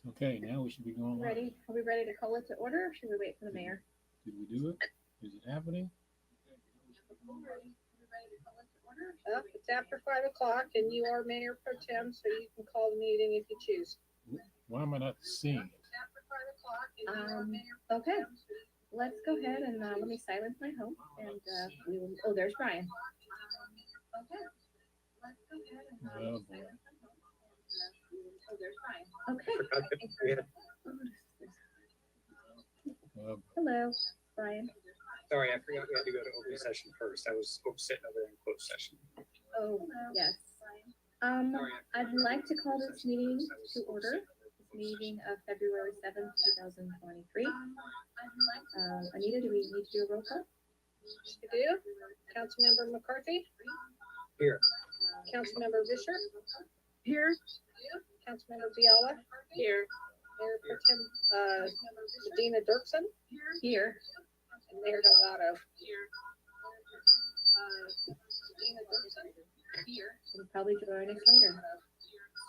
Okay, now we should be going live. Ready? Are we ready to call it to order or should we wait for the mayor? Did we do it? Is it happening? Up, it's after 5 o'clock and you are Mayor Pro Tem, so you can call the meeting if you choose. Why am I not seeing it? Okay. Let's go ahead and let me silence my home and we will. Oh, there's Brian. Oh boy. Okay. Forgot that we had, Hello, Brian. sorry, I forgot we had to go to open session first. I was sitting over in closed session. Oh, yes. I'd like to call this meeting to order. This meeting of February 7th, 2023. Anita, do we need to do a roll call? You do? Councilmember McCarthy? Here. Councilmember Vischer? Here. Councilmember Biala? Here. Mayor Pro Tem, Medina Dirksen? Here. And Mayor Delgado? Will probably join us later.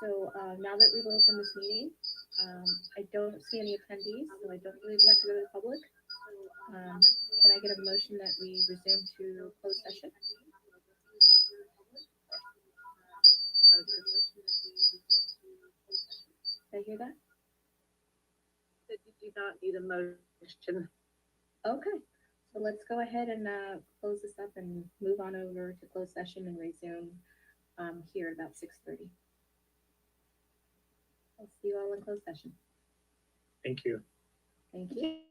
So now that we've opened this meeting, I don't see any attendees, so I don't believe we have to go to the public. Can I get a motion that we resume to closed session? Did I hear that? That you do not need a motion. Okay, so let's go ahead and close this up and move on over to closed session and resume here at about 6:30. I'll see you all in closed session. Thank you. Thank you.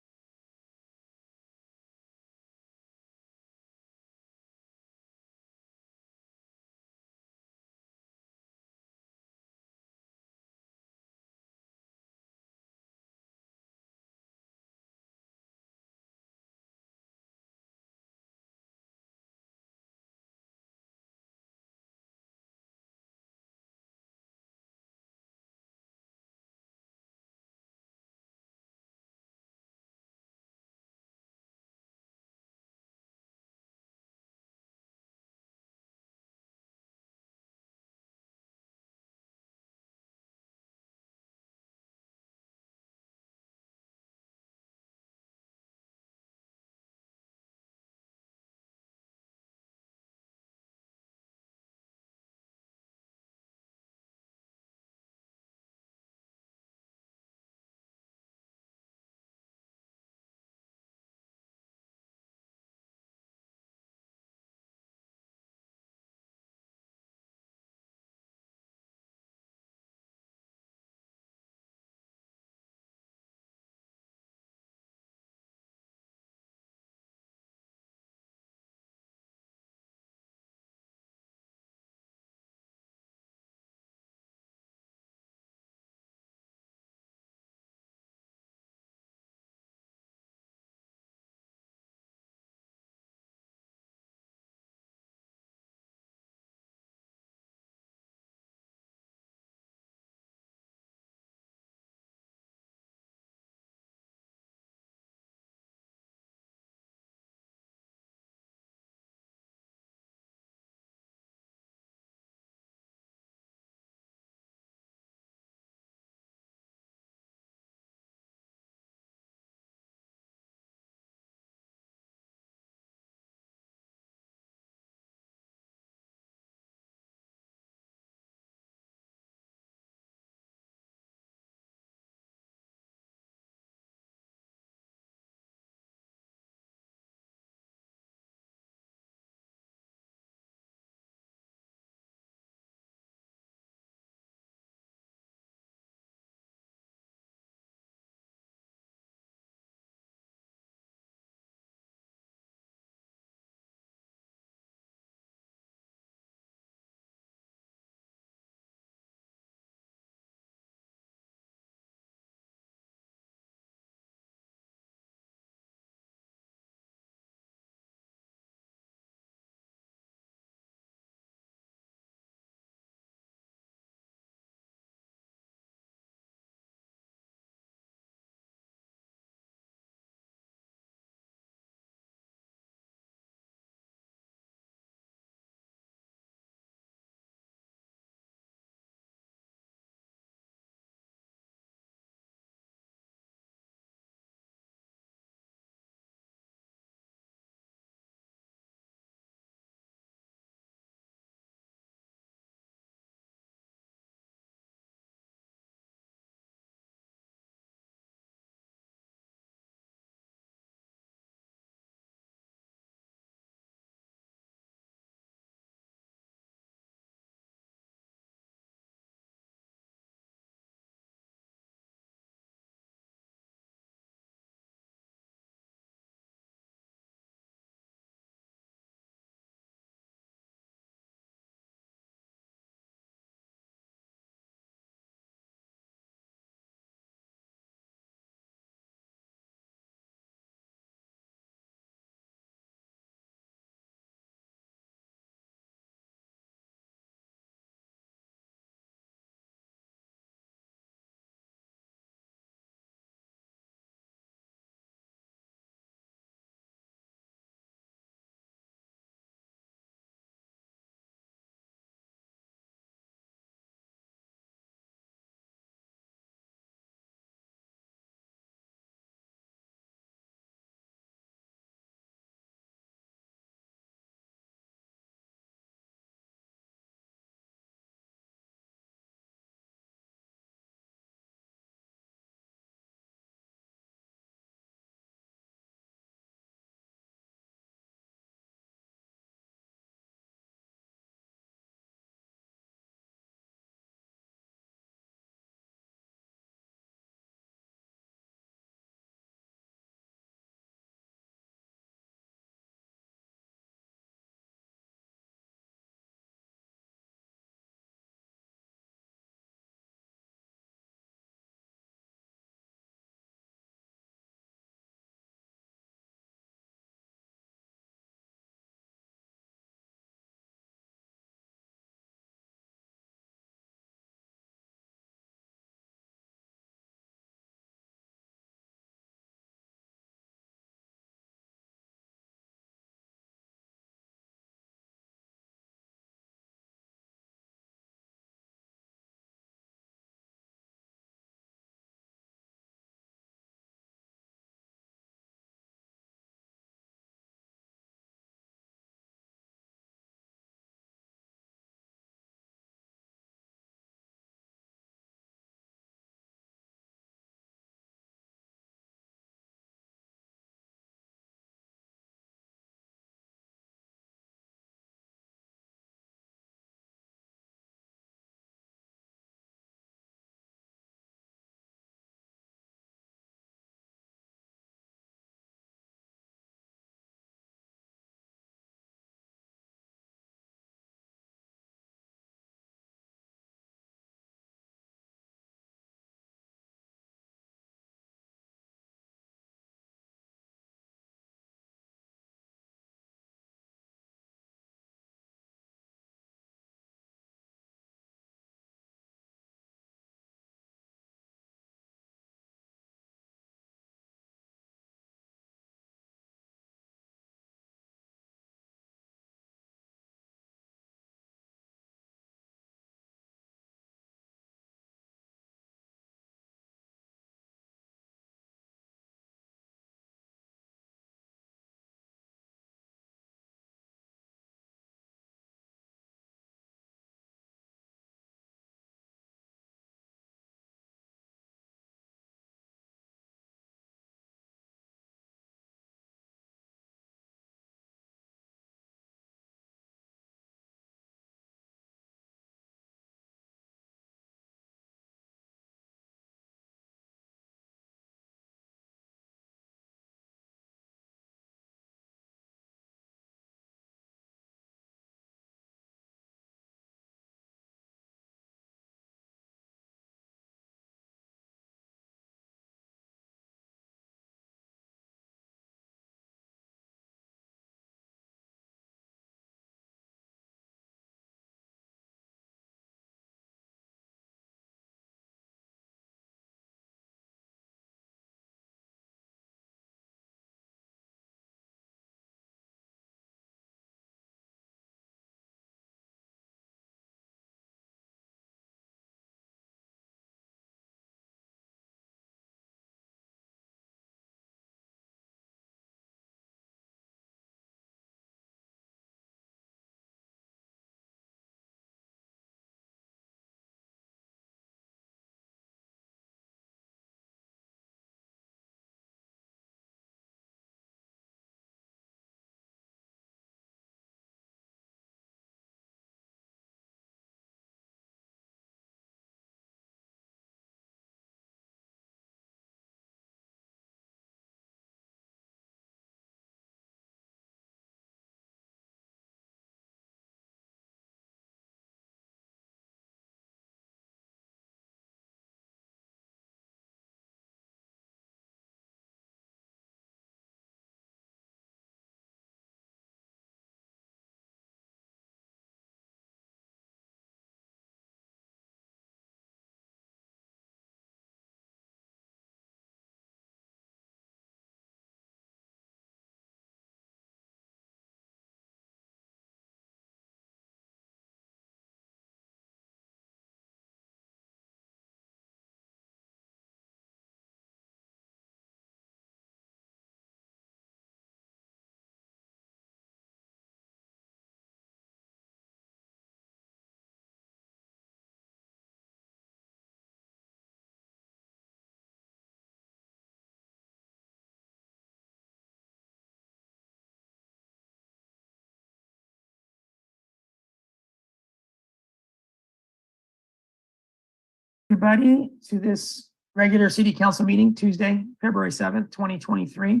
Everybody to this regular city council meeting, Tuesday, February 7th, 2023.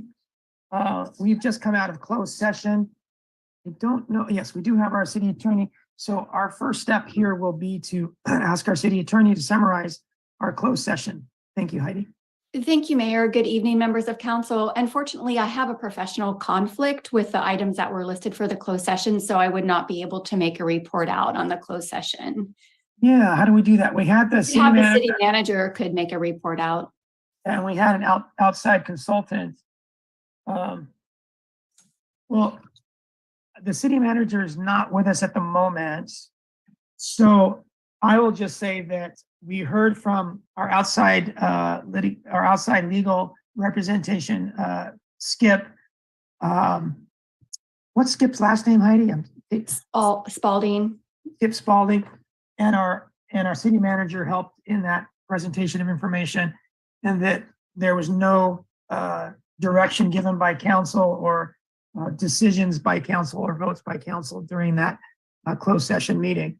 We've just come out of closed session. I don't know. Yes, we do have our city attorney. So our first step here will be to ask our city attorney to summarize our closed session. Thank you, Heidi. Thank you, Mayor. Good evening, members of council. Unfortunately, I have a professional conflict with the items that were listed for the closed session, so I would not be able to make a report out on the closed session. Yeah, how do we do that? We had the city The manager city manager could make a report out. and we had an outside consultant. Well, the city manager is not with us at the moment. So I will just say that we heard from our outside legal representation, Skip. What's Skip's last name, Heidi? Spalding. Skip Spalding, and our city manager helped in that presentation of information, and that there was no direction given by council or decisions by council or votes by council during that closed session meeting.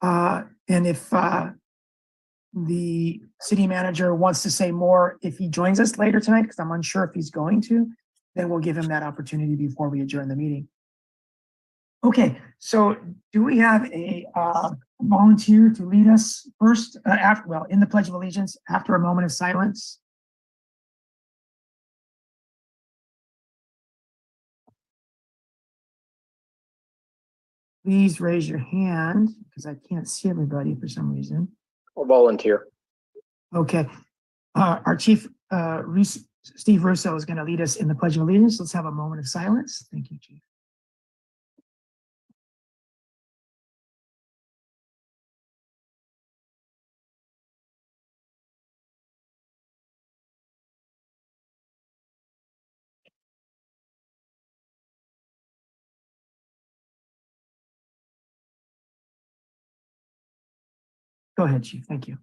And if the city manager wants to say more, if he joins us later tonight, because I'm unsure if he's going to, then we'll give him that opportunity before we adjourn the meeting. Okay, so do we have a volunteer to lead us first in the Pledge of Allegiance after a moment of silence? Please raise your hand because I can't see everybody for some reason. Or volunteer. Okay, our chief, Steve Russo, is going to lead us in the Pledge of Allegiance. Let's have a moment of silence. Thank you, Chief. Go ahead, Chief. Thank you.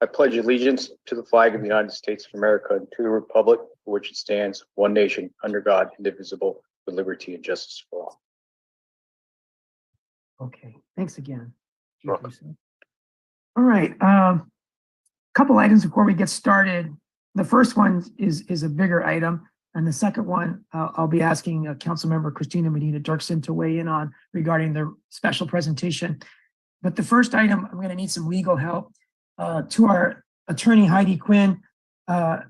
I pledge allegiance to the flag of the United States of America and to the republic for which it stands, one nation, under God, indivisible, with liberty and justice for all. Okay, thanks again. Chief Welcome. Russo. All right, couple items before we get started. The first one is a bigger item, and the second one I'll be asking Councilmember Christina Medina Dirksen to weigh in on regarding the special presentation. But the first item, I'm going to need some legal help. To our attorney, Heidi Quinn, I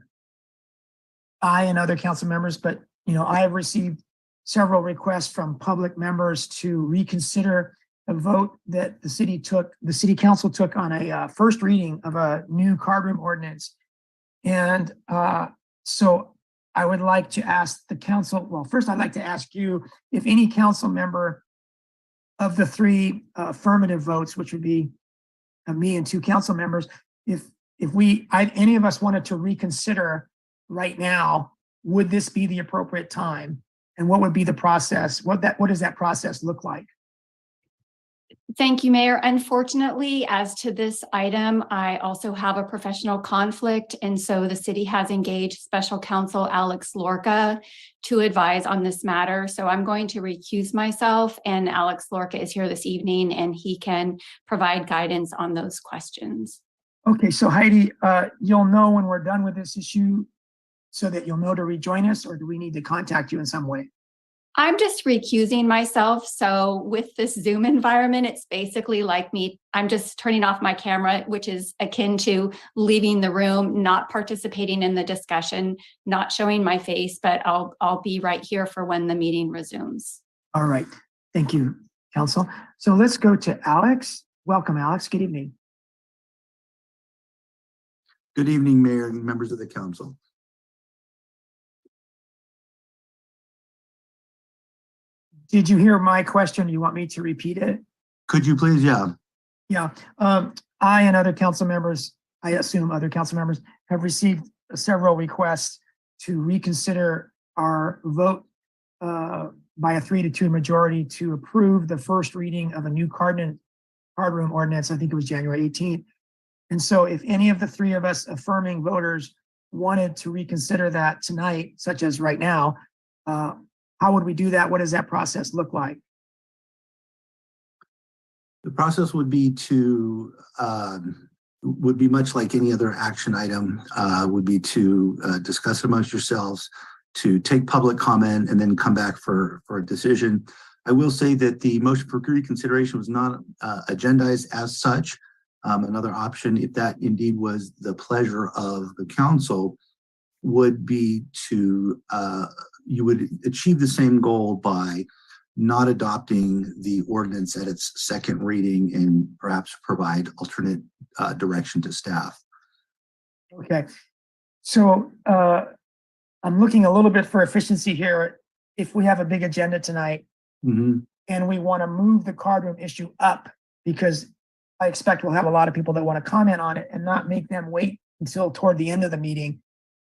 and other council members, but I have received several requests from public members to reconsider a vote that the city council took on a first reading of a new card room ordinance. And so I would like to ask the council, well, first I'd like to ask you if any council member of the three affirmative votes, which would be me and two council members, if any of us wanted to reconsider right now, would this be the appropriate time? And what would be the process? What does that process look like? Thank you, Mayor. Unfortunately, as to this item, I also have a professional conflict. And so the city has engaged special counsel Alex Lorca to advise on this matter. So I'm going to recuse myself, and Alex Lorca is here this evening and he can provide guidance on those questions. Okay, so Heidi, you'll know when we're done with this issue so that you'll know to rejoin us, or do we need to contact you in some way? I'm just recusing myself. So with this Zoom environment, it's basically like I'm just turning off my camera, which is akin to leaving the room, not participating in the discussion, not showing my face, but I'll be right here for when the meeting resumes. All right. Thank you, council. So let's go to Alex. Welcome, Alex. Good evening. Good evening, Mayor and members of the council. Did you hear my question? Do you want me to repeat it? Could you please? Yeah. Yeah. I and other council members, I assume other council members, have received several requests to reconsider our vote by a 3-2 majority to approve the first reading of a new card room ordinance. I think it was January 18th. And so if any of the three of us affirming voters wanted to reconsider that tonight, such as right now, how would we do that? What does that process look like? The process would be to would be much like any other action item, would be to discuss amongst yourselves, to take public comment, and then come back for a decision. I will say that the motion for reconsideration was not agendized as such. Another option, if that indeed was the pleasure of the council, would be to, you would achieve the same goal by not adopting the ordinance at its second reading and perhaps provide alternate direction to staff. Okay, so I'm looking a little bit for efficiency here. If we have a big agenda tonight and we want to move the card room issue up, because I expect we'll have a lot of people that want to comment on it and not make them wait until toward the end of the meeting.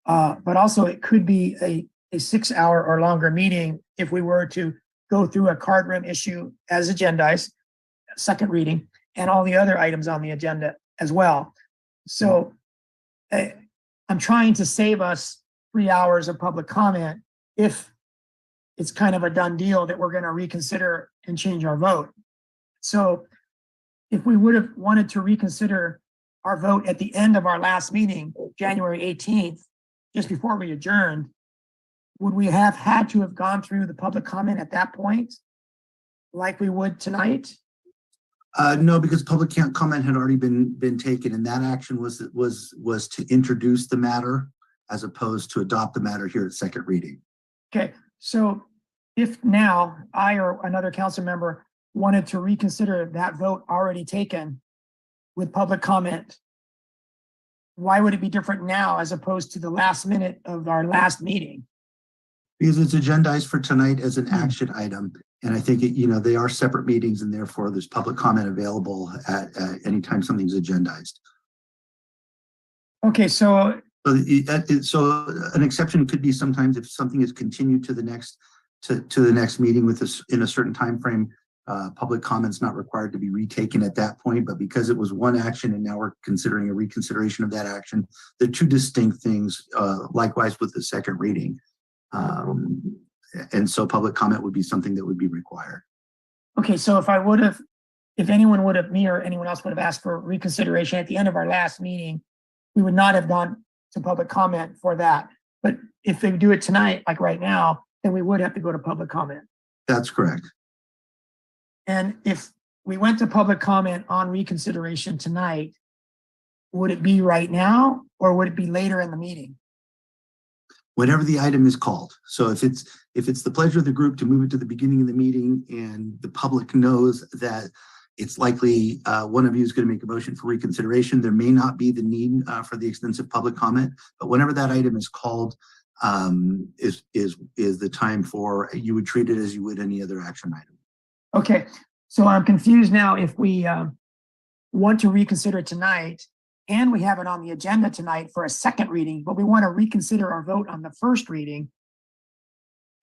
But also it could be a 6-hour or longer meeting if we were to go through a card room issue as agendized, second reading, and all the other items on the agenda as well. So I'm trying to save us 3 hours of public comment if it's kind of a done deal that we're going to reconsider and change our vote. So if we would have wanted to reconsider our vote at the end of our last meeting, January 18th, just before we adjourned, would we have had to have gone through the public comment at that point, like we would tonight? No, because public comment had already been taken, and that action was to introduce the matter as opposed to adopt the matter here at second reading. Okay, so if now I or another council member wanted to reconsider that vote already taken with public comment, why would it be different now as opposed to the last minute of our last meeting? Because it's agendized for tonight as an action item. And I think, they are separate meetings, and therefore there's public comment available at anytime something's agendized. Okay, so So an exception could be sometimes if something is continued to the next meeting with us in a certain time frame, public comments not required to be retaken at that point. But because it was one action and now we're considering a reconsideration of that action, they're two distinct things. Likewise with the second reading, and so public comment would be something that would be required. okay, so if anyone would have, me or anyone else would have asked for reconsideration at the end of our last meeting, we would not have gone to public comment for that. But if they do it tonight, like right now, then we would have to go to public comment. That's correct. And if we went to public comment on reconsideration tonight, would it be right now or would it be later in the meeting? Whenever the item is called. So if it's the pleasure of the group to move it to the beginning of the meeting and the public knows that it's likely one of you is going to make a motion for reconsideration, there may not be the need for the extensive public comment, but whenever that item is called, is the time for, you would treat it as you would any other action item. Okay, so I'm confused now. If we want to reconsider tonight and we have it on the agenda tonight for a second reading, but we want to reconsider our vote on the first reading,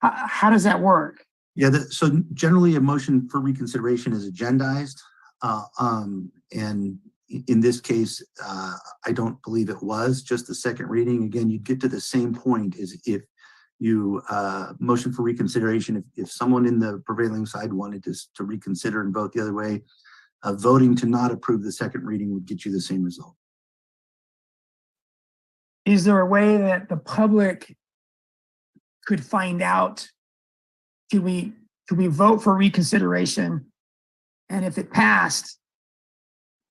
how does that work? Yeah, so generally a motion for reconsideration is agendized. And in this case, I don't believe it was just the second reading. Again, you'd get to the same point as if you motion for reconsideration. If someone in the prevailing side wanted to reconsider and vote the other way, voting to not approve the second reading would get you the same result. Is there a way that the public could find out? Could we vote for reconsideration? And if it passed,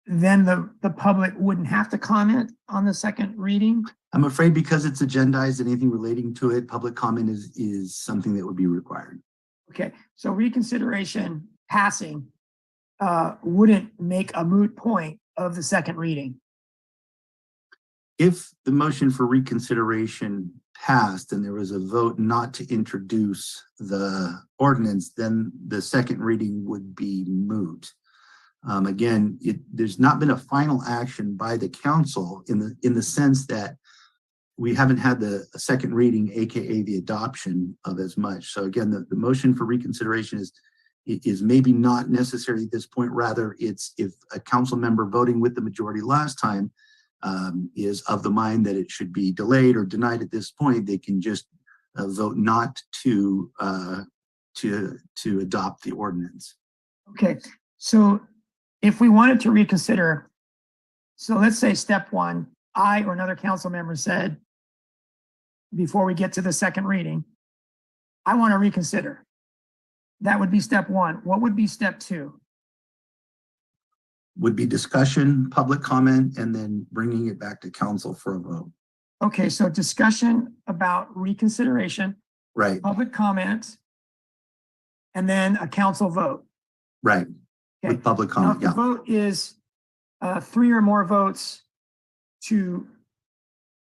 then the public wouldn't have to comment on the second reading? I'm afraid because it's agendized, anything relating to it, public comment is something that would be required. Okay, so reconsideration passing wouldn't make a moot point of the second reading. If the motion for reconsideration passed and there was a vote not to introduce the ordinance, then the second reading would be moot. Again, there's not been a final action by the council in the sense that we haven't had the second reading, aka the adoption of as much. So again, the motion for reconsideration is maybe not necessary at this point. Rather, it's if a council member voting with the majority last time is of the mind that it should be delayed or denied at this point, they can just vote not to adopt the ordinance. Okay, so if we wanted to reconsider So let's say step one, I or another council member said, before we get to the second reading, I want to reconsider. That would be step one. What would be step two? Would be discussion, public comment, and then bringing it back to council for a vote. Okay, so discussion about reconsideration, Right, public comment, and then a council vote. right. Okay. With public Now, if comment, the yeah. vote is 3 or more votes to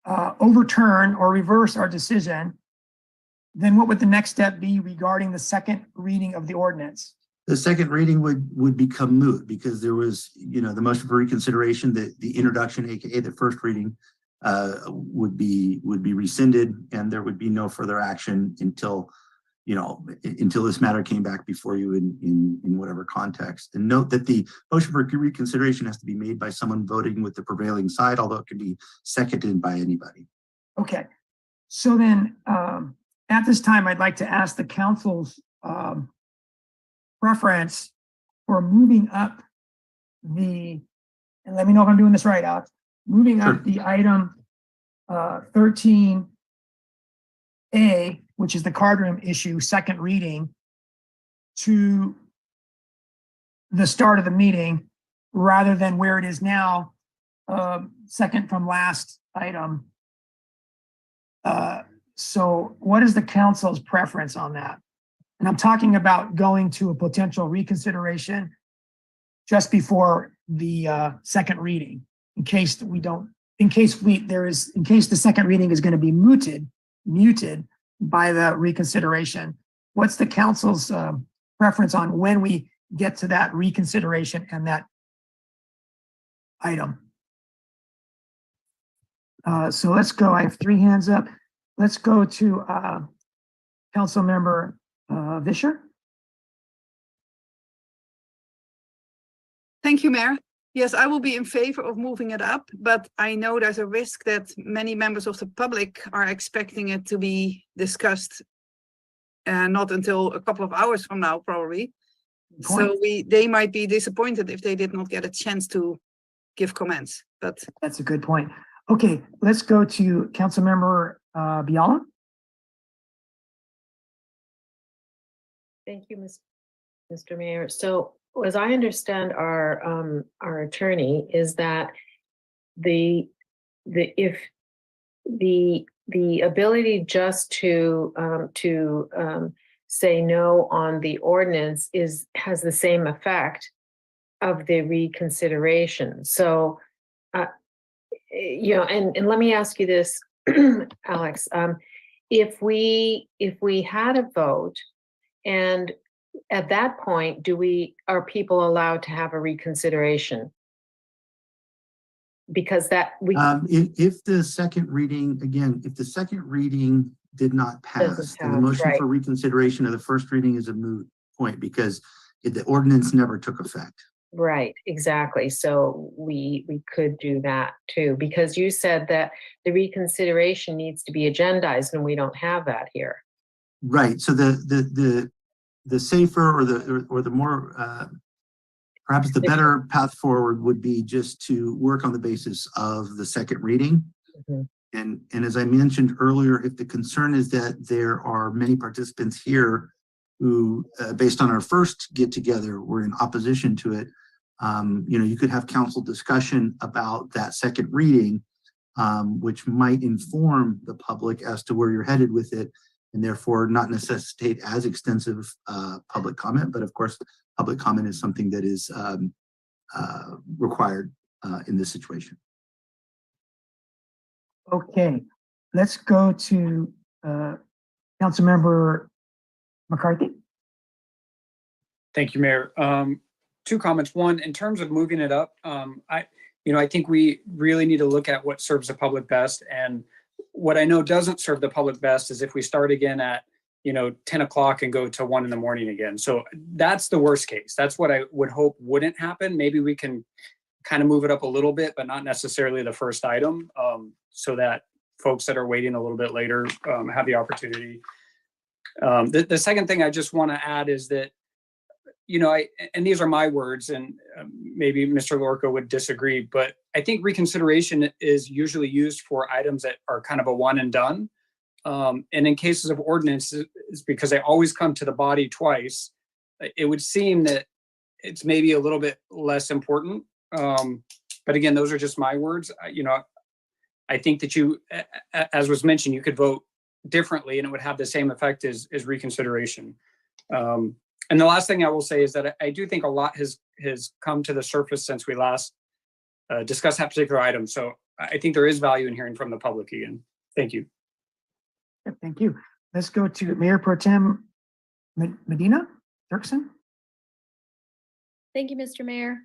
overturn or reverse our decision, then what would the next step be regarding the second reading of the ordinance? The second reading would become moot because there was, the motion for reconsideration, the introduction, AKA the first reading, would be rescinded, and there would be no further action until this matter came back before you in whatever context. And note that the motion for reconsideration has to be made by someone voting with the prevailing side, although it can be seconded by anybody. Okay, so then at this time, I'd like to ask the council's preference for moving up and let me know if I'm doing this right, Alex, moving up the item 13A, which is the card room issue, second reading, to the start of the meeting rather than where it is now, second from last item. So what is the council's preference on that? And I'm talking about going to a potential reconsideration just before the second reading, in case the second reading is going to be muted by the reconsideration. What's the council's preference on when we get to that reconsideration and that item? So let's go. I have 3 hands up. Let's go to Council Member Vischer. Thank you, Mayor. Yes, I will be in favor of moving it up, but I know there's a risk that many members of the public are expecting it to be discussed not until a couple of hours from now, probably. So they might be disappointed if they did not get a chance to give comments, but. That's a good point. Okay, let's go to Councilmember Biala. Thank you, Mr. Mayor. So as I understand our attorney is that the ability just to say no on the ordinance has the same effect of the reconsideration. So and let me ask you this, Alex, if we had a vote, and at that point, are people allowed to have a reconsideration? Because if the second reading, if the second reading did not pass, then the motion for reconsideration of the first reading is a moot point because the ordinance never took effect. Right, exactly. So we could do that too, because you said that the reconsideration needs to be agendized, and we don't have that here. Right. So the safer or the more perhaps the better path forward would be just to work on the basis of the second reading. Mm-hmm. And as I mentioned earlier, if the concern is that there are many participants here who, based on our first get together, were in opposition to it, you could have council discussion about that second reading, which might inform the public as to where you're headed with it, and therefore not necessitate as extensive public comment. But of course, public comment is something that is required in this situation. Okay, let's go to Councilmember McCarthy. Thank you, Mayor. 2 comments. One, in terms of moving it up, I think we really need to look at what serves the public best. And what I know doesn't serve the public best is if we start again at 10 o'clock and go to 1 in the morning again. So that's the worst case. That's what I would hope wouldn't happen. Maybe we can kind of move it up a little bit, but not necessarily the first item, so that folks that are waiting a little bit later have the opportunity. The second thing I just want to add is that and these are my words, and maybe Mr. Lorca would disagree, but I think reconsideration is usually used for items that are kind of a one and done. And in cases of ordinances, because they always come to the body twice, it would seem that it's maybe a little bit less important. But again, those are just my words. I think that as was mentioned, you could vote differently and it would have the same effect as reconsideration. And the last thing I will say is that I do think a lot has come to the surface since we last discussed that particular item. So I think there is value in hearing from the public again. Thank you. Thank you. Let's go to Mayor Pro Tem Marina Dirksen. Thank you, Mr. Mayor.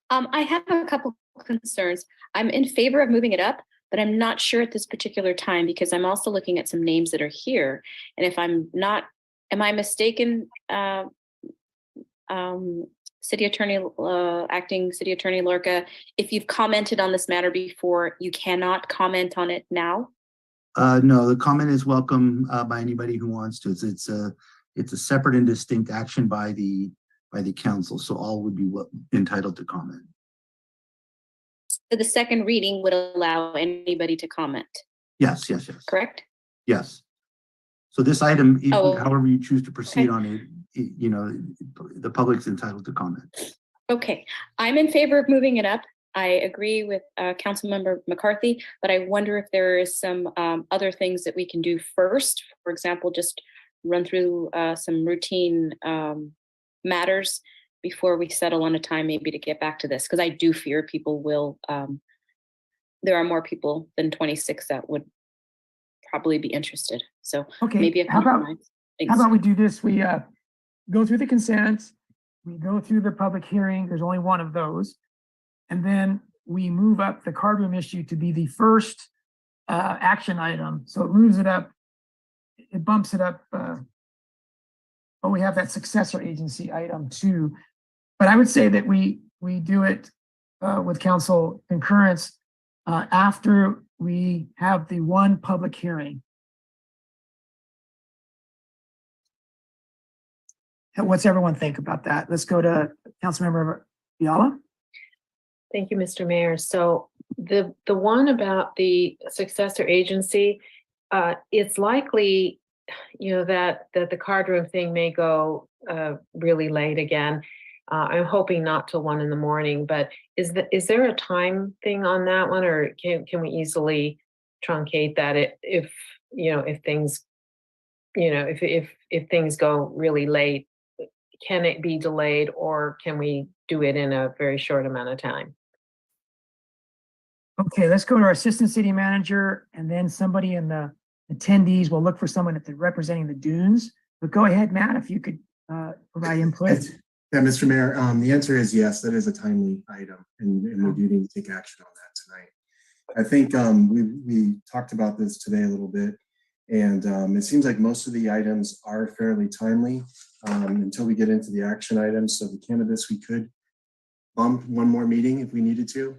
I have a couple concerns. I'm in favor of moving it up, but I'm not sure at this particular time because I'm also looking at some names that are here. And if I'm not, am I mistaken, City Attorney, Acting City Attorney Lorca, if you've commented on this matter before, you cannot comment on it now? No, the comment is welcome by anybody who wants to. It's a separate and distinct action by the council, so all would be entitled to comment. So the second reading would allow anybody to comment. Yes. Correct? Yes. So this item, Oh, however you choose to proceed okay. on it, the public's entitled to comment. Okay, I'm in favor of moving it up. I agree with Councilmember McCarthy, but I wonder if there is some other things that we can do first. For example, just run through some routine matters before we settle on a time maybe to get back to this, because I do fear people will, there are more people than 26 that would probably be interested. So Okay, maybe a how compromise. about we do this? We go through the consent, we go through the public hearing, there's only one of those. And then we move up the card room issue to be the first action item. So it moves it up, it bumps it up. But we have that successor agency item too. But I would say that we do it with council concurrence after we have the one public hearing. What's everyone think about that? Let's go to Councilmember Fiala. Thank you, Mr. Mayor. So the one about the successor agency, it's likely, that the card room thing may go really late again. I'm hoping not till 1 a.m, but is there a time thing on that one, or can we easily truncate that if things, if things go really late? Can it be delayed, or can we do it in a very short amount of time? Okay, let's go to our assistant city manager, and then somebody in the attendees will look for someone representing the dunes. But go ahead, Matt, if you could provide input. Yeah, Mr. Mayor, the answer is yes, that is a timely item, and we do need to take action on that tonight. I think we talked about this today a little bit, and it seems like most of the items are fairly timely until we get into the action items. So the cannabis, we could bump one more meeting if we needed to,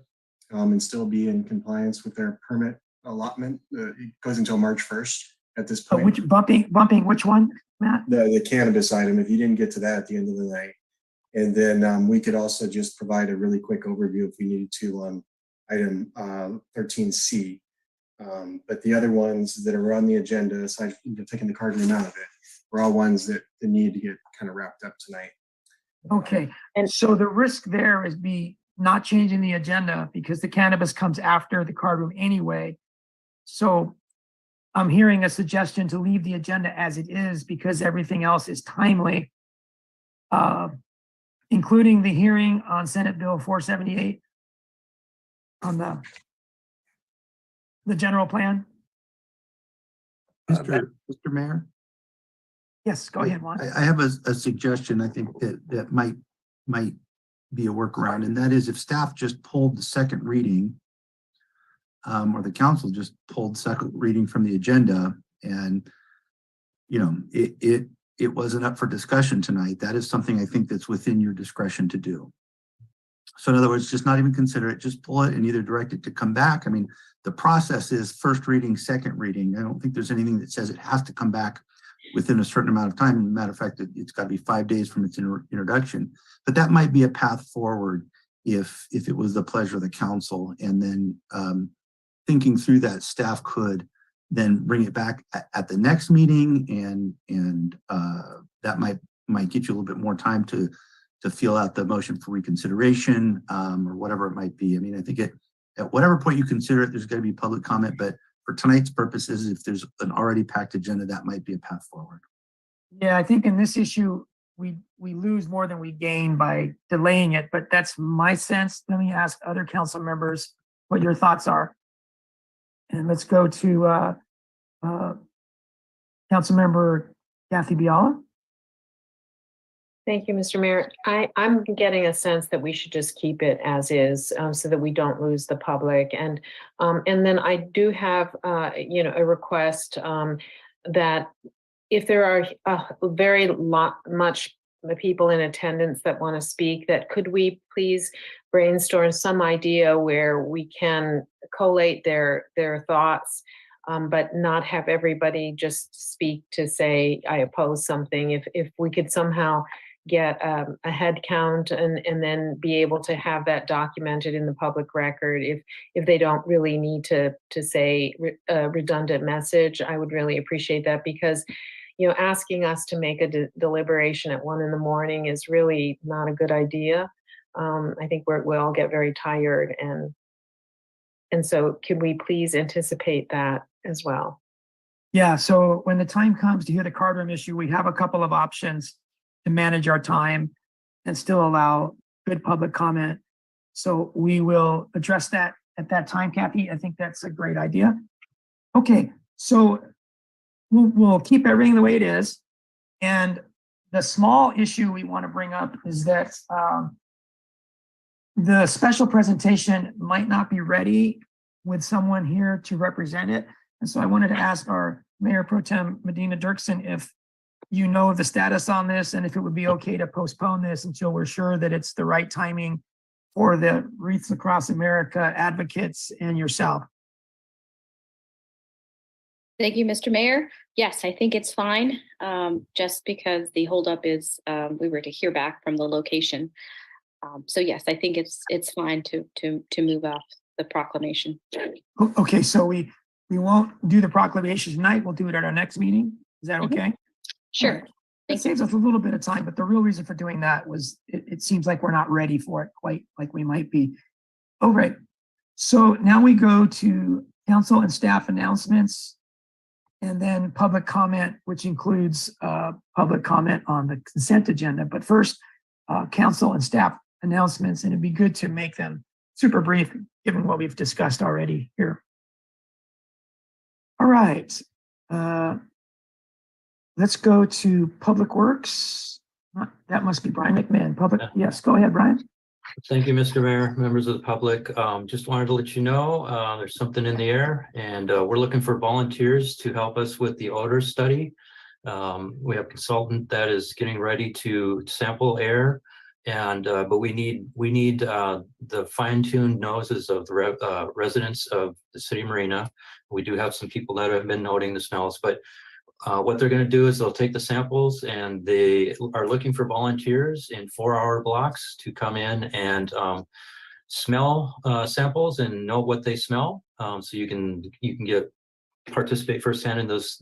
and still be in compliance with their permit allotment. It goes until March 1st at this point. Which bumping which one, Matt? The cannabis item, if you didn't get to that at the end of the night. And then we could also just provide a really quick overview if we needed to on item 13C. But the other ones that are on the agenda, aside from taking the card room out of it, were all ones that need to get kind of wrapped up tonight. Okay, and so the risk there is not changing the agenda because the cannabis comes after the card room anyway. So I'm hearing a suggestion to leave the agenda as it is because everything else is timely, including the hearing on Senate Bill 478 on the general plan. Mr. Mayor? Yes, go ahead, Juan. I have a suggestion. I think that might be a workaround, and that is if staff just pulled the second reading, or the council just pulled second reading from the agenda, and it wasn't up for discussion tonight. That is something I think that's within your discretion to do. So in other words, just not even consider it, just pull it and either direct it to come back. I mean, the process is first reading, second reading. I don't think there's anything that says it has to come back within a certain amount of time. Matter of fact, it's got to be 5 days from its introduction. But that might be a path forward if it was the pleasure of the council. And then thinking through that, staff could then bring it back at the next meeting, and that might get you a little bit more time to fill out the motion for reconsideration, or whatever it might be. I mean, I think at whatever point you consider it, there's going to be public comment, but for tonight's purposes, if there's an already packed agenda, that might be a path forward. Yeah, I think in this issue, we lose more than we gain by delaying it, but that's my sense. Let me ask other council members what your thoughts are. And let's go to Councilmember Kathy Biala. Thank you, Mr. Mayor. I'm getting a sense that we should just keep it as is, so that we don't lose the public. And then I do have, a request that if there are much the people in attendance that want to speak, that could we please brainstorm some idea where we can collate their thoughts, but not have everybody just speak to say, I oppose something. If we could somehow get a head count and then be able to have that documented in the public record. If they don't really need to say a redundant message, I would really appreciate that, because asking us to make a deliberation at 1 a.m. is really not a good idea. I think we'll all get very tired, and so could we please anticipate that as well? Yeah, so when the time comes to hear the card room issue, we have a couple of options to manage our time and still allow good public comment. So we will address that at that time, Kathy. I think that's a great idea. Okay, so we'll keep everything the way it is. And the small issue we want to bring up is that the special presentation might not be ready with someone here to represent it. And so I wanted to ask our Mayor Pro Tem Marina Dirksen if you know the status on this, and if it would be okay to postpone this until we're sure that it's the right timing for the Wreaths Across America advocates and yourself. Thank you, Mr. Mayor. Yes, I think it's fine, just because the holdup is we were to hear back from the location. So yes, I think it's fine to move off the proclamation. Okay, so we won't do the proclamation tonight. We'll do it at our next meeting. Is that okay? Sure. Right. It saves us a little bit of time, but the real reason for doing that was it seems like we're not ready for it quite like we might be. All right. So now we go to council and staff announcements, and then public comment, which includes public comment on the consent agenda. But first, council and staff announcements, and it'd be good to make them super brief given what we've discussed already here. All right. Let's go to Public Works. That must be Brian McMahon. Public, yes, go ahead, Brian. Thank you, Mr. Mayor, members of the public. Just wanted to let you know there's something in the air, and we're looking for volunteers to help us with the odor study. We have a consultant that is getting ready to sample air, and but we need the fine-tuned noses of the residents of the city of Marina. We do have some people that have been noting the smells, but what they're going to do is they'll take the samples, and they are looking for volunteers in 4-hour blocks to come in and smell samples and know what they smell. So you can participate firsthand in those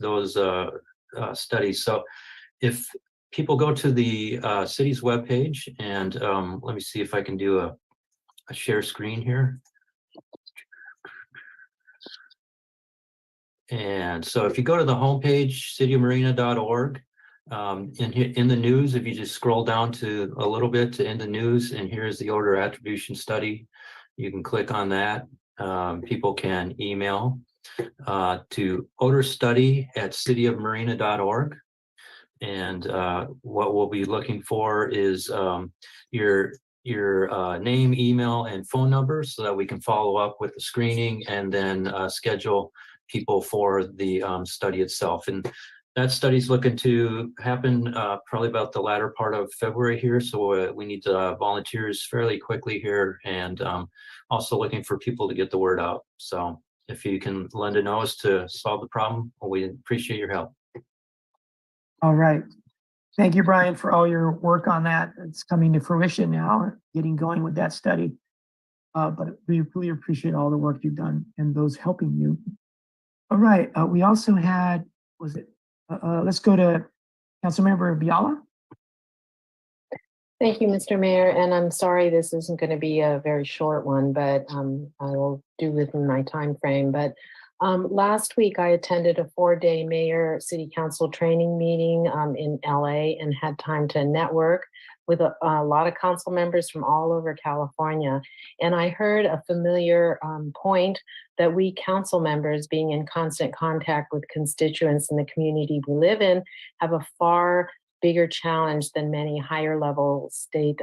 studies. So if people go to the city's webpage, and let me see if I can do a share screen here. And so if you go to the homepage, cityofmarina.org, in the news, if you just scroll down to a little bit to in the news, and here's the odor attribution study, you can click on that. People can email to odorstudy@cityofmarina.org. And what we'll be looking for is your name, email, and phone number, so that we can follow up with the screening and then schedule people for the study itself. And that study is looking to happen probably about the latter part of February here. So we need volunteers fairly quickly here, and also looking for people to get the word out. So if you can lend a nose to solve the problem, we appreciate your help. All right. Thank you, Brian, for all your work on that. It's coming to fruition now, getting going with that study. But we really appreciate all the work you've done and those helping you. All right. We also had, let's go to Councilmember Biala. Thank you, Mr. Mayor, and I'm sorry this isn't going to be a very short one, but I will do within my time frame. But last week I attended a 4-day mayor city council training meeting in LA and had time to network with a lot of council members from all over California. And I heard a familiar point that we council members, being in constant contact with constituents in the community we live in, have a far bigger challenge than many higher level state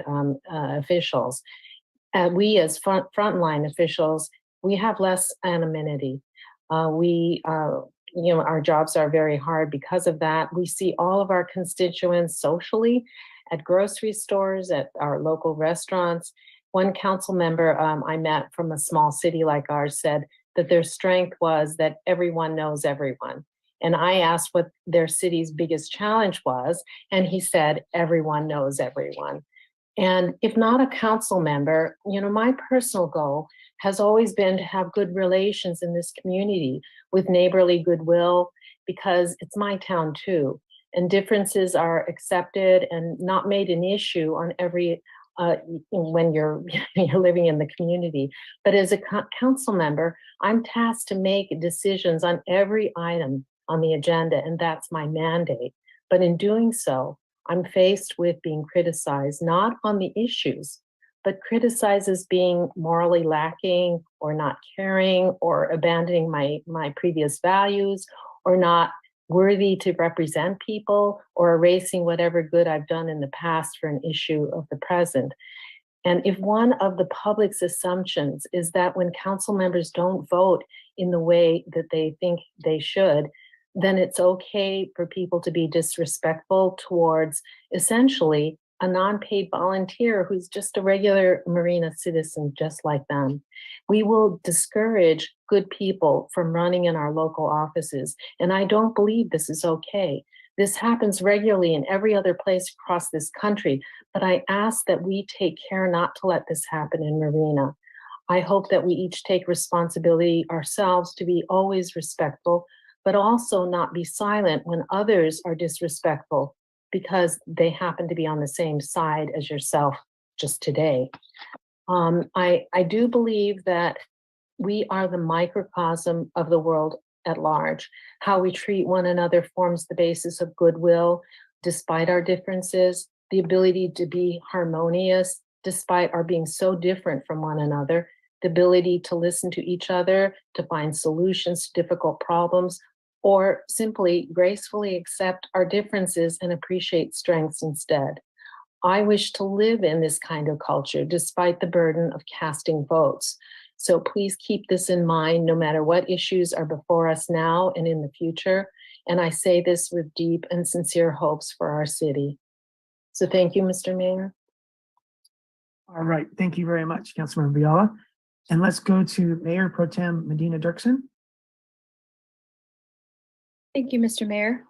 officials. We as frontline officials, we have less anonymity. Our jobs are very hard because of that. We see all of our constituents socially at grocery stores, at our local restaurants. One council member I met from a small city like ours said that their strength was that everyone knows everyone. And I asked what their city's biggest challenge was, and he said, everyone knows everyone. And if not a council member, my personal goal has always been to have good relations in this community with neighborly goodwill, because it's my town too. And differences are accepted and not made an issue on every when you're living in the community. But as a council member, I'm tasked to make decisions on every item on the agenda, and that's my mandate. But in doing so, I'm faced with being criticized, not on the issues, but criticized as being morally lacking or not caring or abandoning my previous values or not worthy to represent people or erasing whatever good I've done in the past for an issue of the present. And if one of the public's assumptions is that when council members don't vote in the way that they think they should, then it's okay for people to be disrespectful towards essentially a non-paid volunteer who's just a regular Marina citizen just like them. We will discourage good people from running in our local offices, and I don't believe this is okay. This happens regularly in every other place across this country, but I ask that we take care not to let this happen in Marina. I hope that we each take responsibility ourselves to be always respectful, but also not be silent when others are disrespectful because they happen to be on the same side as yourself just today. I do believe that we are the microcosm of the world at large. How we treat one another forms the basis of goodwill, despite our differences, the ability to be harmonious, despite our being so different from one another, the ability to listen to each other, to find solutions to difficult problems, or simply gracefully accept our differences and appreciate strengths instead. I wish to live in this kind of culture despite the burden of casting votes. So please keep this in mind no matter what issues are before us now and in the future. And I say this with deep and sincere hopes for our city. So thank you, Mr. Mayor. All right. Thank you very much, Councilmember Biala. And let's go to Mayor Pro Tem Medina Dirksen. Thank you, Mr. Mayor.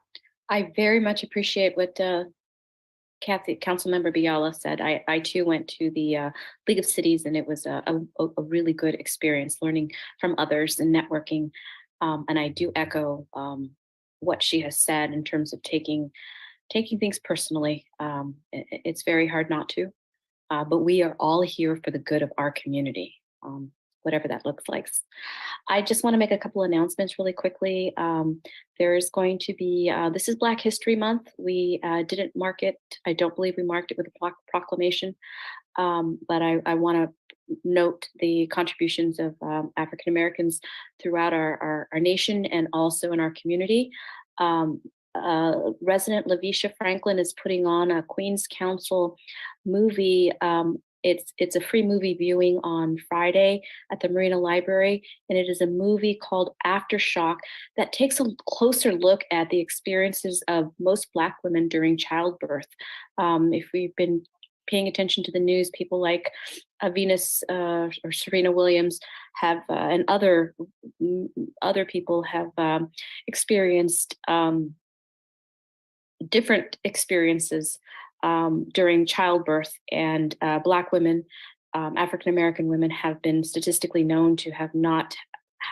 I very much appreciate what Councilmember Biala said. I too went to the League of Cities, and it was a really good experience learning from others and networking. And I do echo what she has said in terms of taking things personally. It's very hard not to, but we are all here for the good of our community, whatever that looks like. I just want to make a couple announcements really quickly. There's going to be, this is Black History Month. We didn't mark it. I don't believe we marked it with a proclamation, but I want to note the contributions of African Americans throughout our nation and also in our community. Resident Lavisha Franklin is putting on a Queens Council movie. It's a free movie viewing on Friday at the Marina Library, and it is a movie called Aftershock that takes a closer look at the experiences of most Black women during childbirth. If we've been paying attention to the news, people like Venus or Serena Williams have, and other people have experienced different experiences during childbirth, and Black women, African American women have been statistically known to have not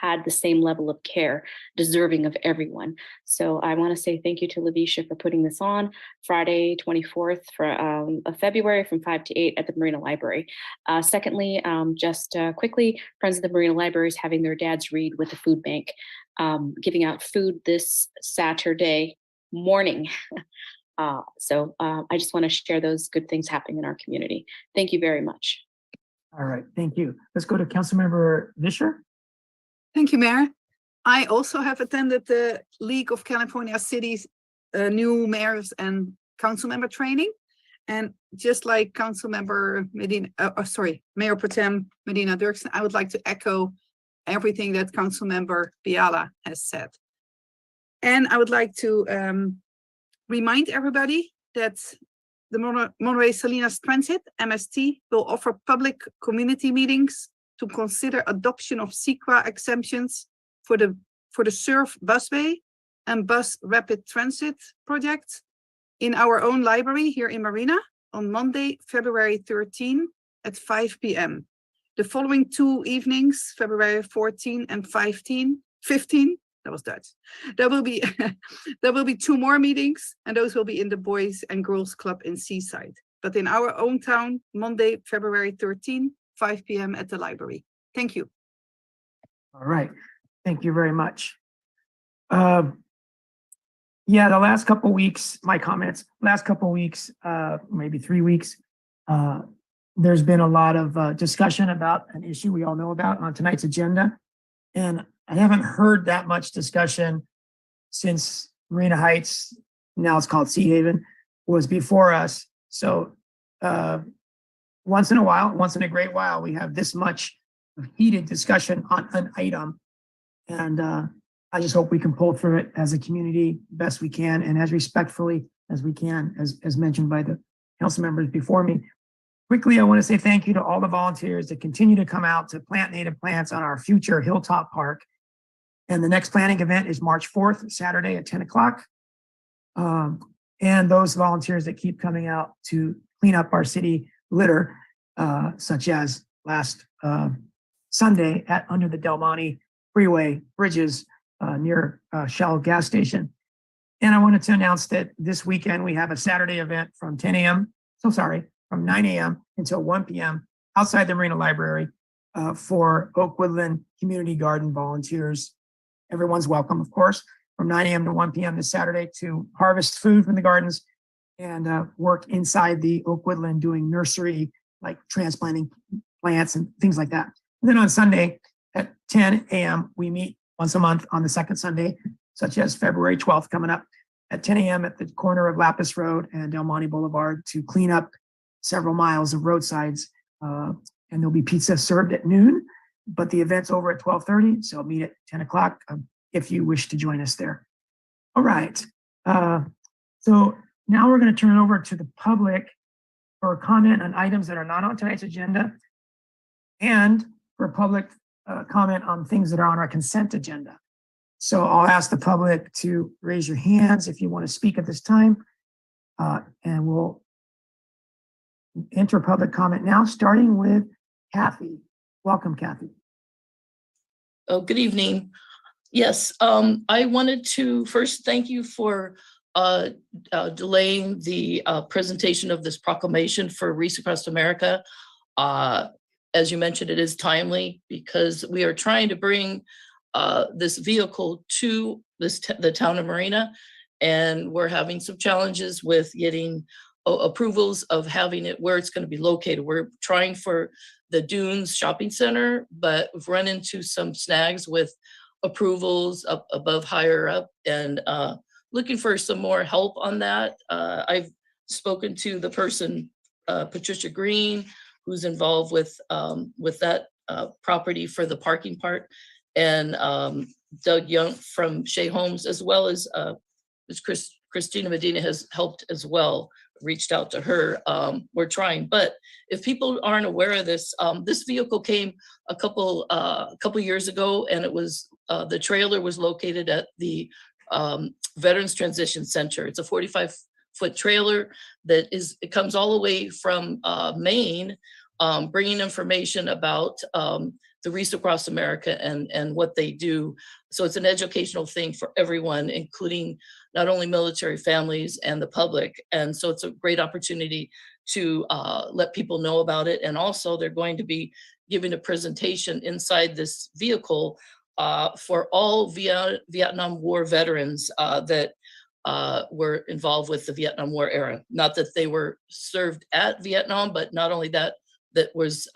had the same level of care deserving of everyone. So I want to say thank you to Lavisha for putting this on Friday, 24th of February from 5 to 8 at the Marina Library. Secondly, just quickly, Friends of the Marina Library is having their dads read with the food bank, giving out food this Saturday morning. So I just want to share those good things happening in our community. Thank you very much. All right, thank you. Let's go to Councilmember Vischer. Thank you, Mayor. I also have attended the League of California Cities new mayors and council member training. And just like Councilmember Medina, Mayor Pro Tem Marina Dirksen, I would like to echo everything that Councilmember Biala has said. And I would like to remind everybody that the Monterey Salinas Transit, MST, will offer public community meetings to consider adoption of CEQA exemptions for the SURF busway and bus rapid transit projects in our own library here in Marina on Monday, February 13 at 5 p.m. The following 2 evenings, February 14 and 15, that was Dutch. There will be 2 more meetings, and those will be in the Boys and Girls Club in Seaside. But in our own town, Monday, February 13, 5 p.m. at the library. Thank you. All right, thank you very much. Yeah, the last couple of weeks, my comments, maybe 3 weeks, there's been a lot of discussion about an issue we all know about on tonight's agenda. And I haven't heard that much discussion since Marina Heights, now it's called Sea Haven, was before us. So once in a great while, we have this much heated discussion on an item. And I just hope we can pull through it as a community best we can and as respectfully as we can, as mentioned by the council members before me. Quickly, I want to say thank you to all the volunteers that continue to come out to plant native plants on our future Hilltop Park. And the next planting event is March 4th, Saturday at 10 o'clock. And those volunteers that keep coming out to clean up our city litter, such as last Sunday under the Del Monte Freeway bridges near Shell gas station. And I wanted to announce that this weekend we have a Saturday event from 9 a.m. until 1 p.m. outside the Marina Library for Oak Woodland Community Garden volunteers. Everyone's welcome, of course, from 9 a.m. to 1 p.m. this Saturday to harvest food from the gardens and work inside the Oak Woodland doing nursery, like transplanting plants and things like that. And then on Sunday at 10 a.m., we meet once a month on the second Sunday, such as February 12th coming up at 10 a.m. at the corner of Lapis Road and Del Monte Boulevard to clean up several miles of roadsides. And there'll be pizza served at noon, but the event's over at 12:30, so meet at 10 o'clock if you wish to join us there. All right. So now we're going to turn it over to the public for a comment on items that are not on tonight's agenda and for public comment on things that are on our consent agenda. So I'll ask the public to raise your hands if you want to speak at this time, and we'll enter public comment now, starting with Kathy. Welcome, Kathy. Oh, good evening. Yes, I wanted to first thank you for delaying the presentation of this proclamation for Reese Across America. As you mentioned, it is timely because we are trying to bring this vehicle to the town of Marina, and we're having some challenges with getting approvals of having it where it's going to be located. We're trying for the Dunes Shopping Center, but we've run into some snags with approvals up above, higher up, and looking for some more help on that. I've spoken to the person, Patricia Green, who's involved with that property for the parking part, and Doug Young from Shea Homes, as well as Christina Medina has helped as well, reached out to her. We're trying, but if people aren't aware of this, this vehicle came a couple years ago, and it was the trailer was located at the Veterans Transition Center. It's a 45-foot trailer it comes all the way from Maine, bringing information about the Wreaths Across America and what they do. So it's an educational thing for everyone, including not only military families and the public. And so it's a great opportunity to let people know about it. And also they're going to be giving a presentation inside this vehicle for all Vietnam War veterans that were involved with the Vietnam War era. Not that they were served at Vietnam, but not only that was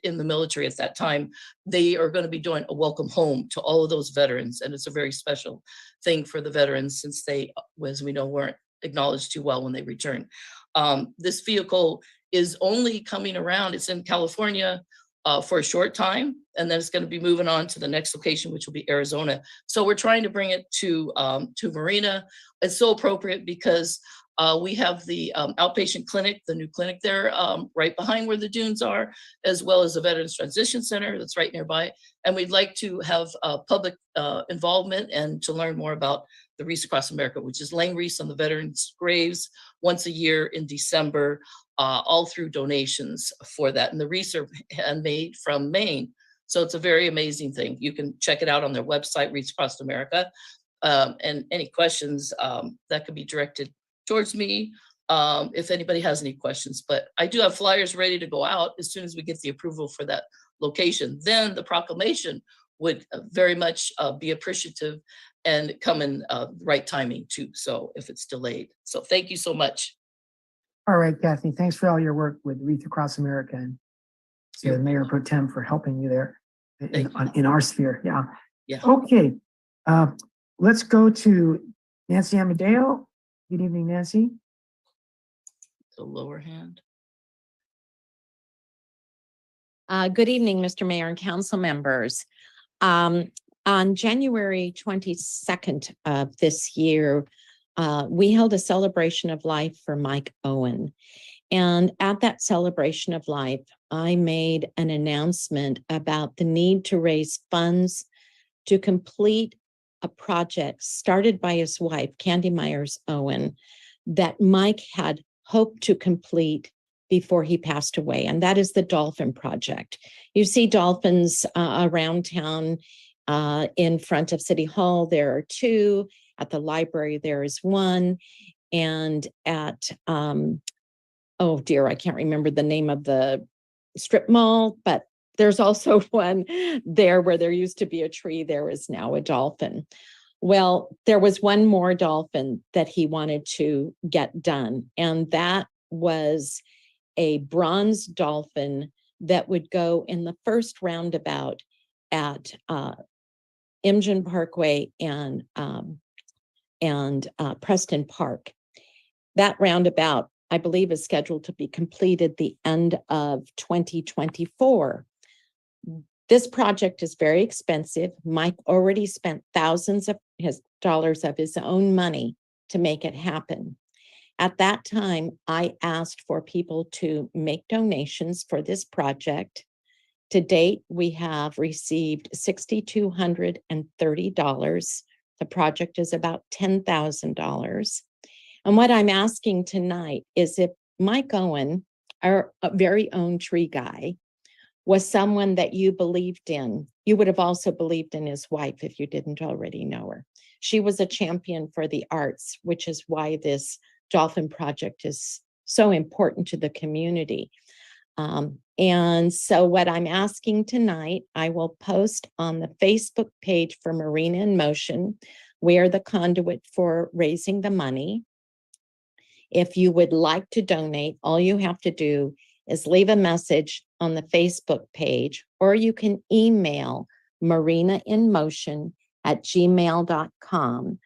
in the military at that time. They are going to be doing a welcome home to all of those veterans. And it's a very special thing for the veterans since they, as we know, weren't acknowledged too well when they returned. This vehicle is only coming around. It's in California for a short time, and then it's going to be moving on to the next location, which will be Arizona. So we're trying to bring it to Marina. It's so appropriate because we have the outpatient clinic, the new clinic there, right behind where the dunes are, as well as the Veterans Transition Center that's right nearby. And we'd like to have public involvement and to learn more about the Wreaths Across America, which is laying wreaths on the veterans' graves once a year in December, all through donations for that. And the wreaths are handmade from Maine. So it's a very amazing thing. You can check it out on their website, Wreaths Across America. And any questions that could be directed towards me if anybody has any questions. But I do have flyers ready to go out as soon as we get the approval for that location. Then the proclamation would very much be appreciative and come in right timing too. So if it's delayed. So thank you so much. All right, Kathy, thanks for all your work with Wreaths Across America and to Mayor Pro Tem for helping you there in our sphere. Yeah. Yeah. Okay. Let's go to Nancy Amadeo. Good evening, Nancy. The lower hand. Good evening, Mr. Mayor and council members. On January 22nd of this year, we held a celebration of life for Mike Owen. And at that celebration of life, I made an announcement about the need to raise funds to complete a project started by his wife, Candy Myers Owen, that Mike had hoped to complete before he passed away. And that is the Dolphin Project. You see dolphins around town. In front of City Hall, there are two. At the library, there is one. And at, oh dear, I can't remember the name of the strip mall, but there's also one there where there used to be a tree. There is now a dolphin. Well, there was one more dolphin that he wanted to get done, and that was a bronze dolphin that would go in the first roundabout at Imgen Parkway and Preston Park. That roundabout, I believe, is scheduled to be completed the end of 2024. This project is very expensive. Mike already spent thousands of his dollars of his own money to make it happen. At that time, I asked for people to make donations for this project. To date, we have received $6,230. The project is about $10,000. And what I'm asking tonight is if Mike Owen, our very own tree guy, was someone that you believed in, you would have also believed in his wife if you didn't already know her. She was a champion for the arts, which is why this Dolphin Project is so important to the community. And so what I'm asking tonight, I will post on the Facebook page for Marina in Motion. We are the conduit for raising the money. If you would like to donate, all you have to do is leave a message on the Facebook page, or you can email marinainmotion@gmail.com.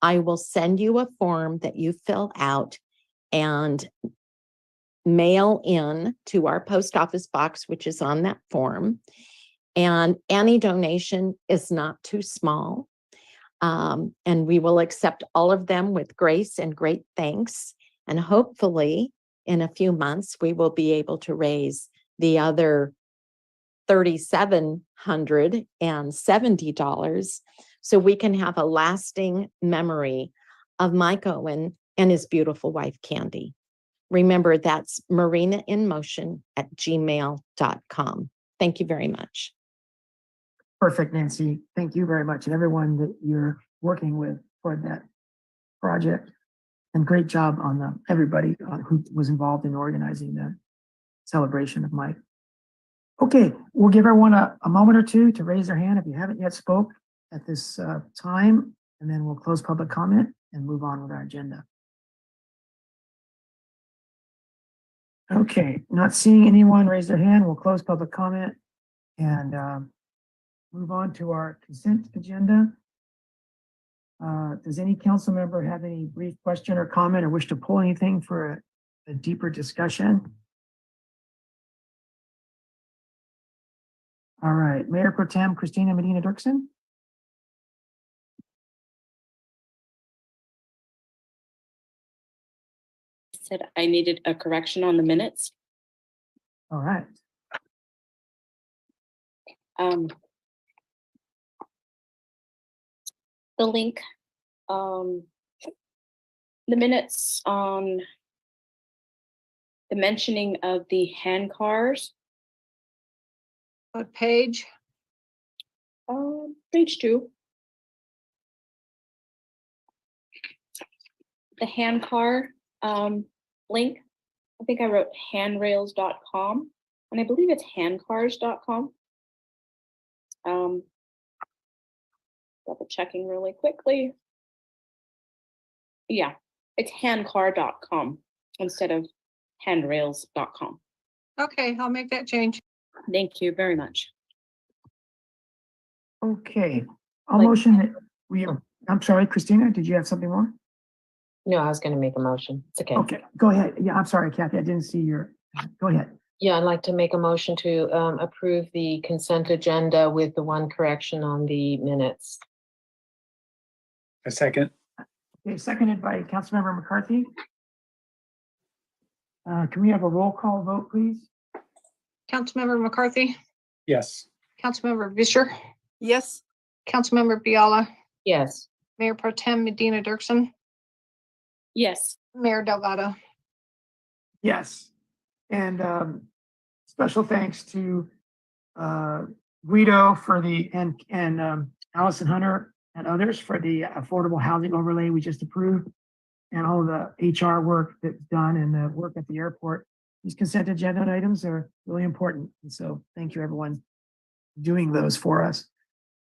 I will send you a form that you fill out and mail in to our post office box, which is on that form. And any donation is not too small. And we will accept all of them with grace and great thanks. And hopefully in a few months, we will be able to raise the other $3,770 so we can have a lasting memory of Mike Owen and his beautiful wife, Candy. Remember, that's marinainmotion@gmail.com. Thank you very much. Perfect, Nancy. Thank you very much, and everyone that you're working with for that project. And great job on everybody who was involved in organizing the celebration of Mike. Okay, we'll give everyone a moment or two to raise their hand if you haven't yet spoke at this time, and then we'll close public comment and move on with our agenda. Okay, not seeing anyone raise their hand, we'll close public comment and move on to our consent agenda. Does any council member have any brief question or comment or wish to pull anything for a deeper discussion? All right, Mayor Pro Tem Christina Medina Dirksen. Said I needed a correction on the minutes. All right. The link, the minutes on the mentioning of the hand cars. What page? Page 2. The hand car link. I think I wrote handrails.com, and I believe it's handcars.com. Double checking really quickly. Yeah, it's handcar.com instead of handrails.com. Okay, I'll make that change. Thank you very much. Okay, I'll motion that I'm sorry, Christina, did you have something more? No, I was going to make a motion. It's okay. Okay, go ahead. Yeah, I'm sorry, Kathy, I didn't see your, go ahead. Yeah, I'd like to make a motion to approve the consent agenda with the one correction on the minutes. A second. Okay, seconded by Councilmember McCarthy. Can we have a roll call vote, please? Councilmember McCarthy, Yes. Councilmember Vischer, Yes. Councilmember Biala, Yes. Mayor Pro Tem Medina Dirksen, Yes. Mayor Delgado. Yes. And special thanks to Guido for and Allison Hunter and others for the affordable housing overlay we just approved, and all the HR work that's done and the work at the airport. These consent agenda items are really important. And so thank you everyone doing those for us.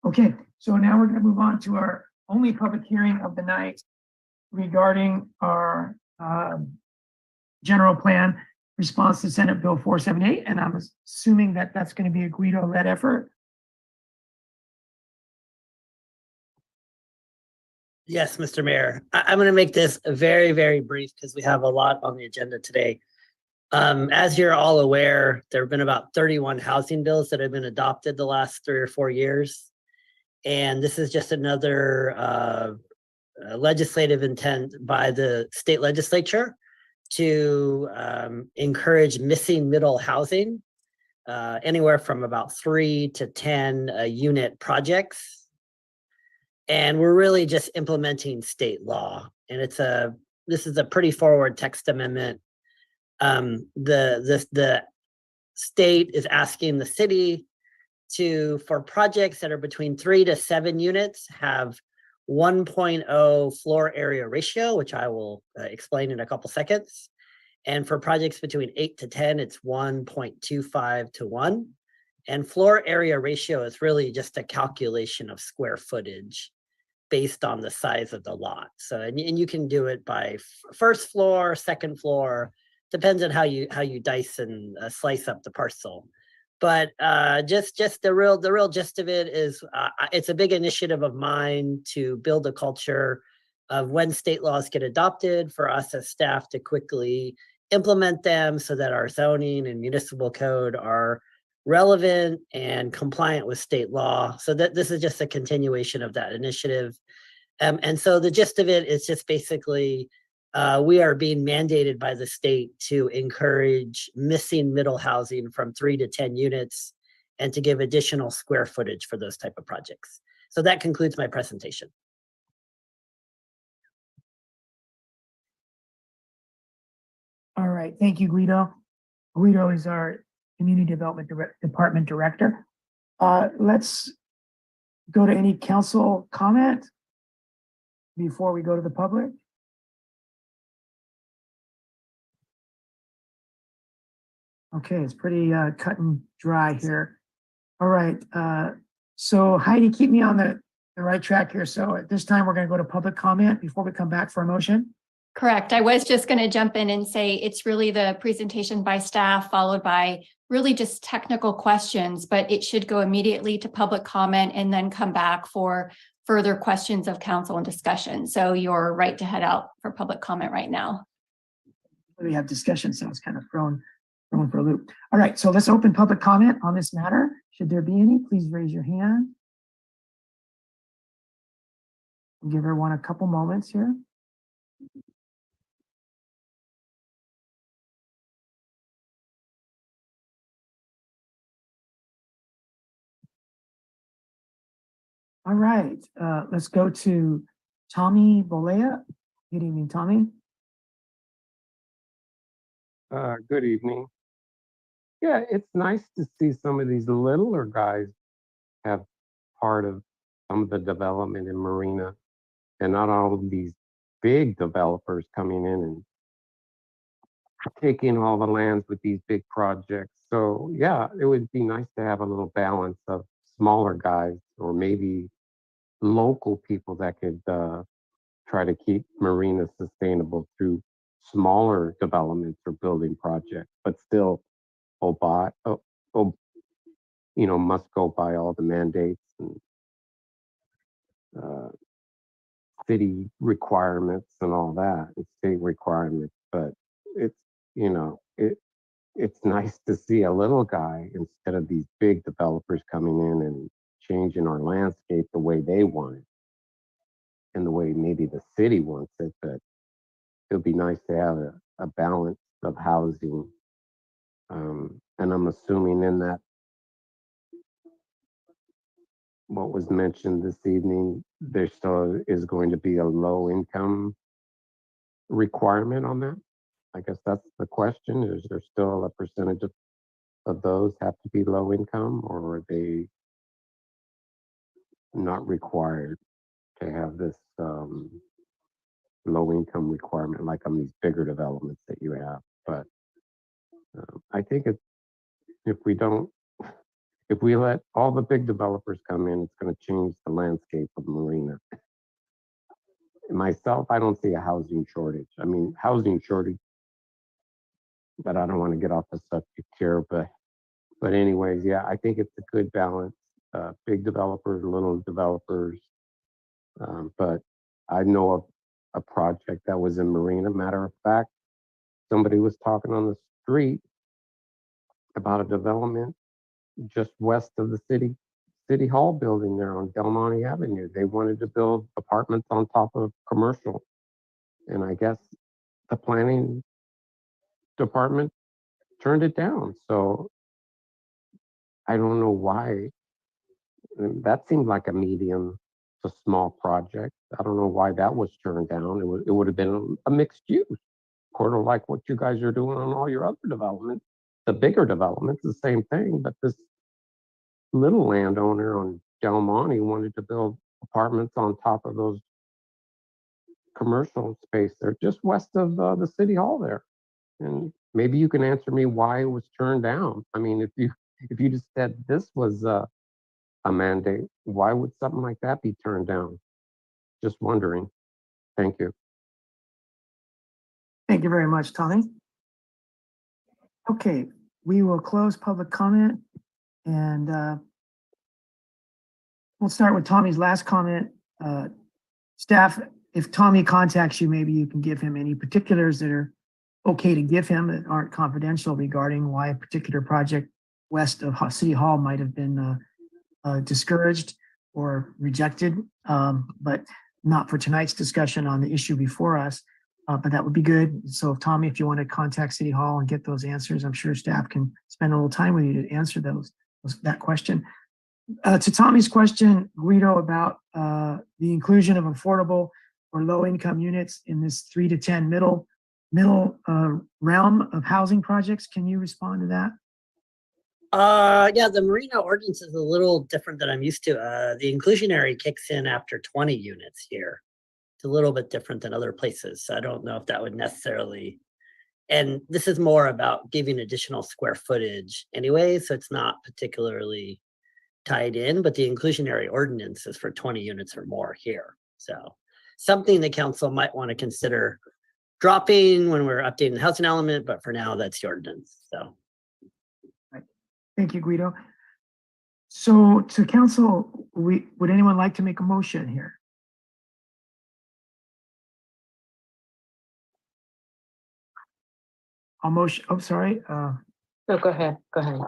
Okay, so now we're going to move on to our only public hearing of the night regarding our general plan response to Senate Bill 478. And I'm assuming that that's going to be a Guido-led effort. Yes, Mr. Mayor. I'm going to make this very, very brief because we have a lot on the agenda today. As you're all aware, there have been about 31 housing bills that have been adopted the last 3 or 4 years. And this is just another legislative intent by the state legislature to encourage missing middle housing, anywhere from about 3 to 10 unit projects. And we're really just implementing state law. And this is a pretty forward text amendment. The state is asking the city for projects that are between 3 to 7 units, have 1.0 floor area ratio, which I will explain in a couple seconds. And for projects between 8 to 10, it's 1.25 to 1. And floor area ratio is really just a calculation of square footage based on the size of the lot. So, and you can do it by first floor, second floor, depends on how you dice and slice up the parcel. But just the real gist of it is it's a big initiative of mine to build a culture of when state laws get adopted for us as staff to quickly implement them so that our zoning and municipal code are relevant and compliant with state law. So that this is just a continuation of that initiative. And so the gist of it is just basically we are being mandated by the state to encourage missing middle housing from 3 to 10 units and to give additional square footage for those type of projects. So that concludes my presentation. All right, thank you, Guido. Guido is our Community Development Department Director. Let's go to any council comment before we go to the public. Okay, it's pretty cut and dry here. All right, so Heidi, keep me on the right track here. So at this time, we're going to go to public comment before we come back for a motion. Correct. I was just going to jump in and say it's really the presentation by staff followed by really just technical questions, but it should go immediately to public comment and then come back for further questions of council and discussion. So you're right to head out for public comment right now. We have discussion, so it's kind of thrown for a loop. All right, so let's open public comment on this matter. Should there be any, please raise your hand. We'll give everyone a couple moments here. All right, let's go to Tommy Bolea. Good evening, Tommy. Good evening. Yeah, it's nice to see some of these littler guys have part of some of the development in Marina and not all of these big developers coming in and taking all the lands with these big projects. So yeah, it would be nice to have a little balance of smaller guys or maybe local people that could try to keep Marina sustainable through smaller developments or building projects, but still must go by all the mandates and city requirements and all that, and state requirements. But it's it's nice to see a little guy instead of these big developers coming in and changing our landscape the way they want it and the way maybe the city wants it. But it would be nice to have a balance of housing. And I'm assuming in that what was mentioned this evening, there still is going to be a low income requirement on that. I guess that's the question. Is there still a percentage of those have to be low income, or are they not required to have this low income requirement like on these bigger developments that you have? But I think if we let all the big developers come in, it's going to change the landscape of Marina. Myself, I don't see a housing shortage. I mean, housing shortage, but I don't want to get off the subject here. But anyways, yeah, I think it's a good balance. Big developers, little developers. But I know of a project that was in Marina. Matter of fact, somebody was talking on the street about a development just west of the city hall building there on Del Monte Avenue. They wanted to build apartments on top of commercial. And I guess the planning department turned it down. So I don't know why. That seemed like a medium to small project. I don't know why that was turned down. It would have been a mixed use, sort of like what you guys are doing on all your other developments. The bigger developments, the same thing, but this little landowner on Del Monte wanted to build apartments on top of those commercial space there, just west of the city hall there. And maybe you can answer me why it was turned down. I mean, if you just said this was a mandate, why would something like that be turned down? Just wondering. Thank you. Thank you very much, Tommy. Okay, we will close public comment and we'll start with Tommy's last comment. Staff, if Tommy contacts you, maybe you can give him any particulars that are okay to give him that aren't confidential regarding why a particular project west of City Hall might have been discouraged or rejected, but not for tonight's discussion on the issue before us. But that would be good. So Tommy, if you want to contact City Hall and get those answers, I'm sure staff can spend a little time with you to answer that question. To Tommy's question, Guido, about the inclusion of affordable or low-income units in this 3 to 10 middle realm of housing projects, can you respond to that? Yeah, the Marina ordinance is a little different than I'm used to. The inclusionary kicks in after 20 units here. It's a little bit different than other places. So I don't know if that would necessarily, and this is more about giving additional square footage anyway, so it's not particularly tied in, but the inclusionary ordinance is for 20 units or more here. So something the council might want to consider dropping when we're updating the housing element, but for now, that's the ordinance, so. Thank you, Guido. So to council, would anyone like to make a motion here? I'll motion, oh, sorry. No, go ahead. Go ahead.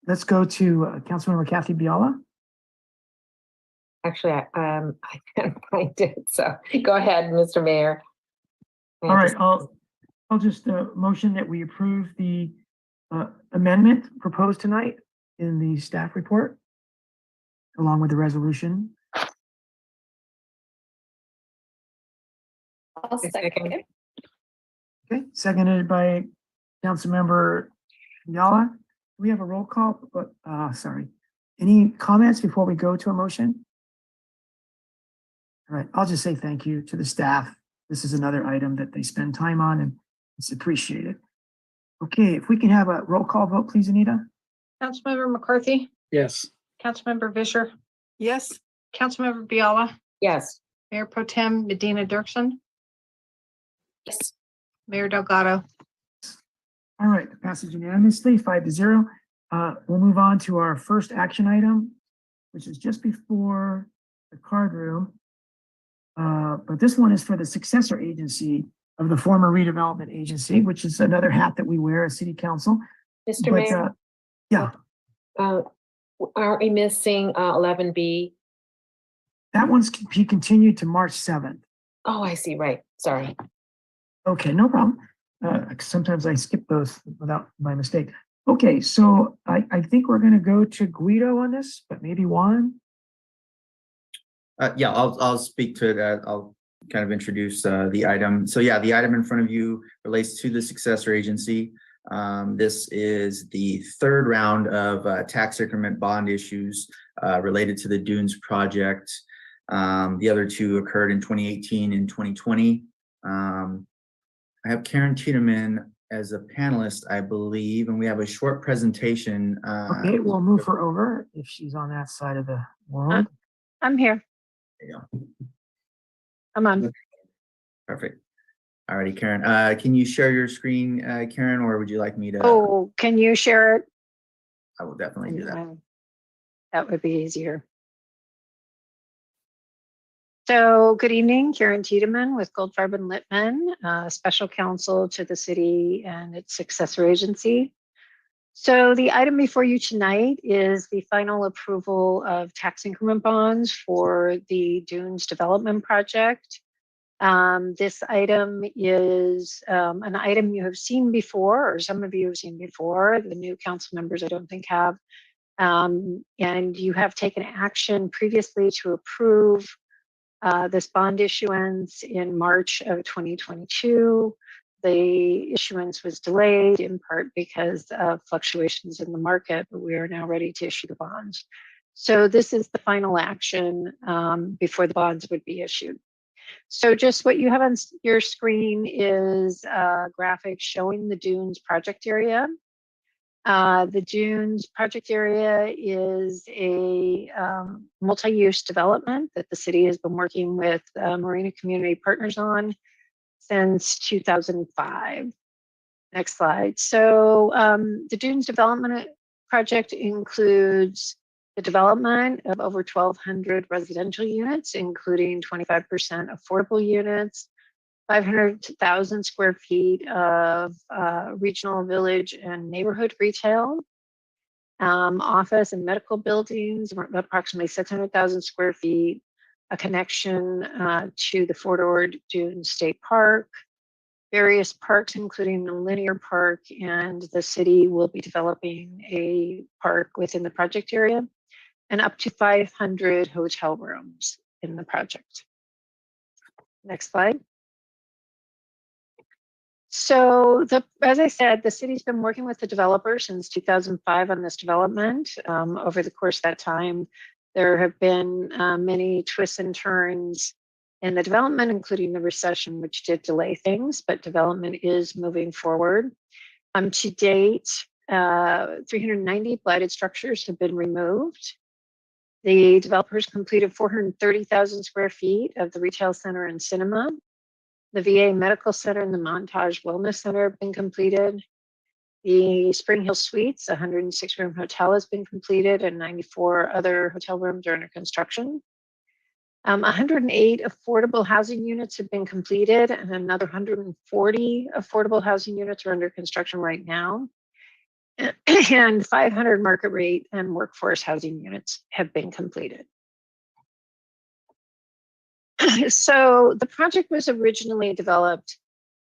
Let's go to Councilmember Kathy Biala. Actually, I can't find it. So go ahead, Mr. Mayor. All right, I'll just motion that we approve the amendment proposed tonight in the staff report, along with the resolution. I'll second it. Okay, seconded by Councilmember Biala. We have a roll call, but sorry. Any comments before we go to a motion? All right, I'll just say thank you to the staff. This is another item that they spend time on, and it's appreciated. Okay, if we can have a roll call vote, please, Anita. Councilmember McCarthy, Yes. Councilmember Vischer, Yes. Councilmember Biala, Yes. Mayor Pro Tem Medina Dirksen, Yes. Mayor Delgado. All right, passes unanimously, 5-0. We'll move on to our first action item, which is just before the card room. But this one is for the successor agency of the former redevelopment agency, which is another hat that we wear as city council. Mr. But, Mayor? yeah, Aren't we missing 11B? that one's be continued to March 7th. Oh, I see. Right. Sorry. Okay, no problem. Sometimes I skip those without my mistake. Okay, so I think we're gonna go to Guido on this, but maybe Juan. Yeah, I'll speak to that. I'll kind of introduce the item. So yeah, the item in front of you relates to the successor agency. This is the third round of tax increment bond issues related to the Dunes project. The other two occurred in 2018 and 2020. I have Karen Tiedemann as a panelist, I believe, and we have a short presentation. Okay, we'll move her over if she's on that side of the world. I'm here. There you go. I'm on. Perfect. Alrighty, Karen. Can you share your screen, Karen, or would you like me to? Oh, can you share it? I will definitely do that. That would be easier. So good evening, Karen Tiedemann with Goldfarb and Littman, special counsel to the city and its successor agency. So the item before you tonight is the final approval of tax increment bonds for the Dunes development project. This item is an item you have seen before, or some of you have seen before. The new council members I don't think have. And you have taken action previously to approve this bond issuance in March of 2022. The issuance was delayed in part because of fluctuations in the market, but we are now ready to issue the bonds. So this is the final action before the bonds would be issued. So just what you have on your screen is a graphic showing the Dunes project area. The Dunes project area is a multi-use development that the city has been working with Marina community partners on since 2005. Next slide. So the Dunes development project includes the development of over 1,200 residential units, including 25% affordable units, 500,000 square feet of regional village and neighborhood retail, office and medical buildings, approximately 600,000 square feet, a connection to the Fort Ord Dunes State Park, various parks, including the linear park, and the city will be developing a park within the project area. and up to 500 hotel rooms in the project. Next slide. So as I said, the city's been working with the developer since 2005 on this development. Over the course of that time, there have been many twists and turns in the development, including the recession, which did delay things, but development is moving forward. To date, 390 blighted structures have been removed. The developers completed 430,000 square feet of the retail center and cinema. The VA Medical Center and the Montage Wellness Center have been completed. The Spring Hill Suites, a 106-room hotel, has been completed, and 94 other hotel rooms are under construction. 108 affordable housing units have been completed, and another 140 affordable housing units are under construction right now. And 500 market rate and workforce housing units have been completed. So the project was originally developed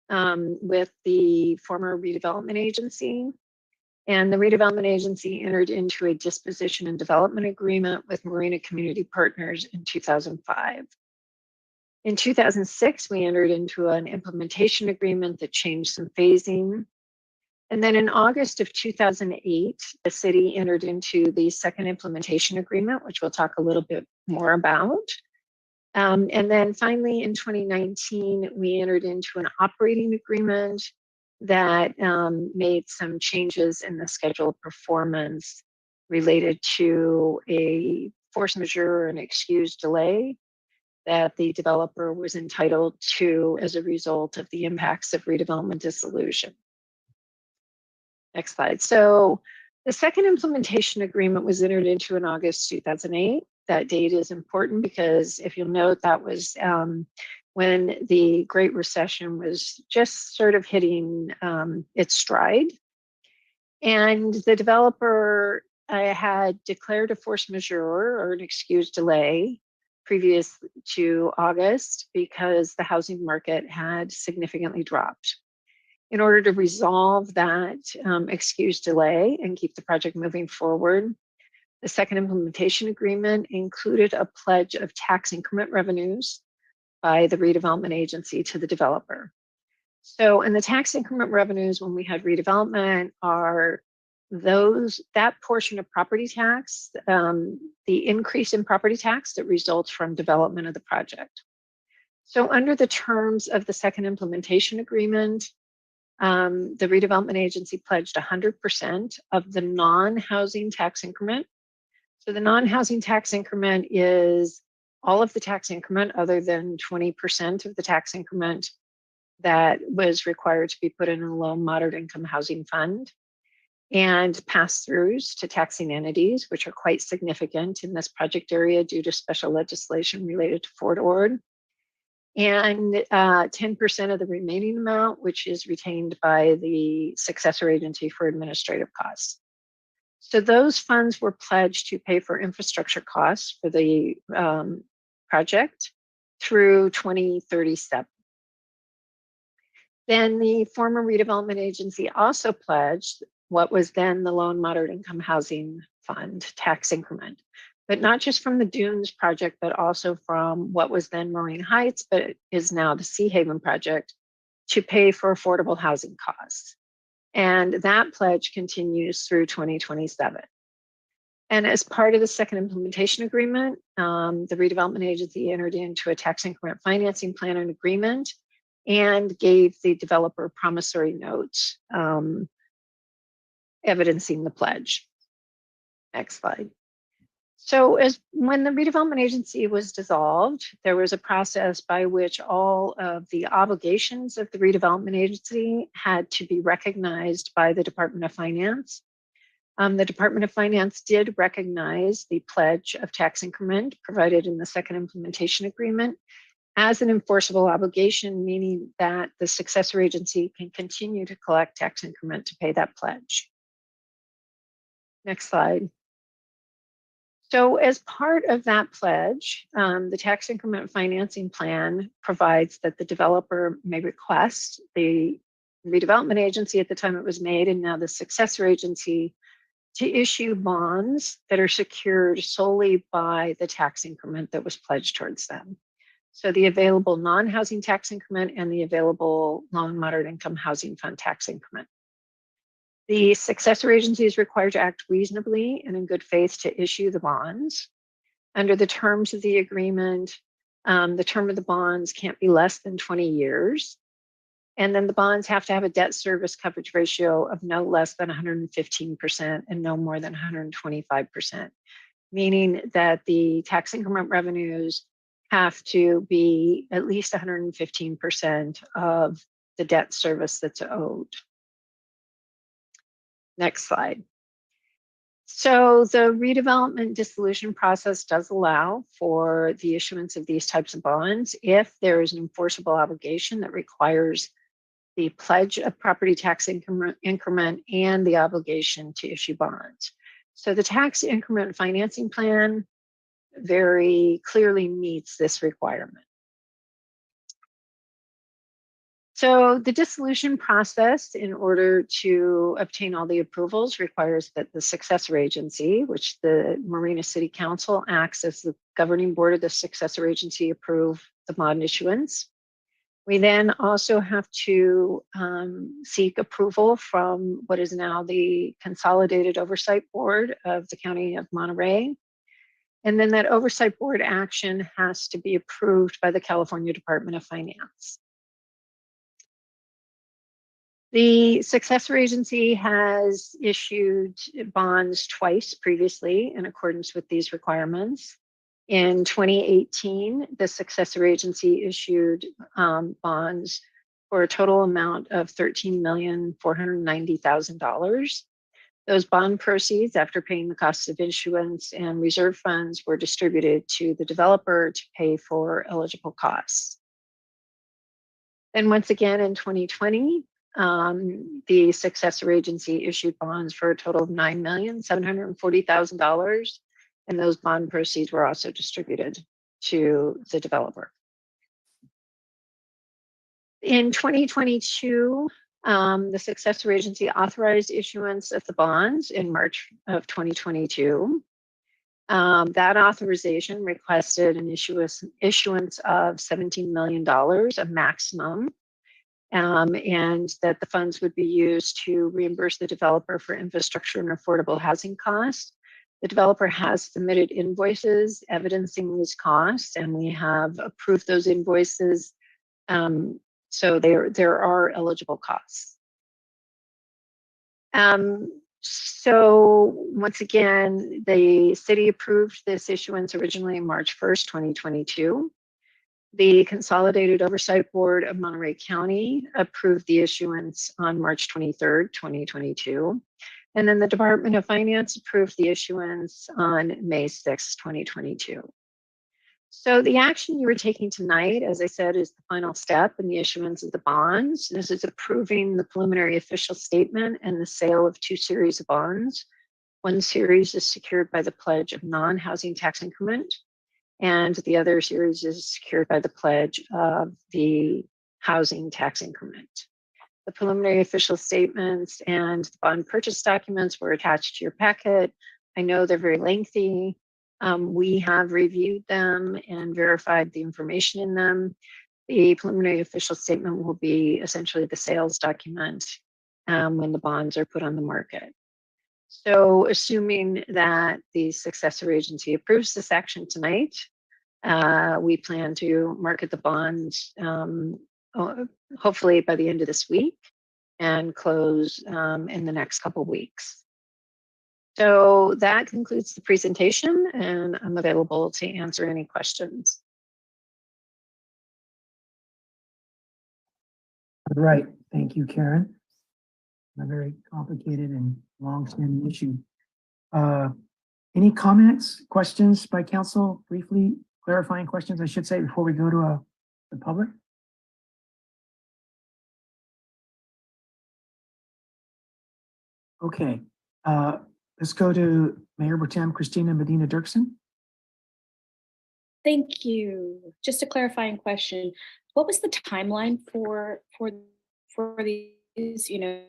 with the former redevelopment agency, and the redevelopment agency entered into a disposition and development agreement with Marina Community Partners in 2005. In 2006, we entered into an implementation agreement that changed some phasing. And then in August of 2008, the city entered into the second implementation agreement, which we'll talk a little bit more about. And then finally, in 2019, we entered into an operating agreement that made some changes in the schedule of performance related to a force majeure and excused delay that the developer was entitled to as a result of the impacts of redevelopment dissolution. Next slide. So the second implementation agreement was entered into in August 2008. That date is important because if you'll note, that was when the Great Recession was just sort of hitting its stride. And the developer had declared a force majeure or an excused delay previous to August because the housing market had significantly dropped. In order to resolve that excused delay and keep the project moving forward, the second implementation agreement included a pledge of tax increment revenues by the redevelopment agency to the developer. So, and the tax increment revenues when we had redevelopment are that portion of property tax, the increase in property tax that results from development of the project. So under the terms of the second implementation agreement, the redevelopment agency pledged 100% of the non-housing tax increment. So the non-housing tax increment is all of the tax increment other than 20% of the tax increment that was required to be put in a low moderate income housing fund, and pass-throughs to taxing entities, which are quite significant in this project area due to special legislation related to Fort Ord, and 10% of the remaining amount, which is retained by the successor agency for administrative costs. So those funds were pledged to pay for infrastructure costs for the project through 2037. Then the former redevelopment agency also pledged what was then the Low and Moderate Income Housing Fund tax increment, but not just from the Dunes project, but also from what was then Marine Heights, but is now the Sea Haven project, to pay for affordable housing costs. And that pledge continues through 2027. And as part of the second implementation agreement, the redevelopment agency entered into a tax increment financing plan and agreement and gave the developer promissory notes evidencing the pledge. Next slide. So when the redevelopment agency was dissolved, there was a process by which all of the obligations of the redevelopment agency had to be recognized by the Department of Finance. The Department of Finance did recognize the pledge of tax increment provided in the second implementation agreement as an enforceable obligation, meaning that the successor agency can continue to collect tax increment to pay that pledge. Next slide. So as part of that pledge, the tax increment financing plan provides that the developer may request the redevelopment agency at the time it was made, and now the successor agency, to issue bonds that are secured solely by the tax increment that was pledged towards them. So the available non-housing tax increment and the available low and moderate income housing fund tax increment. The successor agency is required to act reasonably and in good faith to issue the bonds. Under the terms of the agreement, the term of the bonds can't be less than 20 years. And then the bonds have to have a debt service coverage ratio of no less than 115% and no more than 125%, meaning that the tax increment revenues have to be at least 115% of the debt service that's owed. Next slide. So the redevelopment dissolution process does allow for the issuance of these types of bonds if there is an enforceable obligation that requires the pledge of property tax increment and the obligation to issue bonds. So the tax increment financing plan very clearly meets this requirement. So the dissolution process, in order to obtain all the approvals, requires that the successor agency, which the Marina City Council acts as the governing board of the successor agency, approve the bond issuance. We then also have to seek approval from what is now the Consolidated Oversight Board of the County of Monterey. And then that oversight board action has to be approved by the California Department of Finance. The successor agency has issued bonds twice previously in accordance with these requirements. In 2018, the successor agency issued bonds for a total amount of $13,490,000. Those bond proceeds, after paying the costs of issuance and reserve funds, were distributed to the developer to pay for eligible costs. Then once again in 2020, the successor agency issued bonds for a total of $9,740,000, and those bond proceeds were also distributed to the developer. In 2022, the successor agency authorized issuance of the bonds in March of 2022. That authorization requested an issuance of $17 million, a maximum, and that the funds would be used to reimburse the developer for infrastructure and affordable housing costs. The developer has submitted invoices evidencing these costs, and we have approved those invoices. So there are eligible costs. So once again, the city approved this issuance originally on March 1st, 2022. The Consolidated Oversight Board of Monterey County approved the issuance on March 23rd, 2022. And then the Department of Finance approved the issuance on May 6th, 2022. So the action you were taking tonight, as I said, is the final step in the issuance of the bonds. This is approving the preliminary official statement and the sale of two series of bonds. One series is secured by the pledge of non-housing tax increment, and the other series is secured by the pledge of the housing tax increment. The preliminary official statements and the bond purchase documents were attached to your packet. I know they're very lengthy. We have reviewed them and verified the information in them. The preliminary official statement will be essentially the sales document when the bonds are put on the market. So assuming that the successor agency approves this action tonight, we plan to market the bonds hopefully by the end of this week and close in the next couple of weeks. So that concludes the presentation, and I'm available to answer any questions. All right, thank you, Karen. A very complicated and long-standing issue. Any comments, questions by council? Briefly clarifying questions, I should say, before we go to the public. Okay, let's go to Mayor Pro Tem Christina Medina Dirksen. Thank you. Just a clarifying question. What was the timeline for these, the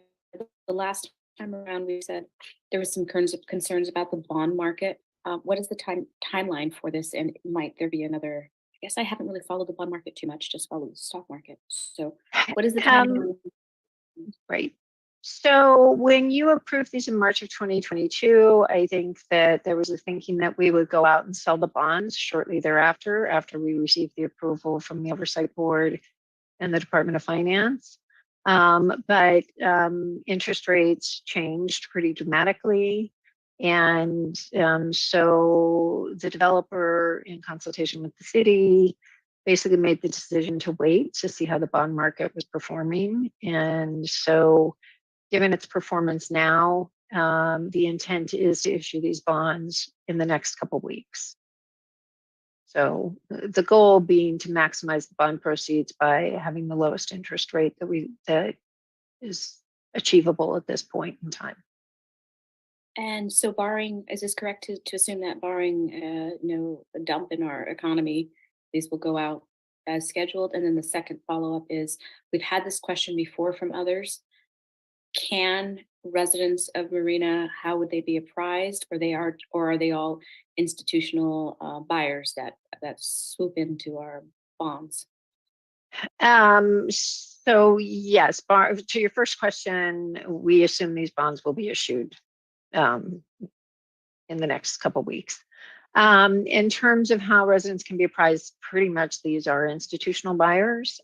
last time around, we said there was some concerns about the bond market. What is the timeline for this, and might there be another? I guess I haven't really followed the bond market too much, just followed the stock market. So, what is the timeline? Right. So when you approved these in March of 2022, I think that there was a thinking that we would go out and sell the bonds shortly thereafter, after we received the approval from the Oversight Board and the Department of Finance. But interest rates changed pretty dramatically. And so the developer, in consultation with the city, basically made the decision to wait to see how the bond market was performing. And so given its performance now, the intent is to issue these bonds in the next couple of weeks. So the goal being to maximize the bond proceeds by having the lowest interest rate that is achievable at this point in time. And so barring, is this correct to assume that barring a dump in our economy, these will go out as scheduled? And then the second follow-up is, we've had this question before from others. Can residents of Marina, how would they be apprised, or are they all institutional buyers that swoop into our bonds? So yes, to your first question, we assume these bonds will be issued in the next couple weeks. In terms of how residents can be apprised, pretty much these are institutional buyers.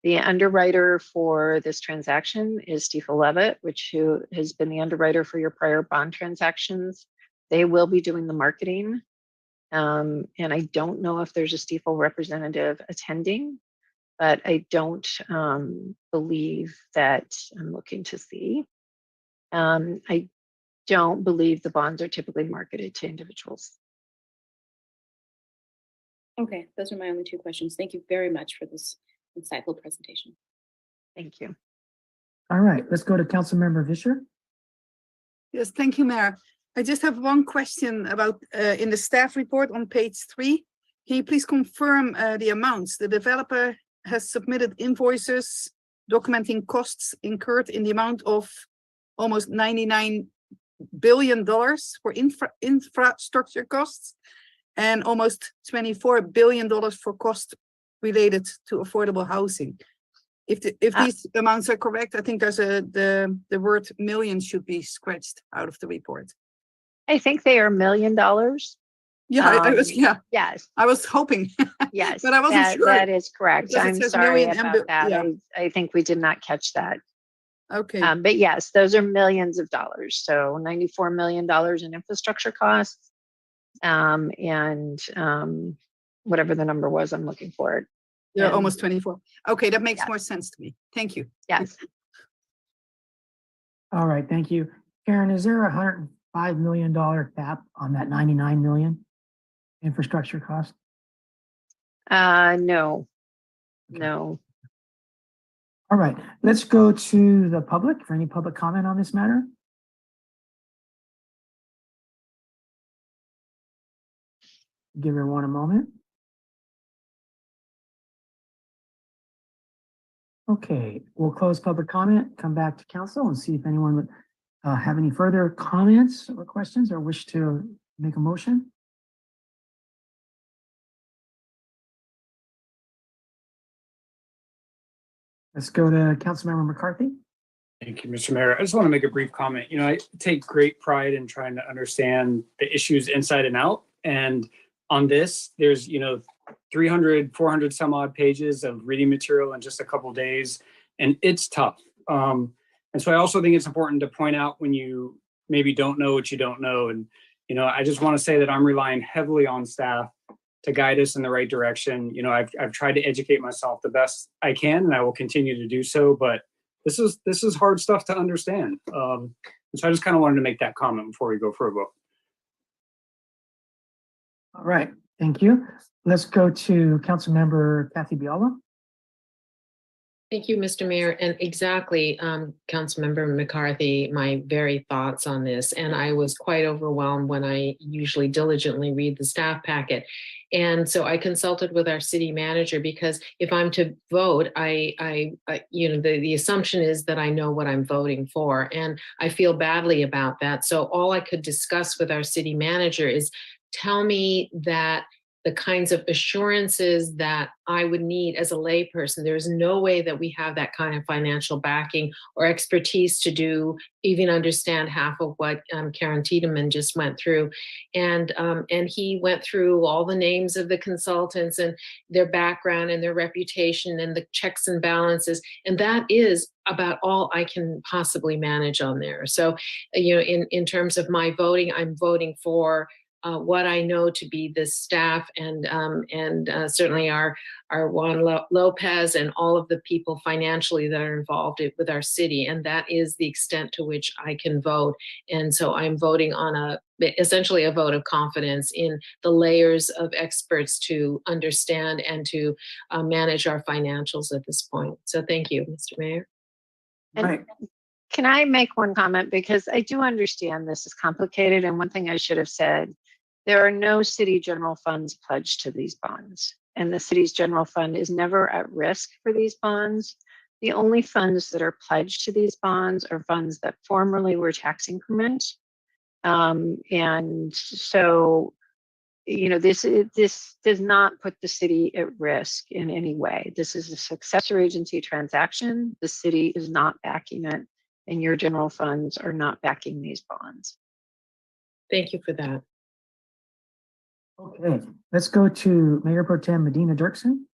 The underwriter for this transaction is Stifel Levitt, who has been the underwriter for your prior bond transactions. They will be doing the marketing. And I don't know if there's a Stifel representative attending, but I don't believe that, I'm looking to see. I don't believe the bonds are typically marketed to individuals. Okay, those are my only two questions. Thank you very much for this insightful presentation. Thank you. All right, let's go to Councilmember Vischer. Yes, thank you, Mayor. I just have one question about in the staff report on page 3. Can you please confirm the amounts? The developer has submitted invoices documenting costs incurred in the amount of almost $99 billion for infrastructure costs and almost $24 billion for costs related to affordable housing. If these amounts are correct, I think there's the word million should be scratched out of the report. I think they are $1 million. Yeah, Yes. I was hoping. Yes, but I wasn't sure. that is correct. Because I'm sorry about that. Yeah. I think we did not catch that. Okay. But yes, those are millions of dollars. So $94 million in infrastructure costs, and whatever the number was, I'm looking for it. Yeah, And almost 24. Okay, that makes more sense to me. Thank you. yes. All right, thank you. Karen, is there a $105 million cap on that 99 million infrastructure cost? No. No. All right, let's go to the public for any public comment on this matter. Give everyone a moment. Okay, we'll close public comment, come back to council and see if anyone would have any further comments or questions or wish to make a motion. Let's go to Councilmember McCarthy. Thank you, Mr. Mayor. I just want to make a brief comment. You know, I take great pride in trying to understand the issues inside and out. And on this, there's, 300, 400 some odd pages of reading material in just a couple of days, and it's tough. And so I also think it's important to point out when you maybe don't know what you don't know. And, I just want to say that I'm relying heavily on staff to guide us in the right direction. I've tried to educate myself the best I can, and I will continue to do so, but this is hard stuff to understand. And so I just kind of wanted to make that comment before we go for a vote. All right, thank you. Let's go to Councilmember Kathy Biala. Thank you, Mr. Mayor. And exactly, Councilmember McCarthy, my very thoughts on this. And I was quite overwhelmed when I usually diligently read the staff packet. And so I consulted with our city manager because if I'm to vote, the assumption is that I know what I'm voting for. And I feel badly about that. So all I could discuss with our city manager is tell me that the kinds of assurances that I would need as a layperson. There's no way that we have that kind of financial backing or expertise to even understand half of what Karen Tiedemann just went through. And he went through all the names of the consultants and their background and their reputation and the checks and balances. And that is about all I can possibly manage on there. So, in terms of my voting, I'm voting for what I know to be the staff and certainly our Juan Lopez and all of the people financially that are involved with our city. And that is the extent to which I can vote. And so I'm voting on essentially a vote of confidence in the layers of experts to understand and to manage our financials at this point. So thank you, Mr. Mayor. Right. Can I make one comment? Because I do understand this is complicated. And one thing I should have said, there are no city general funds pledged to these bonds. And the city's general fund is never at risk for these bonds. The only funds that are pledged to these bonds are funds that formerly were tax increment. And so, this does not put the city at risk in any way. This is a successor agency transaction. The city is not backing it, and your general funds are not backing these bonds. Thank you for that. Okay, let's go to Mayor Pro Tem Medina Dirksen.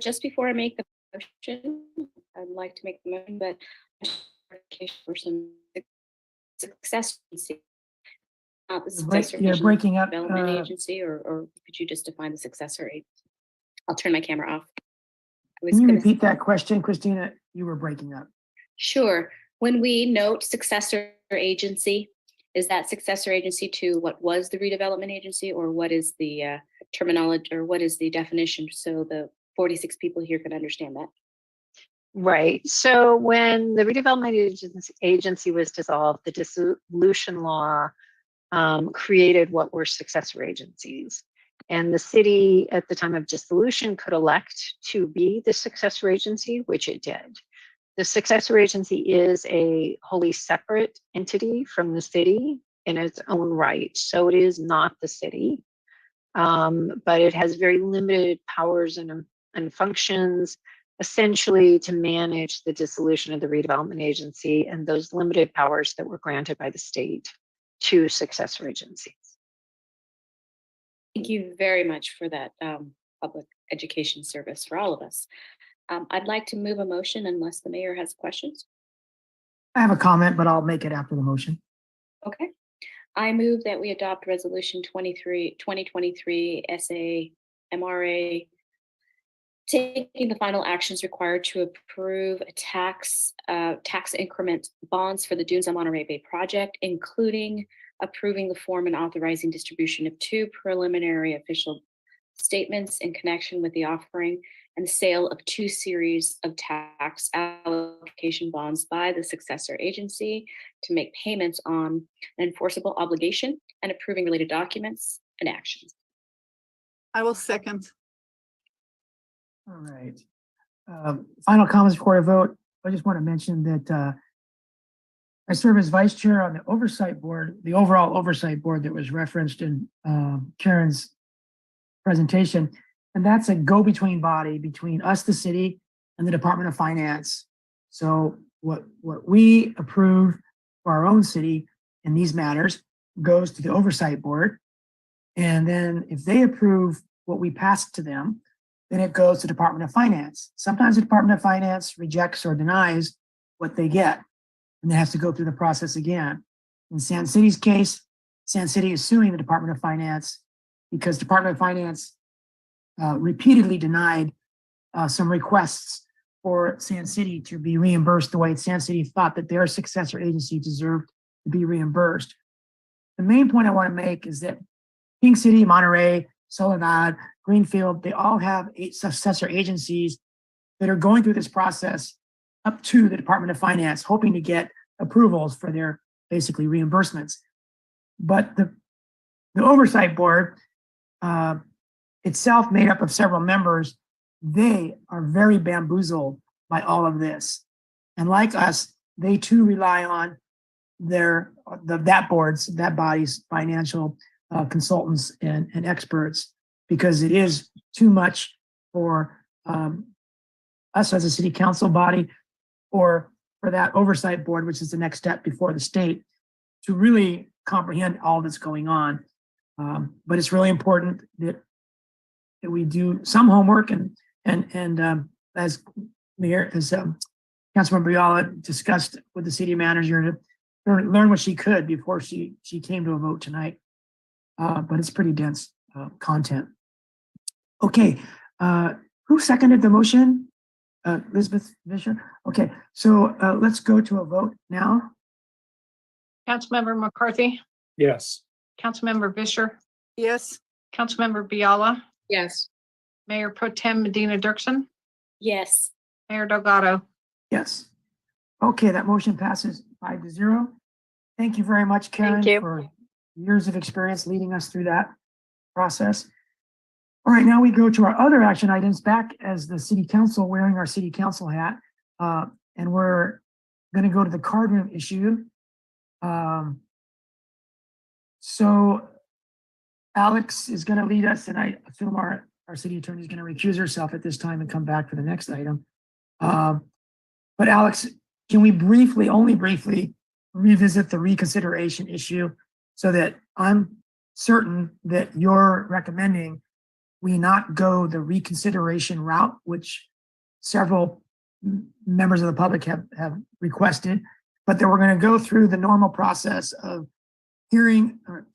Just before I make the motion, I'd like to make the motion, but for some success agency, not the successor You're breaking up. development agency, or could you just define the successor agency? I'll turn my camera off. Can you repeat that question, Christina? You were breaking up. Sure. When we note successor agency, is that successor agency to what was the redevelopment agency, or what is the terminology, or what is the definition, so the 46 people here can understand that? Right. So when the redevelopment agency was dissolved, the dissolution law created what were successor agencies. And the city at the time of dissolution could elect to be the successor agency, which it did. The successor agency is a wholly separate entity from the city in its own right. So it is not the city, but it has very limited powers and functions, essentially to manage the dissolution of the redevelopment agency and those limited powers that were granted by the state to successor agencies. Thank you very much for that public education service for all of us. I'd like to move a motion unless the mayor has questions. I have a comment, but I'll make it after the motion. Okay. I move that we adopt resolution 2023 SA-MRA, taking the final actions required to approve tax increment bonds for the Dunes on Monterey Bay project, including approving the form and authorizing distribution of 2 preliminary official statements in connection with the offering and sale of 2 series of tax allocation bonds by the successor agency to make payments on an enforceable obligation and approving related documents and actions. I will second. All right. Final comments before I vote. I just want to mention that I serve as vice chair on the oversight board, the overall oversight board that was referenced in Karen's presentation. And that's a go-between body between us, the city, and the Department of Finance. So what we approve for our own city in these matters goes to the oversight board. And then if they approve what we pass to them, then it goes to Department of Finance. Sometimes the Department of Finance rejects or denies what they get, and it has to go through the process again. In Sand City's case, Sand City is suing the Department of Finance because Department of Finance repeatedly denied some requests for Sand City to be reimbursed the way Sand City thought that their successor agency deserved to be reimbursed. The main point I want to make is that King City, Monterey, Soledad, Greenfield, they all have successor agencies that are going through this process up to the Department of Finance, hoping to get approvals for their basically reimbursements. But the oversight board itself, made up of several members, they are very bamboozled by all of this. And like us, they too rely on that body's financial consultants and experts, because it is too much for us as a city council body, or for that oversight board, which is the next step before the state, to really comprehend all that's going on. But it's really important that we do some homework and as Councilmember Biala discussed with the city manager, to learn what she could before she came to a vote tonight. But it's pretty dense content. Okay, who seconded the motion? Elizabeth Fisher. Okay, so let's go to a vote now. Councilmember McCarthy, Yes. Councilmember Fisher, Yes. Councilmember Biala, Yes. Mayor Pro Tem Medina Dirksen, Yes. Mayor Delgado. Yes. Okay, that motion passes 5-0. Thank you very much, Karen, you. for years of experience leading us through that process. All right, now we go to our other action items, back as the city council, wearing our city council hat. And we're going to go to the card room issue. So Alex is going to lead us, and I assume our city attorney is going to recuse herself at this time and come back for the next item. But Alex, can we only briefly revisit the reconsideration issue, so that I'm certain that you're recommending we not go the reconsideration route, which several members of the public have requested, but that we're going to go through the normal process of hearing or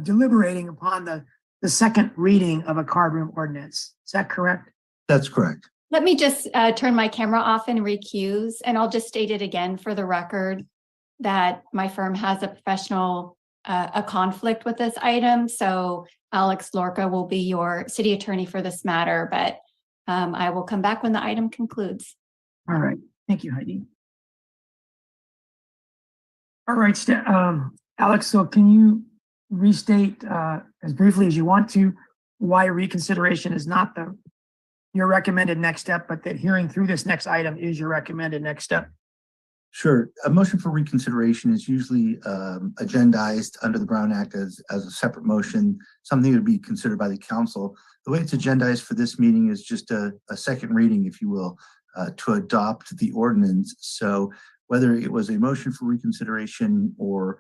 deliberating upon the second reading of a card room ordinance. Is that correct? That's correct. Let me just turn my camera off and recuse, and I'll just state it again for the record that my firm has a professional, a conflict with this item. So Alex Lorca will be your city attorney for this matter, but I will come back when the item concludes. All right. Thank you, Heidi. All right, Alex, so can you restate as briefly as you want to why reconsideration is not your recommended next step, but that hearing through this next item is your recommended next step? Sure. A motion for reconsideration is usually agendized under the Brown Act as a separate motion, something that would be considered by the council. The way it's agendized for this meeting is just a second reading, if you will, to adopt the ordinance. So whether it was a motion for reconsideration or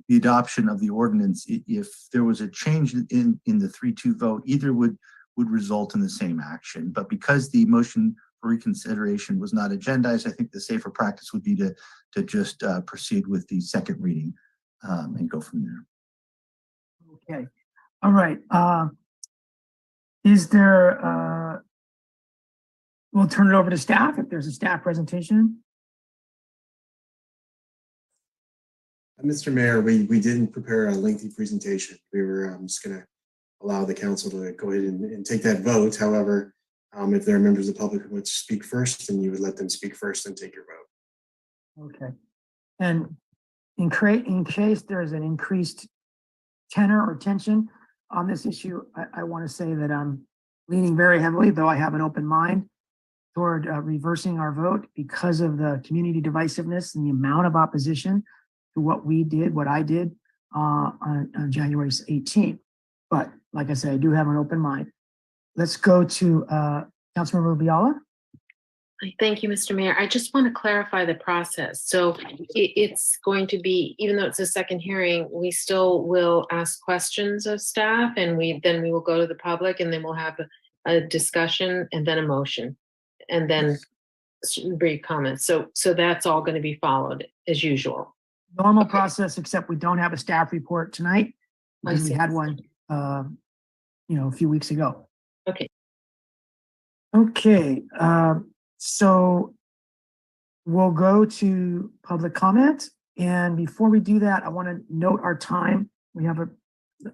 the adoption of the ordinance, if there was a change in the 3-2 vote, either would result in the same action. But because the motion for reconsideration was not agendized, I think the safer practice would be to just proceed with the second reading and go from there. Okay. All right. Is there, we'll turn it over to staff if there's a staff presentation. Mr. Mayor, we didn't prepare a lengthy presentation. We were just going to allow the council to go ahead and take that vote. However, if there are members of the public who would speak first, then you would let them speak first and take your vote. Okay. And in case there's an increased tenor or tension on this issue, I want to say that I'm leaning very heavily, though I have an open mind, toward reversing our vote because of the community divisiveness and the amount of opposition to what I did on January 18th. But like I said, I do have an open mind. Let's go to Councilmember Biala. Thank you, Mr. Mayor. I just want to clarify the process. So it's going to be, even though it's a second hearing, we still will ask questions of staff, and then we will go to the public, and then we'll have a discussion and then a motion, and then brief comments. So that's all going to be followed as usual. Normal process, except we don't have a staff report tonight because we had one, a few weeks ago. Okay. Okay. So we'll go to public comment. And before we do that, I want to note our time. We have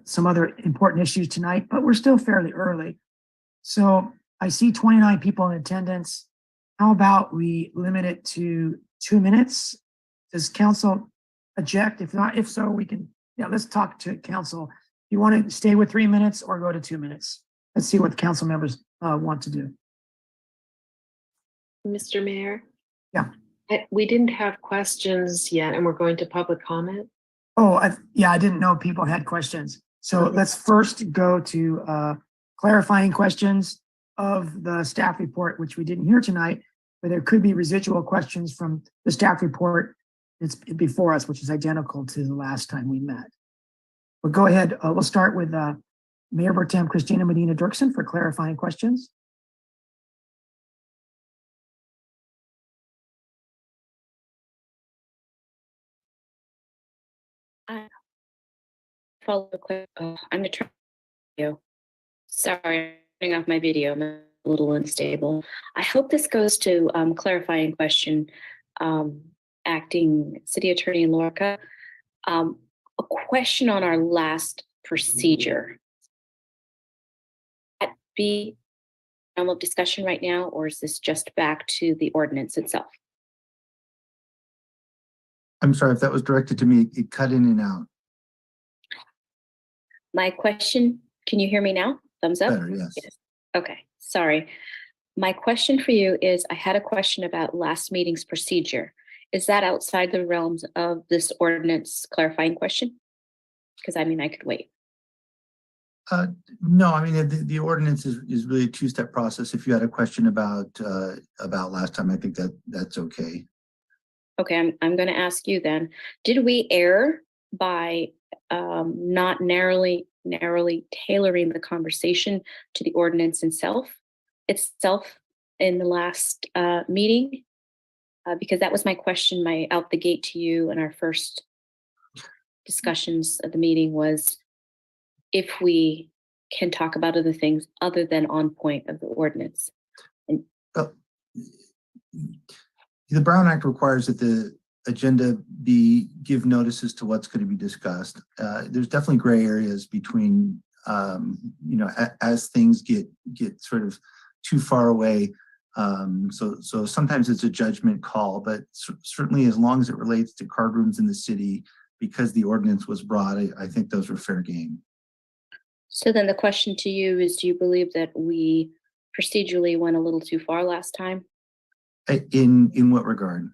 some other important issues tonight, but we're still fairly early. So I see 29 people in attendance. How about we limit it to 2 minutes? Does council object? If not, if so, we can, yeah, let's talk to council. You want to stay with 3 minutes or go to 2 minutes? Let's see what the council members want to do. Mr. Mayor? Yeah. We didn't have questions yet, and we're going to public comment. Oh, yeah, I didn't know people had questions. So let's first go to clarifying questions of the staff report, which we didn't hear tonight, but there could be residual questions from the staff report that's before us, which is identical to the last time we met. But go ahead. We'll start with Mayor Pro Tem Christina Medina Dirksen for clarifying questions. Follow the clip. I'm gonna try video. Sorry, I'm turning off my video. I'm a little unstable. I hope this goes to clarifying question, acting city attorney Lorca. A question on our last procedure. That be realm of discussion right now, or is this just back to the ordinance itself? I'm sorry if that was directed to me, it cut in and out. My question, can you hear me now? Thumbs up? Better, yes. Okay, sorry. My question for you is, I had a question about last meeting's procedure. Is that outside the realms of this ordinance clarifying question? Because I mean, I could wait. No, I mean, the ordinance is really a two-step process. If you had a question about last time, I think that's okay. Okay, I'm going to ask you then. Did we err by not narrowly tailoring the conversation to the ordinance itself in the last meeting? Because that was my question, my out the gate to you in our first discussions of the meeting was if we can talk about other things other than on point of the ordinance. And the Brown Act requires that the agenda give notices to what's going to be discussed. There's definitely gray areas between, as things get sort of too far away. So sometimes it's a judgment call, but certainly as long as it relates to card rooms in the city, because the ordinance was brought, I think those were fair game. so then the question to you is, do you believe that we procedurally went a little too far last time? In what regard?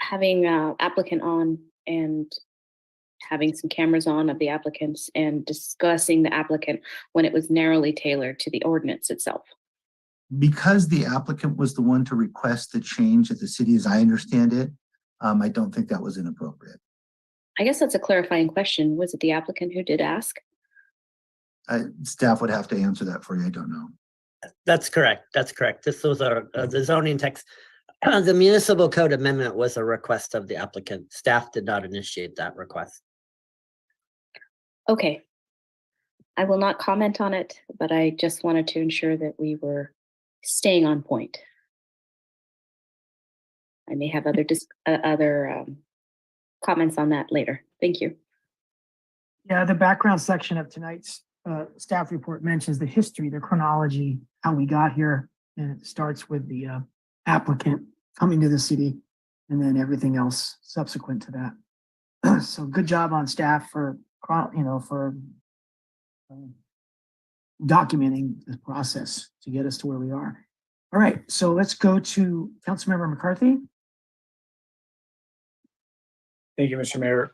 Having applicant on and having some cameras on of the applicants and discussing the applicant when it was narrowly tailored to the ordinance itself. Because the applicant was the one to request the change at the city, as I understand it, I don't think that was inappropriate. I guess that's a clarifying question. Was it the applicant who did ask? Staff would have to answer that for you. I don't know. That's correct. That's correct. This was the zoning text. The municipal code amendment was a request of the applicant. Staff did not initiate that request. Okay. I will not comment on it, but I just wanted to ensure that we were staying on point. I may have other comments on that later. Thank you. Yeah, the background section of tonight's staff report mentions the history, the chronology, how we got here, and it starts with the applicant coming to the city, and then everything else subsequent to that. So good job on staff for documenting the process to get us to where we are. All right, so let's go to Councilmember McCarthy. Thank you, Mr. Mayor.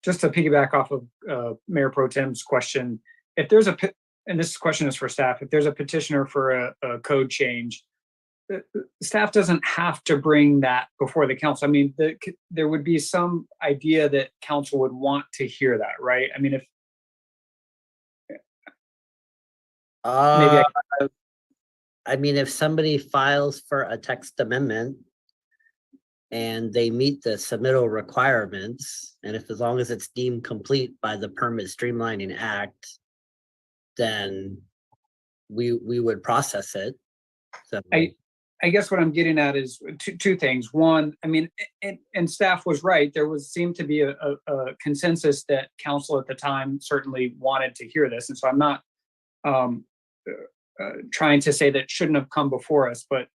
Just to piggyback off of Mayor Pro Tem's question, if there's and this question is for staff, if there's a petitioner for a code change, the staff doesn't have to bring that before the council. I mean, there would be some idea that council would want to hear that, right? I mean, if maybe I mean, if somebody files for a text amendment and they meet the submittal requirements, and if as long as it's deemed complete by the Permit Streamlining Act, then we would process it. So I guess what I'm getting at is two things. One, I mean, and staff was right. There seemed to be a consensus that council at the time certainly wanted to hear this. And so I'm not trying to say that it shouldn't have come before us, but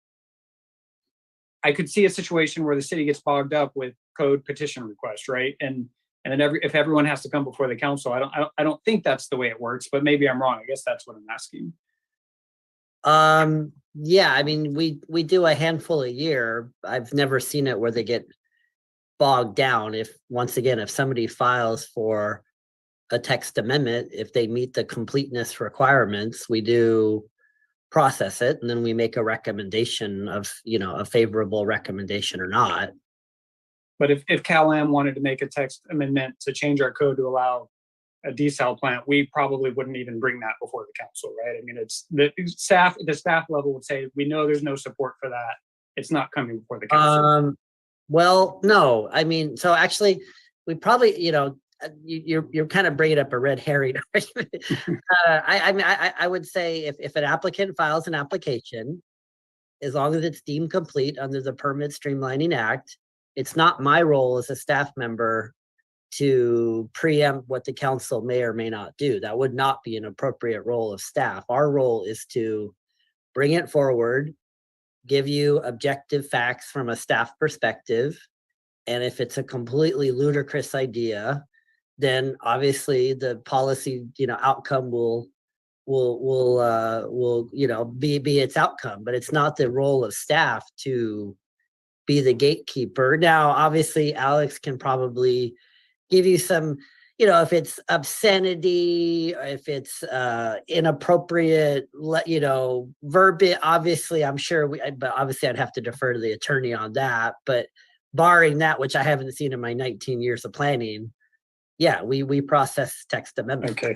I could see a situation where the city gets bogged up with code petition requests, right? And then if everyone has to come before the council, I don't think that's the way it works, but maybe I'm wrong. I guess that's what I'm asking. Yeah, I mean, we do a handful a year. I've never seen it where they get bogged down. Once again, if somebody files for a text amendment, if they meet the completeness requirements, we do process it, and then we make a recommendation of, a favorable recommendation or not. But if Cal-Am wanted to make a text amendment to change our code to allow a desal plant, we probably wouldn't even bring that before the council, right? I mean, it's the staff level would say, we know there's no support for that. It's not coming before the council. Well, no, I mean, so actually we probably, you're kind of bringing up a red herring. I would say if an applicant files an application, as long as it's deemed complete under the Permit Streamlining Act, it's not my role as a staff member to preempt what the council may or may not do. That would not be an appropriate role of staff. Our role is to bring it forward, give you objective facts from a staff perspective. And if it's a completely ludicrous idea, then obviously the policy, outcome will be its outcome. But it's not the role of staff to be the gatekeeper. Now, obviously, Alex can probably give you some, if it's obscenity, if it's inappropriate, verbiage. Obviously, I'm sure but obviously I'd have to defer to the attorney on that. But barring that, which I haven't seen in my 19 years of planning, yeah, we process text amendments. Okay,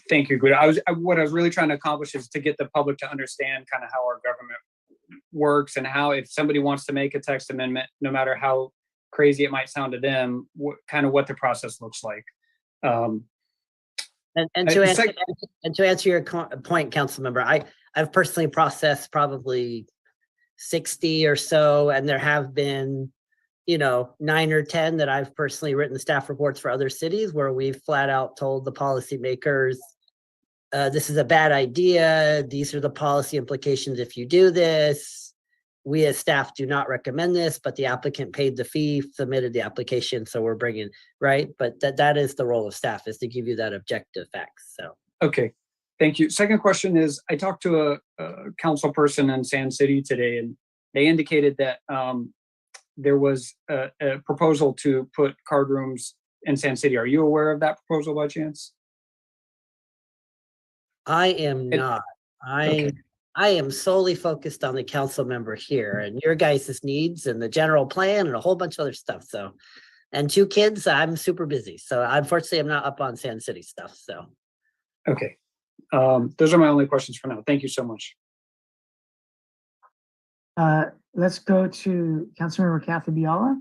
thank you. What I was really trying to accomplish is to get the public to understand kind of how our government works, and how if somebody wants to make a text amendment, no matter how crazy it might sound to them, what the process looks like. And to answer your point, council member, I've personally processed probably 60 or so, and there have been 9 or 10 that I've personally written staff reports for other cities where we've flat out told the policymakers, this is a bad idea. These are the policy implications if you do this. We as staff do not recommend this, but the applicant paid the fee, submitted the application, so we're bringing, right? But that is the role of staff, is to give you that objective facts. So okay, thank you. Second question is, I talked to a council person in Sand City today, and they indicated that there was a proposal to put card rooms in Sand City. Are you aware of that proposal by chance? I am not. I am solely focused on the council member here and your guys' needs and the general plan and a whole bunch of other stuff. So, and 2 kids, I'm super busy. So unfortunately, I'm not up on Sand City stuff. So. Okay. Those are my only questions for now. Thank you so much. Let's go to Councilmember Kathy Biala.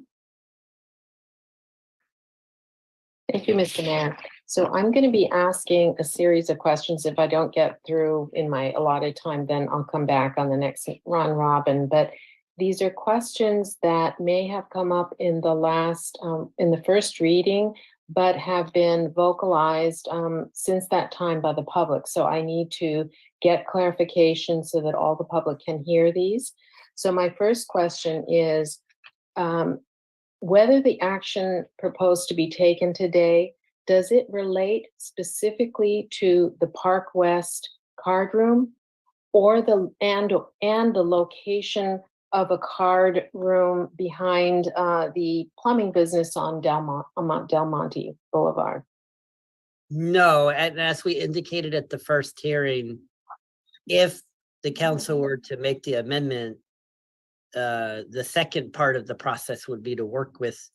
Thank you, Mr. Mayor. So I'm going to be asking a series of questions. If I don't get through in my allotted time, then I'll come back on the next round robin. But these are questions that may have come up in the first reading, but have been vocalized since that time by the public. So I need to get clarification so that all the public can hear these. So my first question is whether the action proposed to be taken today, does it relate specifically to the Park West card room, or the location of a card room behind the plumbing business on Del Monte Boulevard? No, and as we indicated at the first hearing, if the council were to make the amendment, the second part of the process would be to work with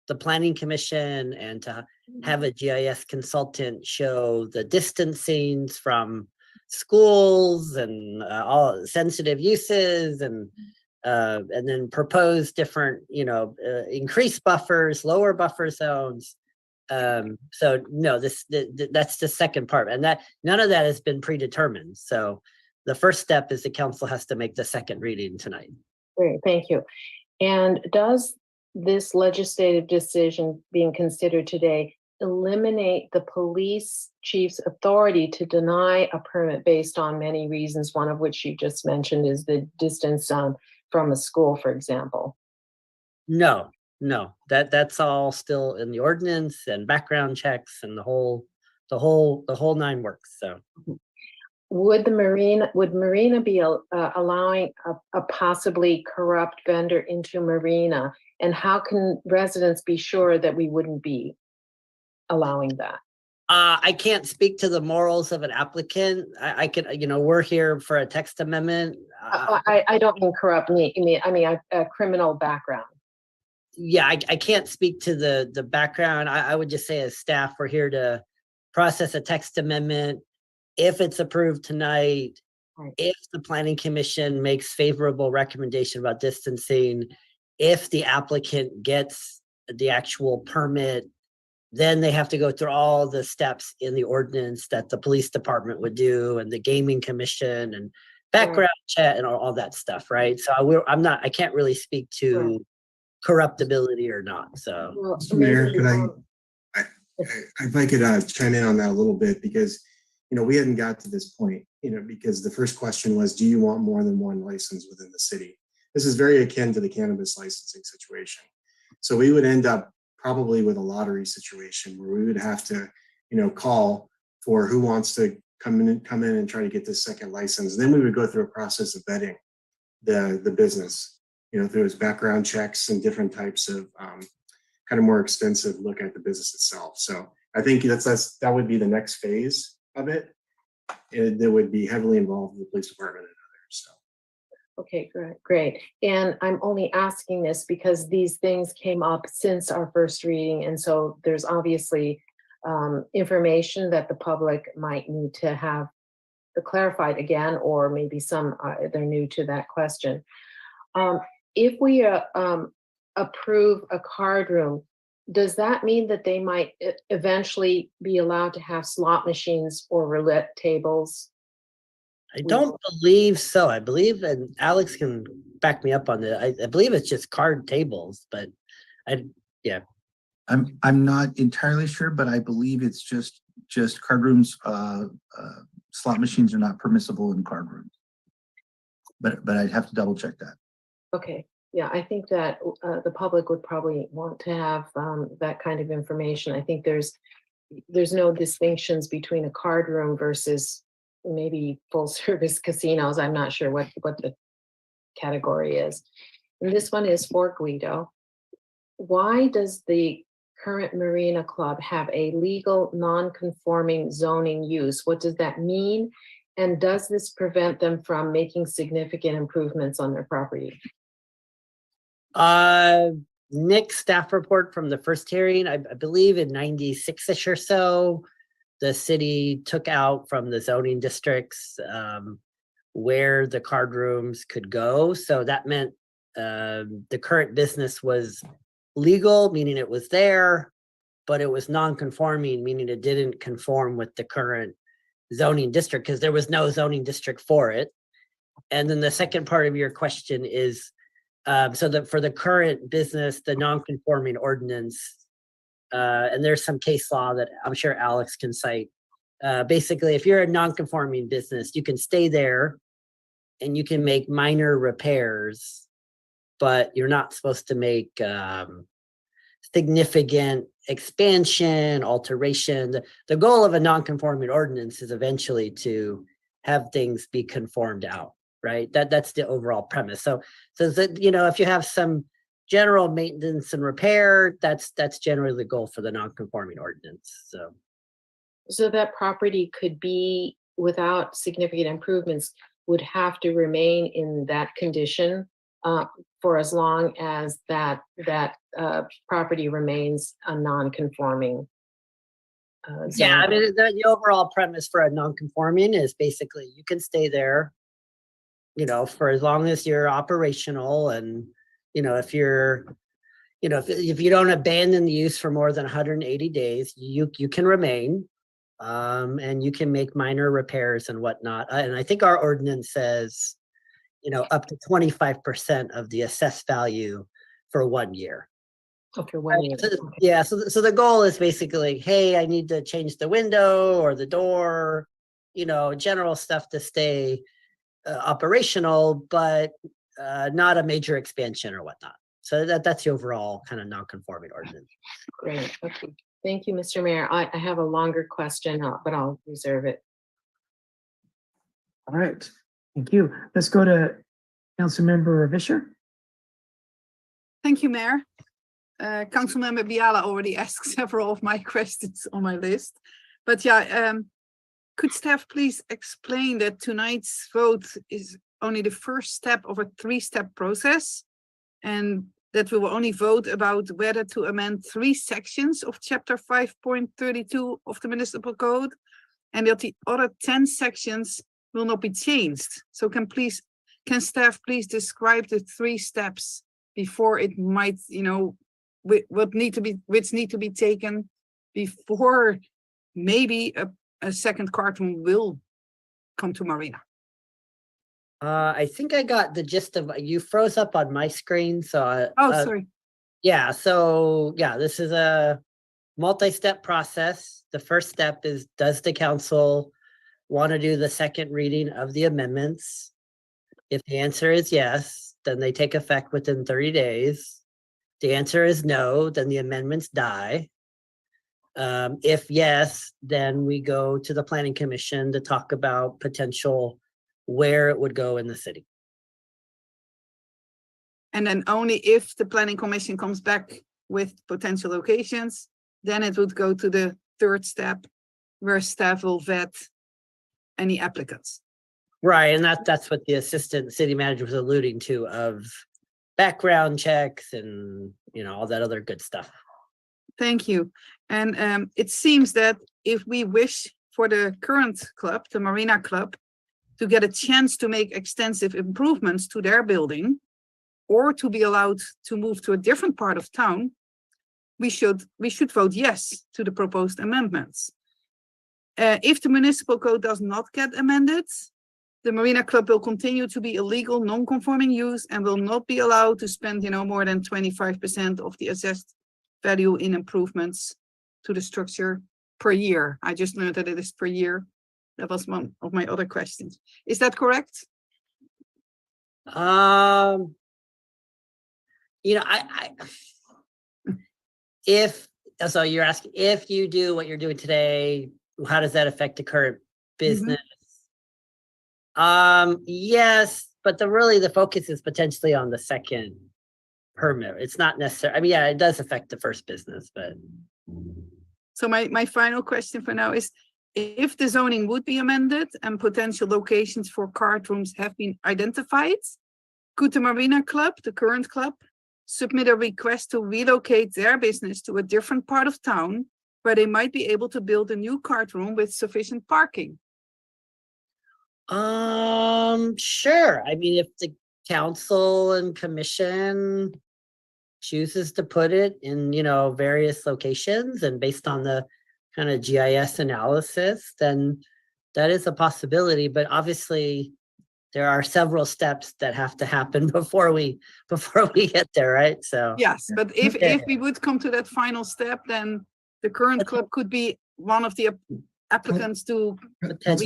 the planning commission and to have a GIS consultant show the distancings from schools and all sensitive uses, and then propose different, increased buffers, lower buffer zones. So no, that's the second part, and that none of that has been predetermined. So the first step is the council has to make the second reading tonight. Great, thank you. And does this legislative decision being considered today eliminate the police chief's authority to deny a permit based on many reasons, one of which you just mentioned is the distance from a school, for example? No, that's all still in the ordinance and background checks and the whole 9 works, so. Would Marina be allowing a possibly corrupt vendor into Marina? And how can residents be sure that we wouldn't be allowing that? I can't speak to the morals of an applicant. I could, we're here for a text amendment. I don't mean corrupt, I mean a criminal background. Yeah, I can't speak to the background. I would just say as staff, we're here to process a text amendment. If it's approved tonight, if the planning commission makes favorable recommendation about distancing, if the applicant gets the actual permit, then they have to go through all the steps in the ordinance that the police department would do and the gaming commission and background check and all that stuff, right? So I can't really speak to corruptibility or not, so. Mr. Mayor, if I could chime in on that a little bit, because we hadn't got to this point, because the first question was, do you want more than one license within the city? This is very akin to the cannabis licensing situation. So we would end up probably with a lottery situation where we would have to, call for who wants to come in and try to get this second license. Then we would go through a process of vetting the business, through its background checks and different types of kind of more extensive look at the business itself. So I think that would be the next phase of it. That would be heavily involved with the police department and others. So. Okay, great. And I'm only asking this because these things came up since our first reading. And so there's obviously information that the public might need to have clarified again, or maybe some they're new to that question. If we approve a card room, does that mean that they might eventually be allowed to have slot machines or roulette tables? I don't believe so. I believe, and Alex can back me up on that. I believe it's just card tables, but yeah. I'm not entirely sure, but I believe it's just card rooms. Slot machines are not permissible in card rooms. But I'd have to double check that. Okay. Yeah, I think that the public would probably want to have that kind of information. I think there's no distinctions between a card room versus maybe full service casinos. I'm not sure what the category is. And this one is for Guido. Why does the current Marina Club have a legal non-conforming zoning use? What does that mean? And does this prevent them from making significant improvements on their property? Nick's staff report from the first hearing, I believe in 96-ish or so, the city took out from the zoning districts where the card rooms could go. So that meant the current business was legal, meaning it was there, but it was non-conforming, meaning it didn't conform with the current zoning district because there was no zoning district for it. And then the second part of your question is, so that for the current business, the non-conforming ordinance, and there's some case law that I'm sure Alex can cite. Basically, if you're a non-conforming business, you can stay there and you can make minor repairs, but you're not supposed to make significant expansion, alteration. The goal of a non-conforming ordinance is eventually to have things be conformed out, right? That's the overall premise. So that, if you have some general maintenance and repair, that's generally the goal for the non-conforming ordinance. So that property could be, without significant improvements, would have to remain in that condition for as long as that property remains a non-conforming zone. Yeah, I mean, the overall premise for a non-conforming is basically you can stay there, for as long as you're operational, and if you're, if you don't abandon the use for more than 180 days, you can remain. And you can make minor repairs and whatnot. And I think our ordinance says, up to 25% of the assessed value for 1 year. Okay, 1 year. Yeah, so the goal is basically, hey, I need to change the window or the door, general stuff to stay operational, but not a major expansion or whatnot. So that's the overall kind of non-conforming ordinance. Great, okay. Thank you, Mr. Mayor. I have a longer question, but I'll reserve it. All right, thank you. Let's go to Councilmember Fisher. Thank you, Mayor. Councilmember Biala already asked several of my questions on my list. But yeah, could staff please explain that tonight's vote is only the first step of a 3-step process, and that we will only vote about whether to amend 3 sections of chapter 5.32 of the municipal code, and that the other 10 sections will not be changed. So can staff please describe the 3 steps before it might, which need to be taken before maybe a second cartoon will come to Marina? I think I got the gist of, you froze up on my screen, so. Sorry. Yeah, so yeah, this is a multi-step process. The first step is, does the council want to do the second reading of the amendments? If the answer is yes, then they take effect within 30 days. The answer is no, then the amendments die. If yes, then we go to the Planning Commission to talk about potential where it would go in the city. And then only if the Planning Commission comes back with potential locations, then it would go to the 3rd step, where staff will vet any applicants. Right, and that's what the assistant city manager was alluding to, of background checks and all that other good stuff. Thank you. And it seems that if we wish for the current club, the Marina Club, to get a chance to make extensive improvements to their building, or to be allowed to move to a different part of town, we should vote yes to the proposed amendments. If the municipal code does not get amended, the Marina Club will continue to be a legal non-conforming use and will not be allowed to spend, more than 25% of the assessed value in improvements to the structure per year. I just learned that it is per year. That was one of my other questions. Is that correct? So you're asking, if you do what you're doing today, how does that affect the current business? Yes, but the focus is potentially on the second permit. It's not necessary. I mean, yeah, it does affect the first business, but. So my final question for now is, if the zoning would be amended and potential locations for card rooms have been identified, could the Marina Club, the current club, submit a request to relocate their business to a different part of town where they might be able to build a new card room with sufficient parking? Sure. I mean, if the council and commission chooses to put it in, various locations, and based on the kind of GIS analysis, then that is a possibility. But obviously, there are several steps that have to happen before we get there, right? So yes, but if we would come to that final step, then the current club could be one of the applicants to request.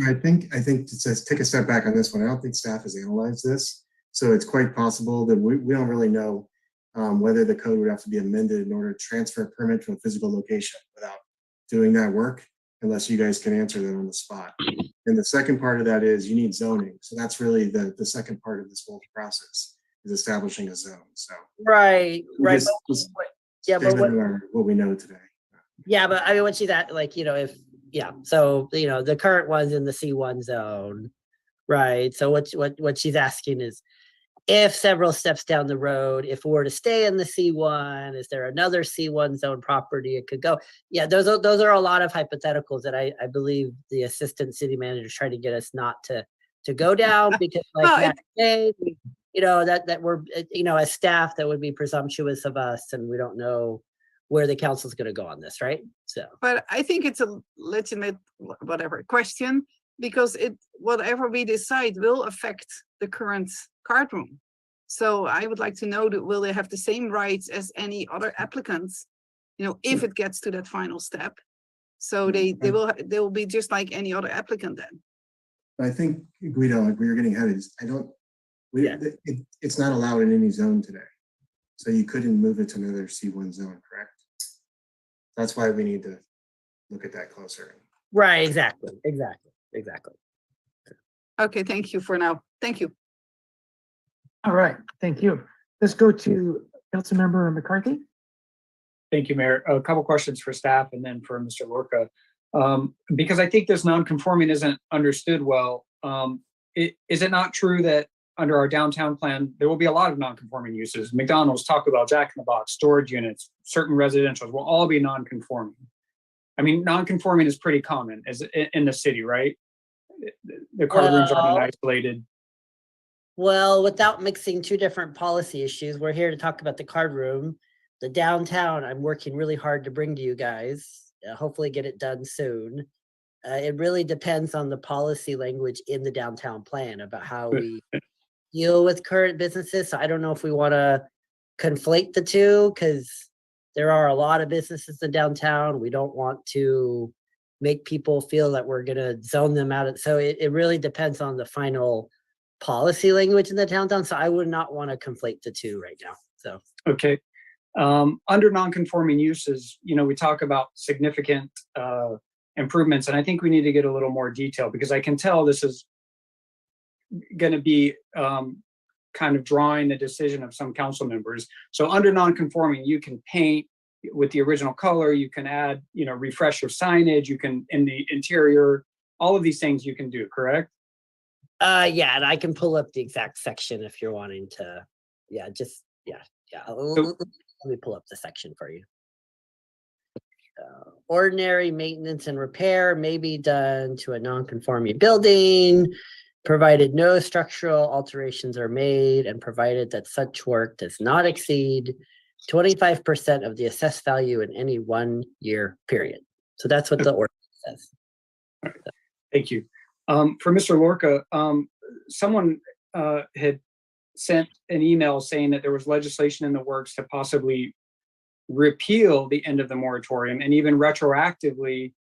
I think it says, take a step back on this one. I don't think staff has analyzed this, so it's quite possible that we don't really know whether the code would have to be amended in order to transfer a permit to a physical location without doing that work, unless you guys can answer that on the spot. And the second part of that is you need zoning. So that's really the second part of this whole process, is establishing a zone. So right. Yeah, but what we know today. Yeah, but I mean, once you that, so the current one's in the C1 zone, right? So what she's asking is, if several steps down the road, if we were to stay in the C1, is there another C1 zone property it could go? Yeah, those are a lot of hypotheticals that I believe the assistant city manager is trying to get us not to go down, because that we're, as staff, that would be presumptuous of us, and we don't know where the council's gonna go on this, right? So. But I think it's a legitimate, whatever, question, because whatever we decide will affect the current card room. So I would like to know that will they have the same rights as any other applicants, if it gets to that final step. So they will be just like any other applicant then. I think, Guido, like where you're getting ahead is, it's not allowed in any zone today. So you couldn't move it to another C1 zone, correct? That's why we need to look at that closer. Right, exactly. Okay, thank you for now. Thank you. All right, thank you. Let's go to Councilmember McCarthy. Thank you, Mayor. A couple questions for staff and then for Mr. Lorca. Because I think this non-conforming isn't understood well. Is it not true that under our downtown plan, there will be a lot of non-conforming uses? McDonald's, Taco Bell, Jack in the Box, storage units, certain residentials will all be non-conforming. I mean, non-conforming is pretty common in the city, right? The card rooms aren't isolated. Well, without mixing two different policy issues, we're here to talk about the card room. The downtown, I'm working really hard to bring to you guys, hopefully get it done soon. It really depends on the policy language in the downtown plan about how we deal with current businesses. So I don't know if we want to conflate the two, because there are a lot of businesses in downtown. We don't want to make people feel that we're going to zone them out. So it really depends on the final policy language in the downtown. So I would not want to conflate the two right now. So. Okay. Under non-conforming uses, we talk about significant improvements, and I think we need to get a little more detail, because I can tell this is going to be kind of drawing the decision of some council members. So under non-conforming, you can paint with the original color, you can add, refresh your signage, you can, in the interior, all of these things you can do, correct? Yeah, and I can pull up the exact section if you're wanting to. Yeah. Let me pull up the section for you. Ordinary maintenance and repair may be done to a non-conforming building, provided no structural alterations are made, and provided that such work does not exceed 25% of the assessed value in any 1 year period. So that's what the ordinance says. Thank you. For Mr. Lorca, someone had sent an email saying that there was legislation in the works to possibly repeal the end of the moratorium and even retroactively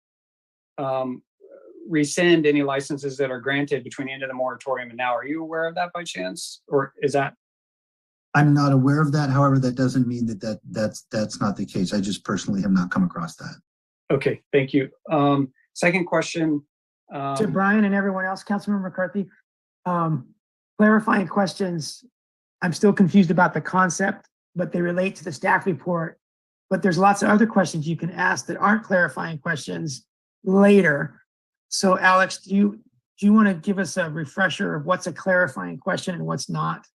rescind any licenses that are granted between the end of the moratorium and now. Are you aware of that by chance? Or is that? I'm not aware of that. However, that doesn't mean that's not the case. I just personally have not come across that. Okay, thank you. Second question. To Brian and everyone else, Councilmember McCarthy, clarifying questions. I'm still confused about the concept, but they relate to the staff report. But there's lots of other questions you can ask that aren't clarifying questions later. So Alex, do you want to give us a refresher of what's a clarifying question and what's not?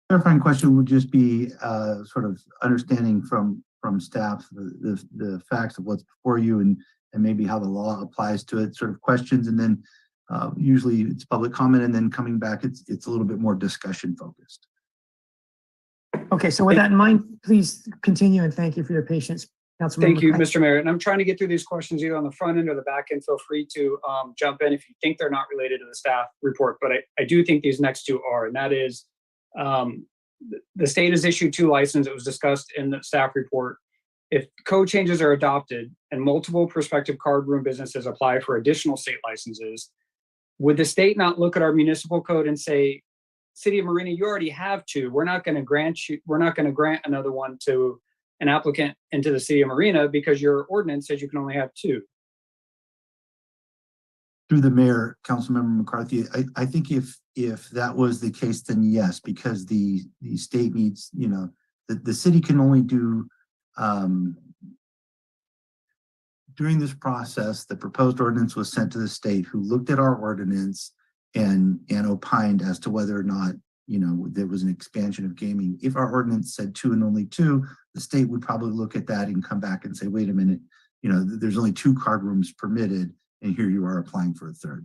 Clarifying question would just be sort of understanding from staff the facts of what's before you and maybe how the law applies to it, sort of questions, and then usually it's public comment, and then coming back it's a little bit more discussion focused. Okay, so with that in mind, please continue, and thank you for your patience, Councilmember. Thank you, Mr. Mayor. And I'm trying to get through these questions either on the front end or the back end. Feel free to jump in if you think they're not related to the staff report, but I do think these next two are, and that is the state has issued 2 licenses. It was discussed in the staff report. If code changes are adopted and multiple prospective card room businesses apply for additional state licenses, would the state not look at our municipal code and say, City of Marina, you already have 2. We're not going to grant another one to an applicant into the City of Marina because your ordinance says you can only have 2. Through the mayor, Councilmember McCarthy, I think if that was the case, then yes, because the state needs, the city can only do during this process, the proposed ordinance was sent to the state, who looked at our ordinance and opined as to whether or not, there was an expansion of gaming. If our ordinance said 2 and only 2, the state would probably look at that and come back and say, wait a minute, there's only 2 card rooms permitted, and here you are applying for a 3rd.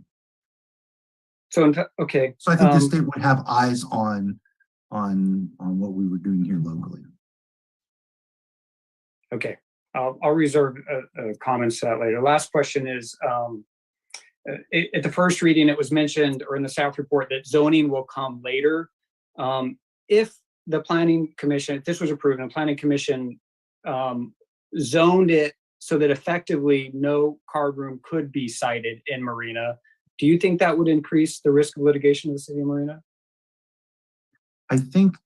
So, okay. So I think the state would have eyes on what we were doing here locally. Okay. I'll reserve comments to that later. Last question is, at the first reading, it was mentioned, or in the staff report, that zoning will come later. If the planning commission, if this was approved and the planning commission zoned it so that effectively no card room could be sited in Marina, do you think that would increase the risk of litigation in the city of Marina? I think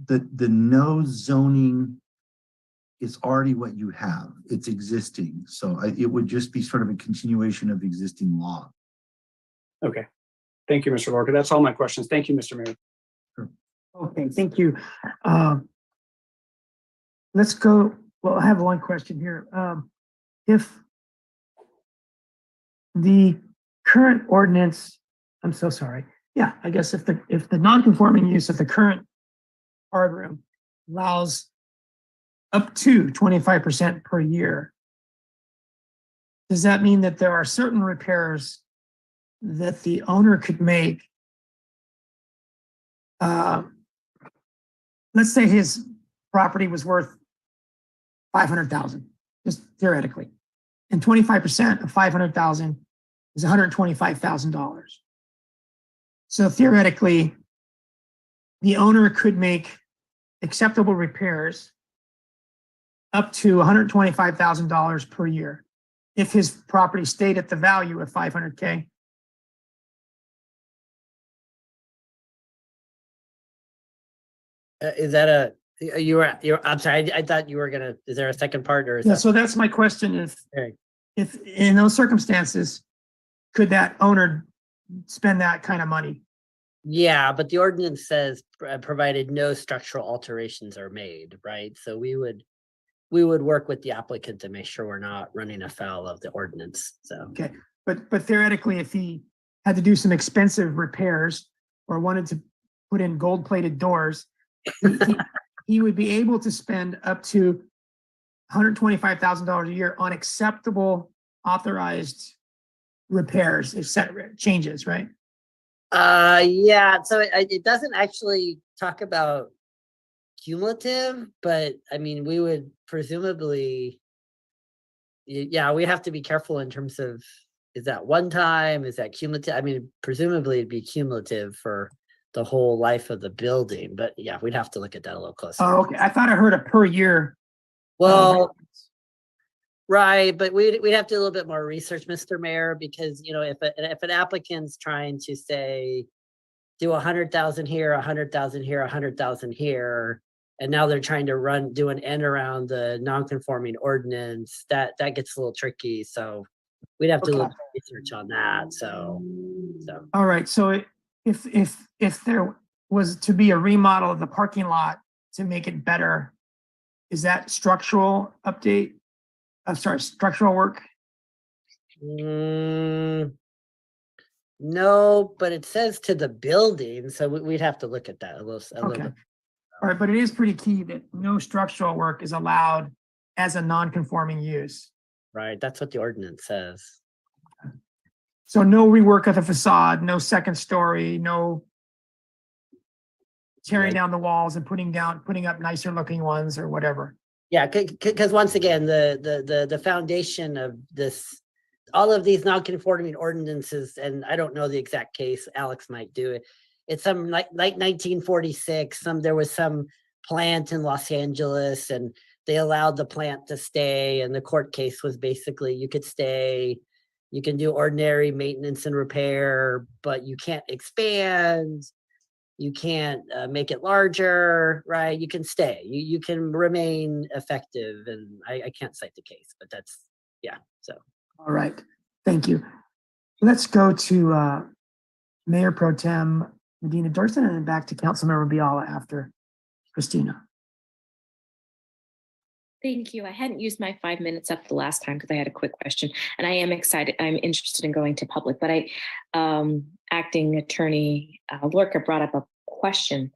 that the no zoning is already what you have. It's existing. So it would just be sort of a continuation of existing law. Okay. Thank you, Mr. Lorca. That's all my questions. Thank you, Mr. Mayor. Okay, thank you. Let's go. Well, I have one question here. If the current ordinance, I'm so sorry. Yeah, I guess if the non-conforming use of the current card room allows up to 25% per year, does that mean that there are certain repairs that the owner could make? Let's say his property was worth $500,000, just theoretically, and 25% of $500,000 is $125,000. So theoretically, the owner could make acceptable repairs up to $125,000 per year if his property stayed at the value of $500K. Is that I'm sorry, I thought you were gonna, is there a second part or is Yeah, that? so that's my question. Okay. If in those circumstances, could that owner spend that kind of money? Yeah, but the ordinance says provided no structural alterations are made, right? So we would work with the applicant to make sure we're not running afoul of the ordinance, so. Okay, but theoretically, if he had to do some expensive repairs or wanted to put in gold-plated doors, he would be able to spend up to $125,000 a year on acceptable authorized repairs, etc., changes, right? Yeah, so it doesn't actually talk about cumulative, but I mean, we would presumably, yeah, we have to be careful in terms of, is that one time, is that cumulative? I mean, presumably it'd be cumulative for the whole life of the building, but yeah, we'd have to look at that a little closer. Oh, okay. I thought I heard a per year. Well, right, but we'd have to do a little bit more research, Mr. Mayor, because, you know, if an applicant's trying to say, do 100,000 here, 100,000 here, 100,000 here, and now they're trying to do an end around the non-conforming ordinance, that gets a little tricky, so we'd have to look at research on that, so. All right, so if there was to be a remodel of the parking lot to make it better, is that structural update? I'm sorry, structural work? No, but it says to the building, so we'd have to look at that a little Okay. bit. All right, but it is pretty key that no structural work is allowed as a non-conforming use. Right, that's what the ordinance says. So no rework of the facade, no second story, no tearing down the walls and putting up nicer looking ones or whatever. Yeah, because once again, the foundation of this, all of these non-conforming ordinances, and I don't know the exact case, Alex might do it. It's some like 1946, there was some plant in Los Angeles and they allowed the plant to stay, and the court case was basically you could stay, you can do ordinary maintenance and repair, but you can't expand, you can't make it larger, right? You can stay, you can remain effective, and I can't cite the case, but that's, yeah, so. All right, thank you. Let's go to Mayor Pro Tem Medina Dorson and then back to Councilmember Biala after Christina. Thank you. I hadn't used my 5 minutes up the last time because I had a quick question, and I am excited. I'm interested in going to public, but Acting Attorney Lorca brought up a question.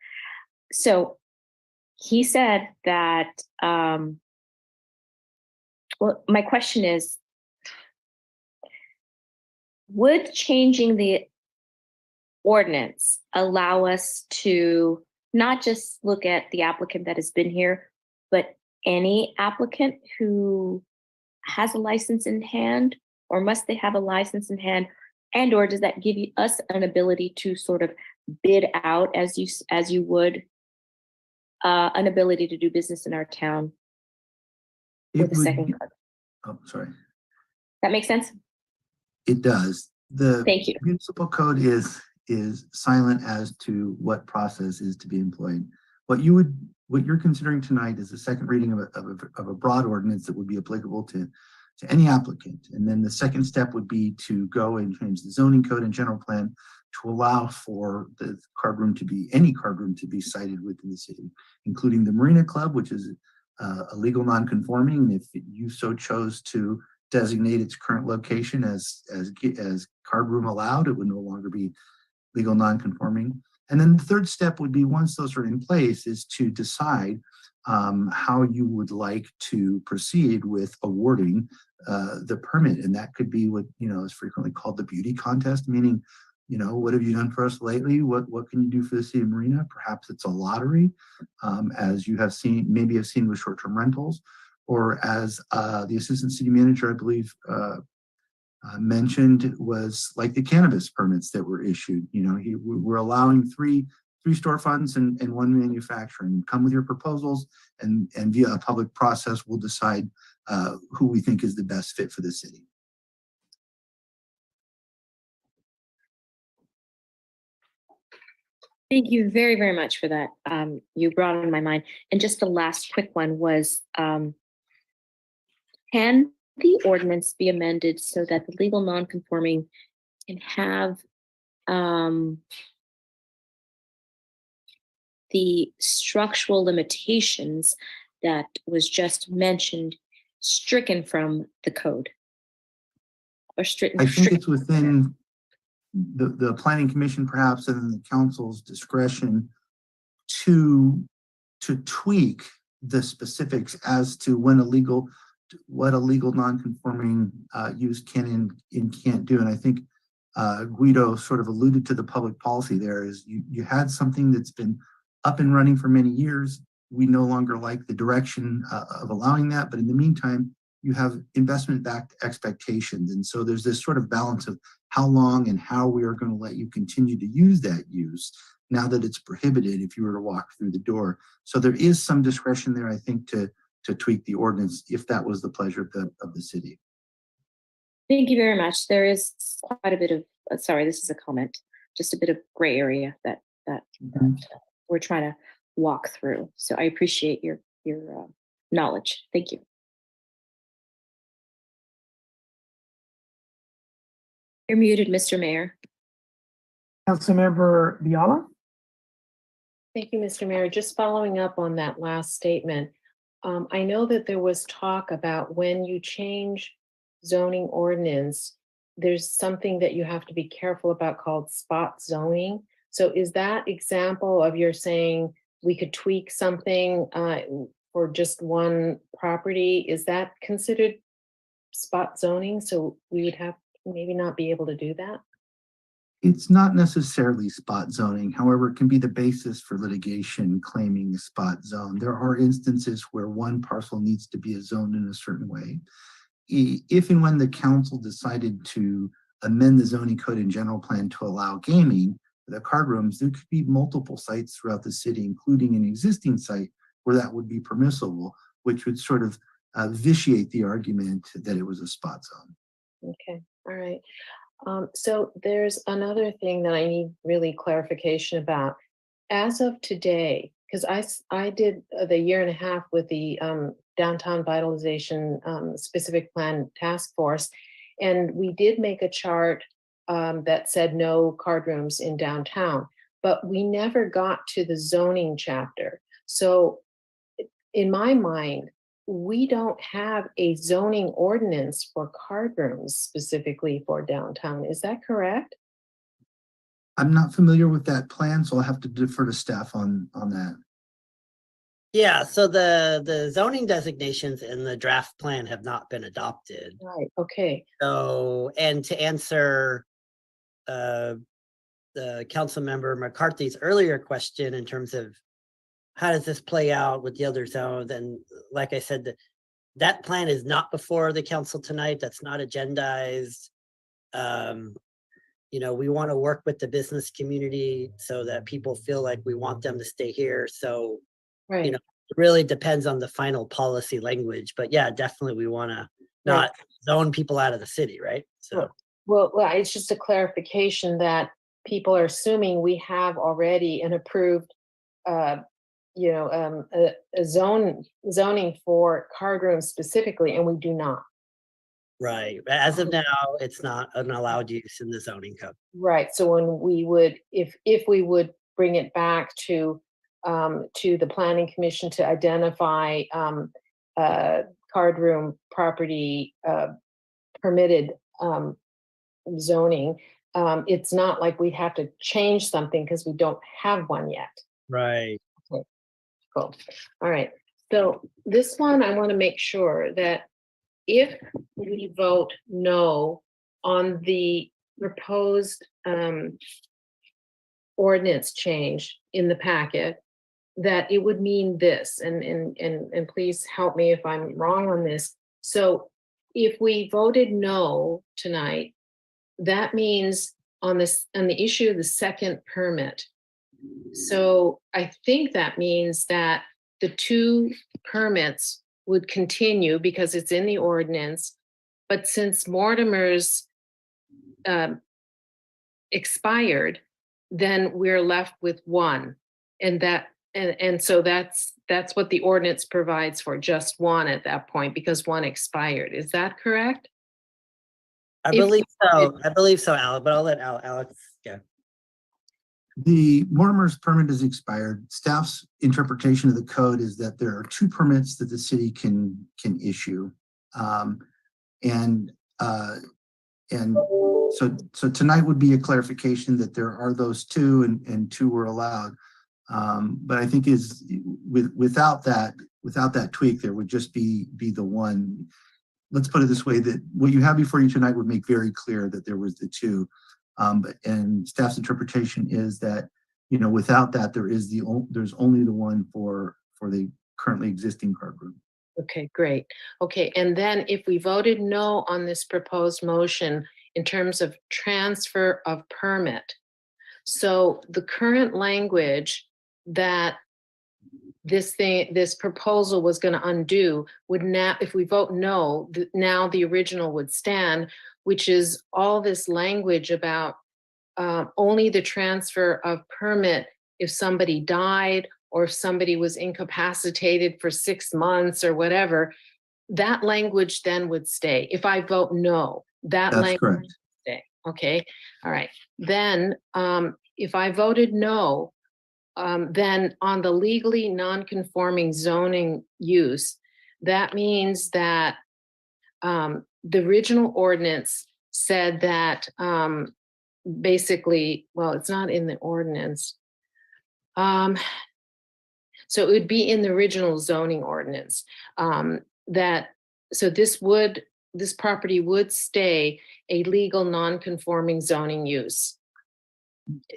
So he said that, well, my question is, would changing the ordinance allow us to not just look at the applicant that has been here, but any applicant who has a license in hand, or must they have a license in hand? And or does that give us an ability to sort of bid out as you would an ability to do business in our town with a second card? Oh, sorry. That makes sense? It does. The Thank you. municipal code is silent as to what process is to be employed. What you're considering tonight is the second reading of a broad ordinance that would be applicable to any applicant. And then the second step would be to go and change the zoning code and general plan to allow for the any card room to be cited within the city, including the Marina Club, which is a legal non-conforming. If you so chose to designate its current location as card room allowed, it would no longer be legal non-conforming. And then the third step would be, once those are in place, is to decide how you would like to proceed with awarding the permit. And that could be what is frequently called the beauty contest, meaning, what have you done for us lately? What can you do for the city of Marina? Perhaps it's a lottery, as you have seen with short-term rentals, or as the assistant city manager, I believe, mentioned, was like the cannabis permits that were issued. We're allowing three storefronts and one manufacturing. Come with your proposals, and via a public process, we'll decide who we think is the best fit for the city. Thank you very, very much for that. You brought it in my mind. And just the last quick one was, can the ordinance be amended so that the legal non-conforming can have the structural limitations that was just mentioned stricken from the code? Or I think it's within the planning commission, perhaps, and the council's discretion to tweak the specifics as to what a legal non-conforming use can and can't do. And I think Guido sort of alluded to the public policy there. Is you had something that's been up and running for many years. We no longer like the direction of allowing that, but in the meantime, you have investment-backed expectations. And so there's this sort of balance of how long and how we are going to let you continue to use that use now that it's prohibited if you were to walk through the door. So there is some discretion there, I think, to tweak the ordinance if that was the pleasure of the city. Thank you very much. There is quite a bit of, sorry, this is a comment, just a bit of gray area that we're trying to walk through. So I appreciate your knowledge. Thank you. You're muted, Mr. Mayor. Councilmember Biala? Thank you, Mr. Mayor. Just following up on that last statement, I know that there was talk about when you change zoning ordinance, there's something that you have to be careful about called spot zoning. So is that example of you're saying we could tweak something for just one property? Is that considered spot zoning? So we would have maybe not be able to do that? It's not necessarily spot zoning. However, it can be the basis for litigation claiming a spot zone. There are instances where one parcel needs to be zoned in a certain way. If and when the council decided to amend the zoning code and general plan to allow gaming, the card rooms, there could be multiple sites throughout the city, including an existing site where that would be permissible, which would sort of vitiate the argument that it was a spot zone. Okay, all right. So there's another thing that I need really clarification about. As of today, because I did the 1.5 years with the Downtown Vitalization Specific Plan Task Force, and we did make a chart that said no card rooms in downtown, but we never got to the zoning chapter. So in my mind, we don't have a zoning ordinance for card rooms specifically for downtown. Is that correct? I'm not familiar with that plan, so I'll have to defer to staff on that. Yeah, so the zoning designations in the draft plan have not been adopted. Right, okay. So, and to answer the council member McCarthy's earlier question in terms of how does this play out with the other zones? And like I said, that plan is not before the council tonight. That's not agendized. You know, we want to work with the business community so that people feel like we want them to stay here. So, you know, it really depends on the final policy language. But yeah, definitely we want to not zone people out of the city, right? So. Well, it's just a clarification that people are assuming we have already an approved, a zoning for card rooms specifically, and we do not. Right. As of now, it's not an allowed use in the zoning code. Right. So when we would, if we would bring it back to the planning commission to identify card room property permitted zoning, it's not like we have to change something because we don't have one yet. Right. Okay. Cool. All right. So this one, I want to make sure that if we vote no on the proposed ordinance change in the packet, that it would mean this, and please help me if I'm wrong on this. So if we voted no tonight, that means on the issue of the second permit. So I think that means that the 2 permits would continue because it's in the ordinance. But since Mortimer's expired, then we're left with 1. And so that's what the ordinance provides for, just 1 at that point, because 1 expired. Is that correct? I believe so, Alex, but I'll let Alex, yeah. The Mortimer's permit is expired. Staff's interpretation of the code is that there are 2 permits that the city can issue. So tonight would be a clarification that there are those 2 and 2 were allowed. But I think without that tweak, there would just be the 1. Let's put it this way, that what you have before you tonight would make very clear that there was the 2. And staff's interpretation is that, you know, without that, there's only the 1 for the currently existing card room. Okay, great. Okay, and then if we voted no on this proposed motion in terms of transfer of permit, so the current language that this proposal was going to undo would now, if we vote no, now the original would stand, which is all this language about only the transfer of permit if somebody died or if somebody was incapacitated for 6 months or whatever. That language then would stay. If I vote no, that language would stay. Okay. All right. Then if I voted no, then on the legally non-conforming zoning use, that means that the original ordinance said that basically, well, it's not in the ordinance. So it would be in the original zoning ordinance so this property would stay a legal non-conforming zoning use.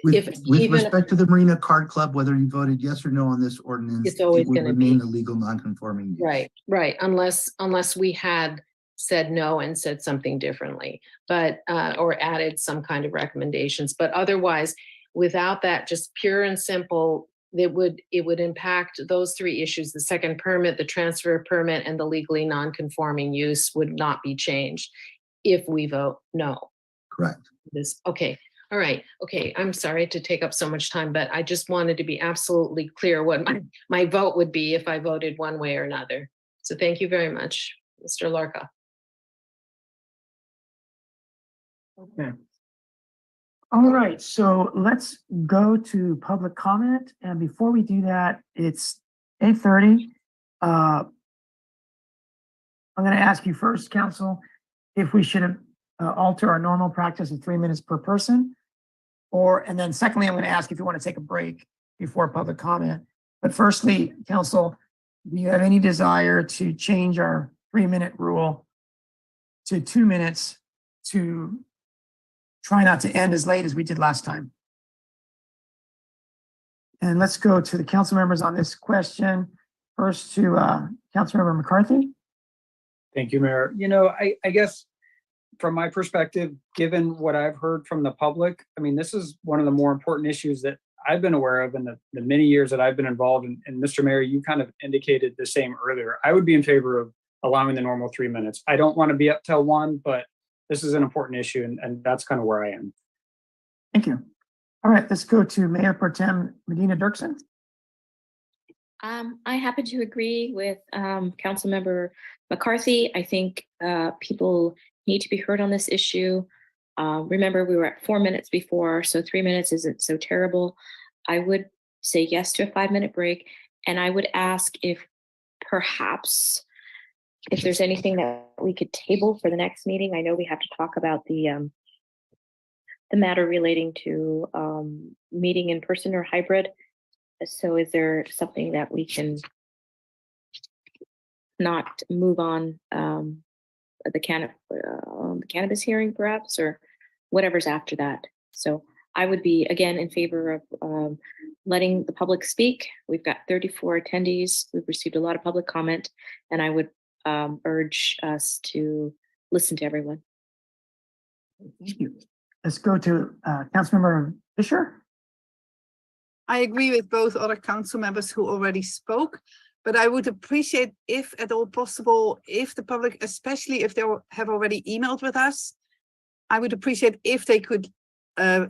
With respect to the Marina Card Club, whether you voted yes or no on this ordinance, it's always it would remain a legal non-conforming use. Right. Unless we had said no and said something differently, but or added some kind of recommendations. But otherwise, without that, just pure and simple, it would impact those 3 issues: the second permit, the transfer permit, and the legally non-conforming use would not be changed if we vote no. Correct. Okay. All right. Okay. I'm sorry to take up so much time, but I just wanted to be absolutely clear what my vote would be if I voted one way or another. So thank you very much, Mr. Lorca. Okay. All right, so let's go to public comment. And before we do that, it's 8:30. I'm going to ask you first, council, if we should alter our normal practice of 3 minutes per person. And then secondly, I'm going to ask if you want to take a break before public comment. But firstly, council, do you have any desire to change our 3-minute rule to 2 minutes to try not to end as late as we did last time? And let's go to the council members on this question. First to Councilmember McCarthy. Thank you, Mayor. I guess from my perspective, given what I've heard from the public, I mean, this is one of the more important issues that I've been aware of in the many years that I've been involved in. And Mr. Mayor, you kind of indicated the same earlier. I would be in favor of allowing the normal 3 minutes. I don't want to be up till 1, but this is an important issue, and that's kind of where I am. Thank you. All right, let's go to Mayor Pro Tem Marina Dirksen. I happen to agree with Councilmember McCarthy. I think people need to be heard on this issue. Remember, we were at 4 minutes before, so 3 minutes isn't so terrible. I would say yes to a 5-minute break, and I would ask if perhaps if there's anything that we could table for the next meeting. I know we have to talk about the matter relating to meeting in person or hybrid. So is there something that we can not move on the cannabis hearing perhaps, or whatever's after that? So I would be again in favor of letting the public speak. We've got 34 attendees. We've received a lot of public comment, and I would urge us to listen to everyone. Thank you. Let's go to Councilmember Fisher. I agree with both other council members who already spoke, but I would appreciate if at all possible, if the public, especially if they have already emailed with us, I would appreciate if they could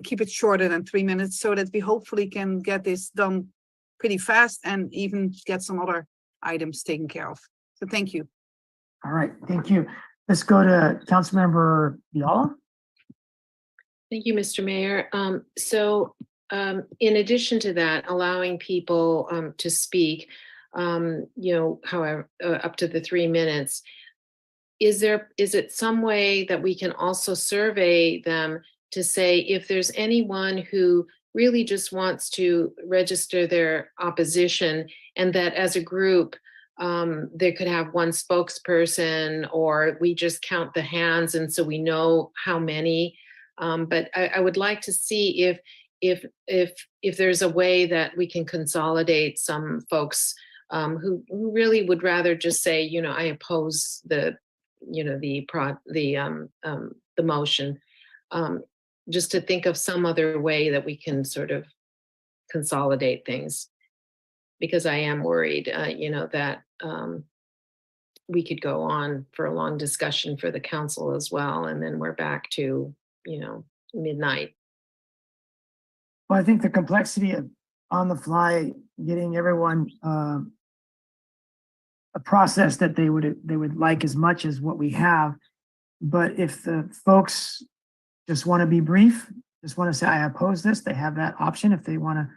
keep it shorter than 3 minutes so that we hopefully can get this done pretty fast and even get some other items taken care of. So thank you. All right, thank you. Let's go to Councilmember Viola. Thank you, Mr. Mayor. In addition to that, allowing people to speak, however, up to the 3 minutes, is it some way that we can also survey them to say if there's anyone who really just wants to register their opposition, and that as a group, they could have one spokesperson, or we just count the hands and so we know how many. But I would like to see if there's a way that we can consolidate some folks who really would rather just say, I oppose the motion. Just to think of some other way that we can sort of consolidate things, because I am worried, that we could go on for a long discussion for the council as well, and then we're back to midnight. Well, I think the complexity of on the fly getting everyone a process that they would like as much as what we have. But if the folks just want to be brief, just want to say, I oppose this, they have that option. If they want to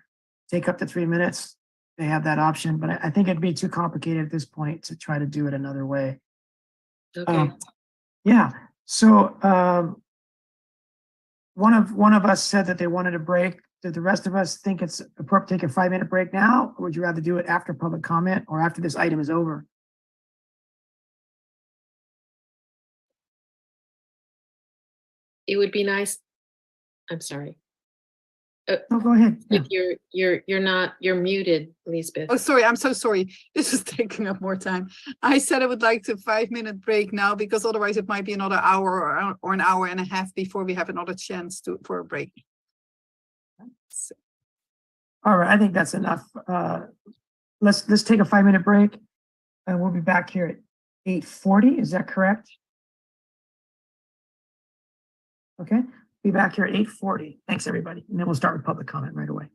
take up to 3 minutes, they have that option. But I think it'd be too complicated at this point to try to do it another way. Okay. Yeah. So one of us said that they wanted a break. Did the rest of us think it's appropriate to take a 5-minute break now, or would you rather do it after public comment or after this item is over? It would be nice. I'm sorry. No, go ahead. Yeah. You're muted, Lisbeth. Oh, sorry. I'm so sorry. This is taking up more time. I said I would like to 5-minute break now, because otherwise it might be another hour or an hour and a half before we have another chance for a break. So. All right, I think that's enough. Let's take a 5-minute break, and we'll be back here at 8:40. Is that correct? Okay, be back here at 8:40. Thanks, everybody. And then we'll start with public comment right away.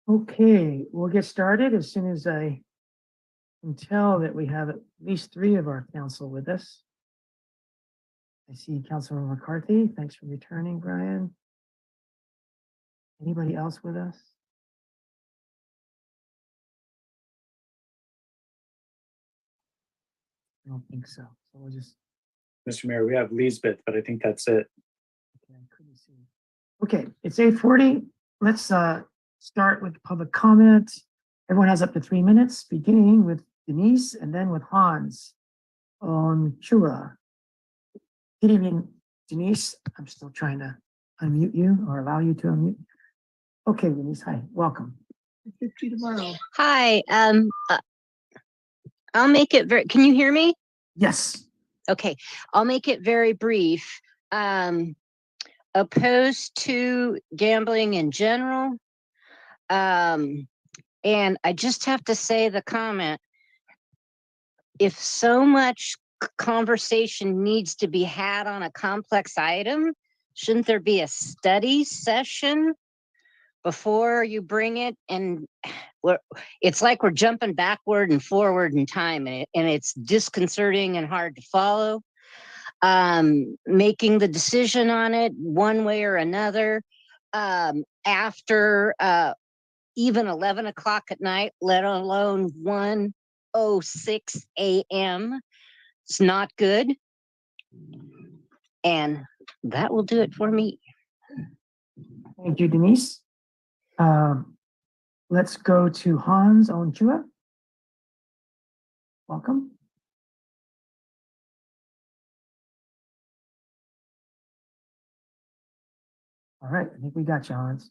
Okay, we'll get started as soon as I can tell that we have at least 3 of our council with us. I see Councilor McCarthy. Thanks for returning, Brian. Anybody else with us? I don't think so. So we'll just, Mr. Mayor, we have Lisbeth, but I think that's it. okay, I couldn't see. Okay, it's 8:40. Let's start with public comment. Everyone has up to 3 minutes, beginning with Denise and then with Hans on Chua. Good evening, Denise. I'm still trying to unmute you or allow you to unmute. Okay, Denise, hi, welcome. Hi, I'll make it very, can you hear me? Yes. Okay, I'll make it very brief. Opposed to gambling in general. And I just have to say the comment, if so much conversation needs to be had on a complex item, shouldn't there be a study session before you bring it? And it's like we're jumping backward and forward in time, and it's disconcerting and hard to follow. Making the decision on it one way or another after even 11 o'clock at night, let alone 1:06 a.m. It's not good. And that will do it for me. Thank you, Denise. Let's go to Hans on Chua. Welcome. All right, I think we got you, Hans.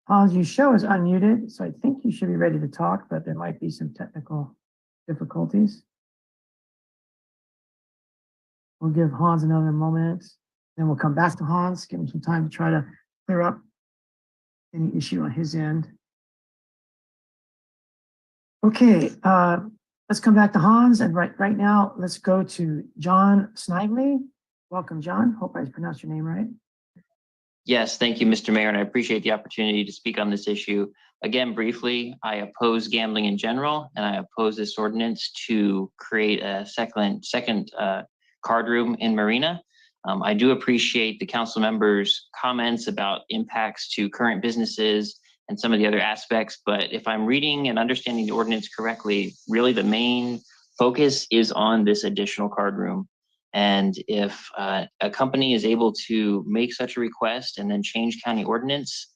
Hans, your show is unmuted, so I think you should be ready to talk, but there might be some technical difficulties. We'll give Hans another moment, then we'll come back to Hans, give him some time to try to clear up any issue on his end. Okay, let's come back to Hans, and right now, let's go to John Snively. Welcome, John. Hope I pronounced your name right. Yes, thank you, Mr. Mayor, and I appreciate the opportunity to speak on this issue. Again, briefly, I oppose gambling in general, and I oppose this ordinance to create a second card room in Marina. I do appreciate the council members' comments about impacts to current businesses and some of the other aspects, but if I'm reading and understanding the ordinance correctly, really the main focus is on this additional card room. And if a company is able to make such a request and then change county ordinance,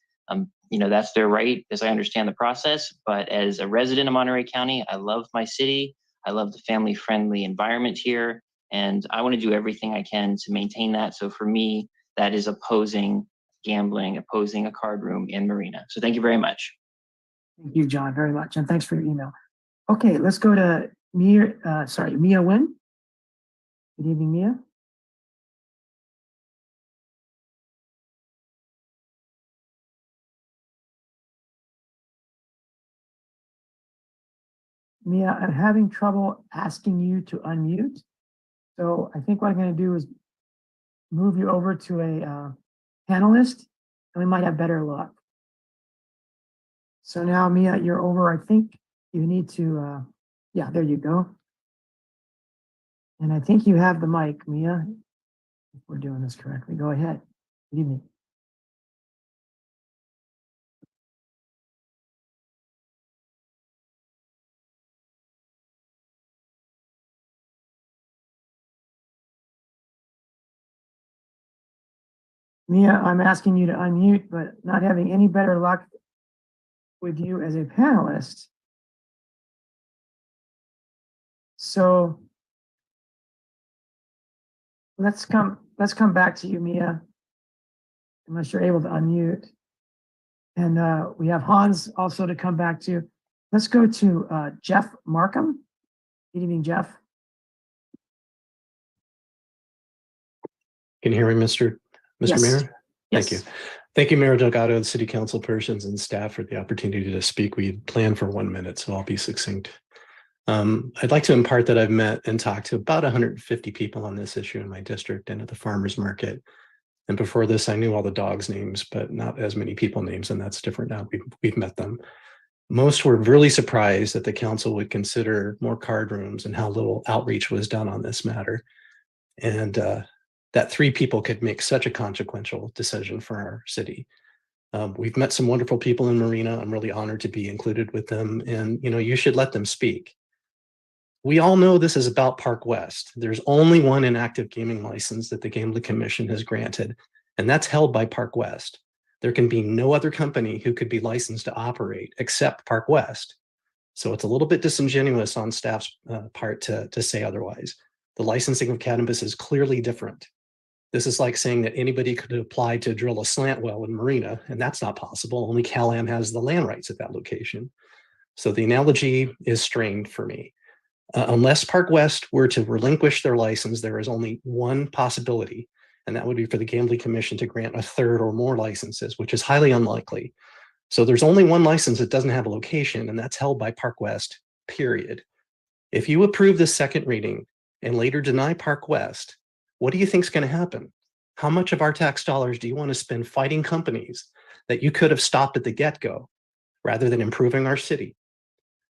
that's their right, as I understand the process. But as a resident of Monterey County, I love my city. I love the family-friendly environment here, and I want to do everything I can to maintain that. So for me, that is opposing gambling, opposing a card room in Marina. So thank you very much. Thank you, John, very much, and thanks for your email. Okay, let's go to Mia Nguyen. Good evening, Mia. Mia, I'm having trouble asking you to unmute. So I think what I'm going to do is move you over to a panelist, and we might have better luck. So now, Mia, you're over. I think you need to, yeah, there you go. And I think you have the mic, Mia. If we're doing this correctly, go ahead. Good evening. Mia, I'm asking you to unmute, but not having any better luck with you as a panelist. So let's come back to you, Mia, unless you're able to unmute. And we have Hans also to come back to. Let's go to Jeff Markham. Good evening, Jeff. Can you hear me, Mr. Yes. Mayor? Yes. Thank you. Thank you, Mayor Delgado and City Council persons and staff for the opportunity to speak. We planned for 1 minute, so I'll be succinct. I'd like to impart that I've met and talked to about 150 people on this issue in my district and at the farmers market. And before this, I knew all the dogs' names, but not as many people names, and that's different now. We've met them. Most were really surprised that the council would consider more card rooms and how little outreach was done on this matter. And that 3 people could make such a consequential decision for our city. We've met some wonderful people in Marina. I'm really honored to be included with them. And, you should let them speak. We all know this is about Park West. There's only one inactive gaming license that the Gambling Commission has granted, and that's held by Park West. There can be no other company who could be licensed to operate except Park West. So it's a little bit disingenuous on staff's part to say otherwise. The licensing of cannabis is clearly different. This is like saying that anybody could apply to drill a slant well in Marina, and that's not possible. Only Cal-Am has the land rights at that location. So the analogy is strained for me. Unless Park West were to relinquish their license, there is only one possibility, and that would be for the Gambling Commission to grant a third or more licenses, which is highly unlikely. So there's only one license that doesn't have a location, and that's held by Park West, period. If you approve this second reading and later deny Park West, what do you think is going to happen? How much of our tax dollars do you want to spend fighting companies that you could have stopped at the get-go rather than improving our city?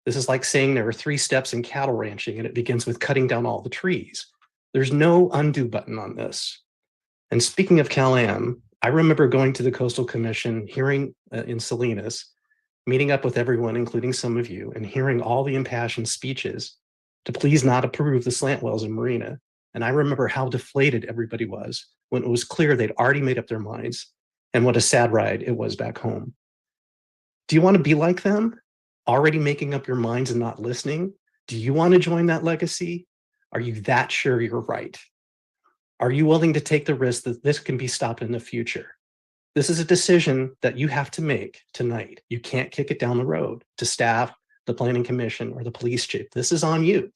This is like saying there are 3 steps in cattle ranching and it begins with cutting down all the trees. There's no undo button on this. And speaking of Cal-Am, I remember going to the Coastal Commission hearing in Salinas, meeting up with everyone, including some of you, and hearing all the impassioned speeches to please not approve the slant wells in Marina. And I remember how deflated everybody was when it was clear they'd already made up their minds, and what a sad ride it was back home. Do you want to be like them? Already making up your minds and not listening? Do you want to join that legacy? Are you that sure you're right? Are you willing to take the risk that this can be stopped in the future? This is a decision that you have to make tonight. You can't kick it down the road to staff, the planning commission, or the police chief. This is on you.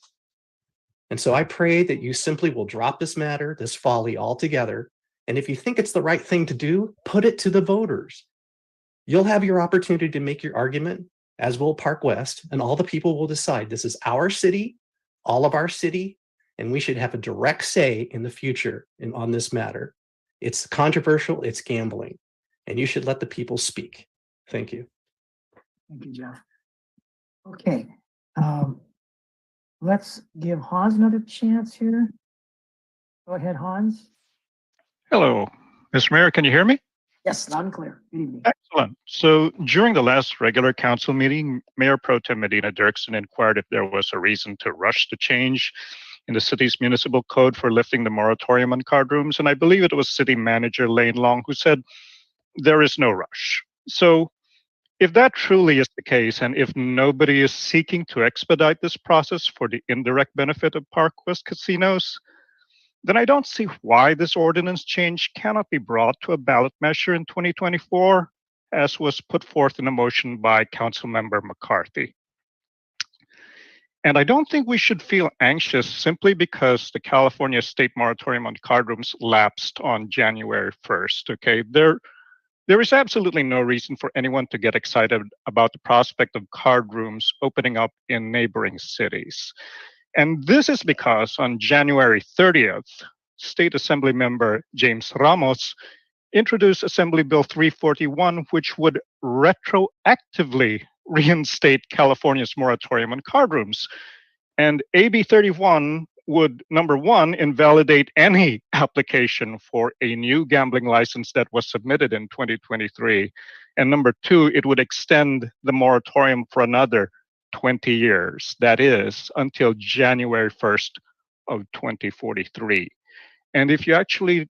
And so I pray that you simply will drop this matter, this folly altogether. And if you think it's the right thing to do, put it to the voters. You'll have your opportunity to make your argument, as will Park West, and all the people will decide this is our city, all of our city, and we should have a direct say in the future on this matter. It's controversial, it's gambling, and you should let the people speak. Thank you. Thank you, Jeff. Okay, let's give Hans another chance here. Go ahead, Hans. Hello, Mr. Mayor, can you hear me? Yes, loud and clear. Good evening. Excellent. So during the last regular council meeting, Mayor Pro Tem Medina Dirksen inquired if there was a reason to rush the change in the city's municipal code for lifting the moratorium on card rooms. And I believe it was City Manager Lane Long who said there is no rush. So if that truly is the case, and if nobody is seeking to expedite this process for the indirect benefit of Park West casinos, then I don't see why this ordinance change cannot be brought to a ballot measure in 2024, as was put forth in a motion by Councilmember McCarthy. And I don't think we should feel anxious simply because the California state moratorium on card rooms lapsed on January 1st, okay? There is absolutely no reason for anyone to get excited about the prospect of card rooms opening up in neighboring cities. And this is because on January 30th, State Assembly Member James Ramos introduced Assembly Bill 341, which would retroactively reinstate California's moratorium on card rooms. And AB 31 would, number one, invalidate any application for a new gambling license that was submitted in 2023. And number two, it would extend the moratorium for another 20 years, that is, until January 1st of 2043. And if you actually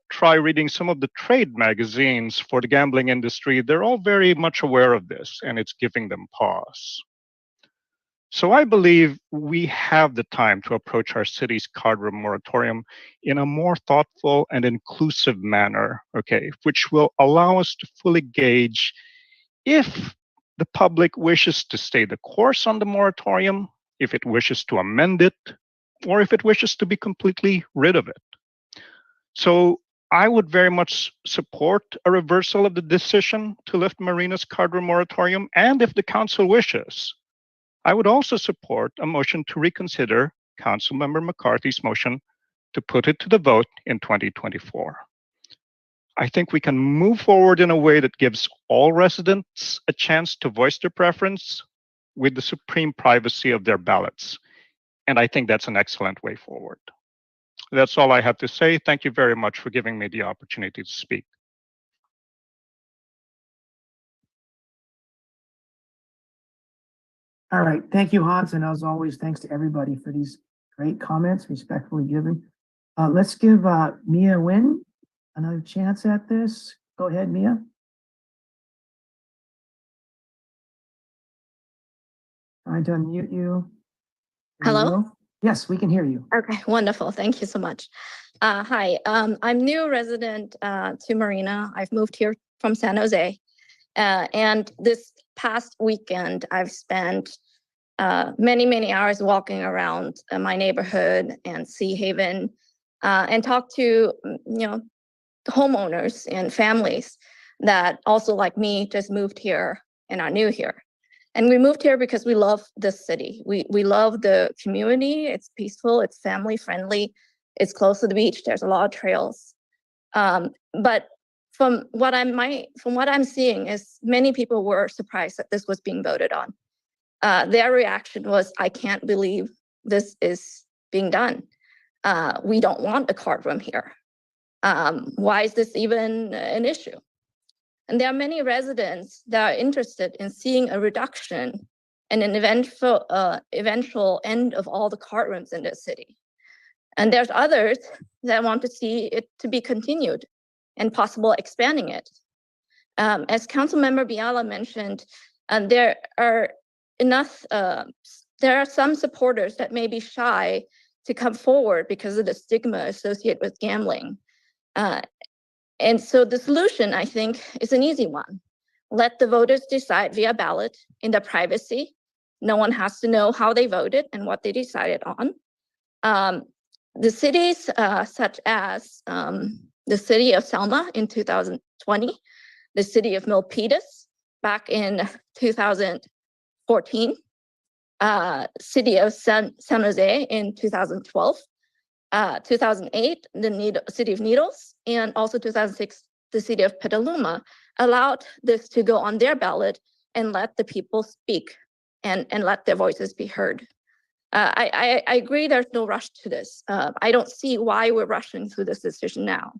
try reading some of the trade magazines for the gambling industry, they're all very much aware of this, and it's giving them pause. So I believe we have the time to approach our city's card room moratorium in a more thoughtful and inclusive manner, okay, which will allow us to fully gauge if the public wishes to stay the course on the moratorium, if it wishes to amend it, or if it wishes to be completely rid of it. So I would very much support a reversal of the decision to lift Marina's card room moratorium, and if the council wishes, I would also support a motion to reconsider Councilmember McCarthy's motion to put it to the vote in 2024. I think we can move forward in a way that gives all residents a chance to voice their preference with the supreme privacy of their ballots. And I think that's an excellent way forward. That's all I have to say. Thank you very much for giving me the opportunity to speak. All right, thank you, Hans, and as always, thanks to everybody for these great comments, respectfully given. Let's give Mia Nguyen another chance at this. Go ahead, Mia. Trying to unmute you. There you Hello? go. Yes, we can hear you. Okay, wonderful. Thank you so much. Hi, I'm new resident to Marina. I've moved here from San Jose. And this past weekend, I've spent many hours walking around my neighborhood and Sea Haven and talked to, homeowners and families that also, like me, just moved here and are new here. And we moved here because we love this city. We love the community. It's peaceful, it's family friendly, it's close to the beach, there's a lot of trails. But from what I'm seeing is many people were surprised that this was being voted on. Their reaction was, I can't believe this is being done. We don't want a card room here. Why is this even an issue? And there are many residents that are interested in seeing a reduction and an eventual end of all the card rooms in the city. And there's others that want to see it to be continued and possible expanding it. As Councilmember Biala mentioned, there are some supporters that may be shy to come forward because of the stigma associated with gambling. And so the solution, I think, is an easy one. Let the voters decide via ballot in their privacy. No one has to know how they voted and what they decided on. The cities such as the city of Selma in 2020, the city of Milpitas back in 2014, city of San Jose in 2012, 2008, the city of Needles, and also 2006, the city of Petaluma allowed this to go on their ballot and let the people speak and let their voices be heard. I agree there's no rush to this. I don't see why we're rushing through this decision now.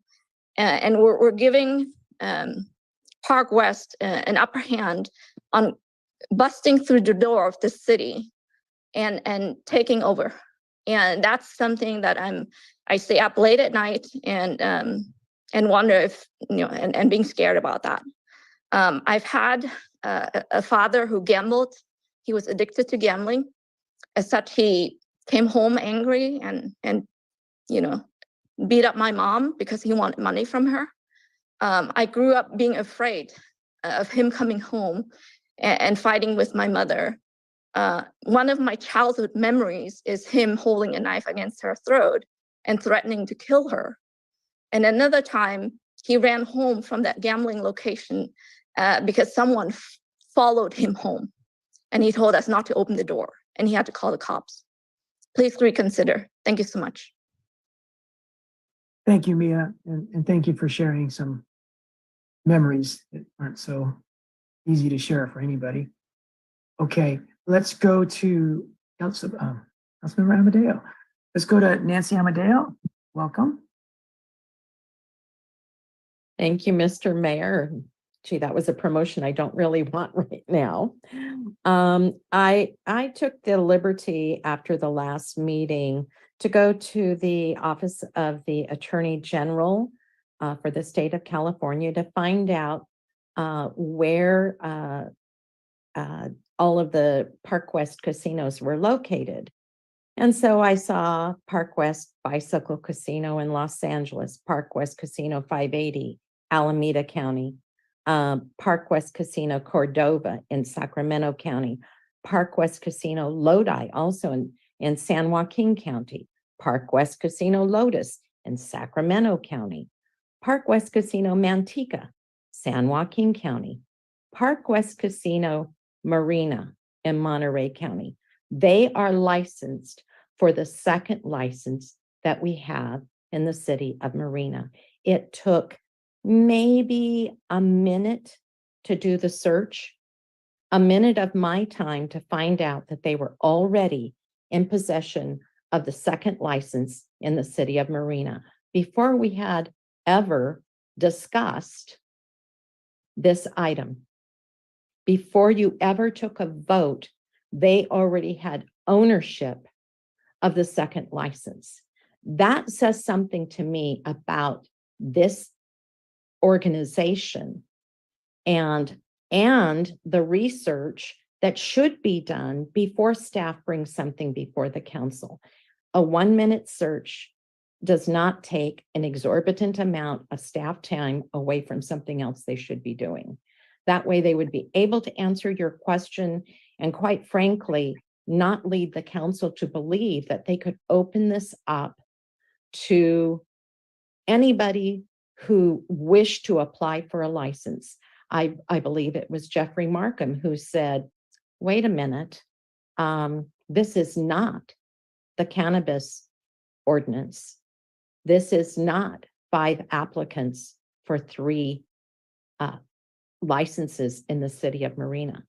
And we're giving Park West an upper hand on busting through the door of the city and taking over. And that's something that I stay up late at night and wonder if, and being scared about that. I've had a father who gambled. He was addicted to gambling. As such, he came home angry and beat up my mom because he wanted money from her. I grew up being afraid of him coming home and fighting with my mother. One of my childhood memories is him holding a knife against her throat and threatening to kill her. And another time, he ran home from that gambling location because someone followed him home. And he told us not to open the door, and he had to call the cops. Please reconsider. Thank you so much. Thank you, Mia, and thank you for sharing some memories that aren't so easy to share for anybody. Okay, let's go to Councilmember Amadeo. Let's go to Nancy Amadeo. Welcome. Thank you, Mr. Mayor. Gee, that was a promotion I don't really want right now. I took the liberty after the last meeting to go to the Office of the Attorney General for the state of California to find out where all of the Park West casinos were located. And so I saw Park West Bicycle Casino in Los Angeles, Park West Casino 580, Alameda County, Park West Casino Cordova in Sacramento County, Park West Casino Lodi, also in San Joaquin County, Park West Casino Lotus in Sacramento County, Park West Casino Manteca, San Joaquin County, Park West Casino Marina in Monterey County. They are licensed for the second license that we have in the city of Marina. It took maybe a minute to do the search, a minute of my time to find out that they were already in possession of the second license in the city of Marina before we had ever discussed this item. Before you ever took a vote, they already had ownership of the second license. That says something to me about this organization and the research that should be done before staff brings something before the council. A 1-minute search does not take an exorbitant amount of staff time away from something else they should be doing. That way they would be able to answer your question and, quite frankly, not lead the council to believe that they could open this up to anybody who wished to apply for a license. I believe it was Jeffrey Markham who said, wait a minute, this is not the cannabis ordinance. This is not 5 applicants for 3 licenses in the city of Marina.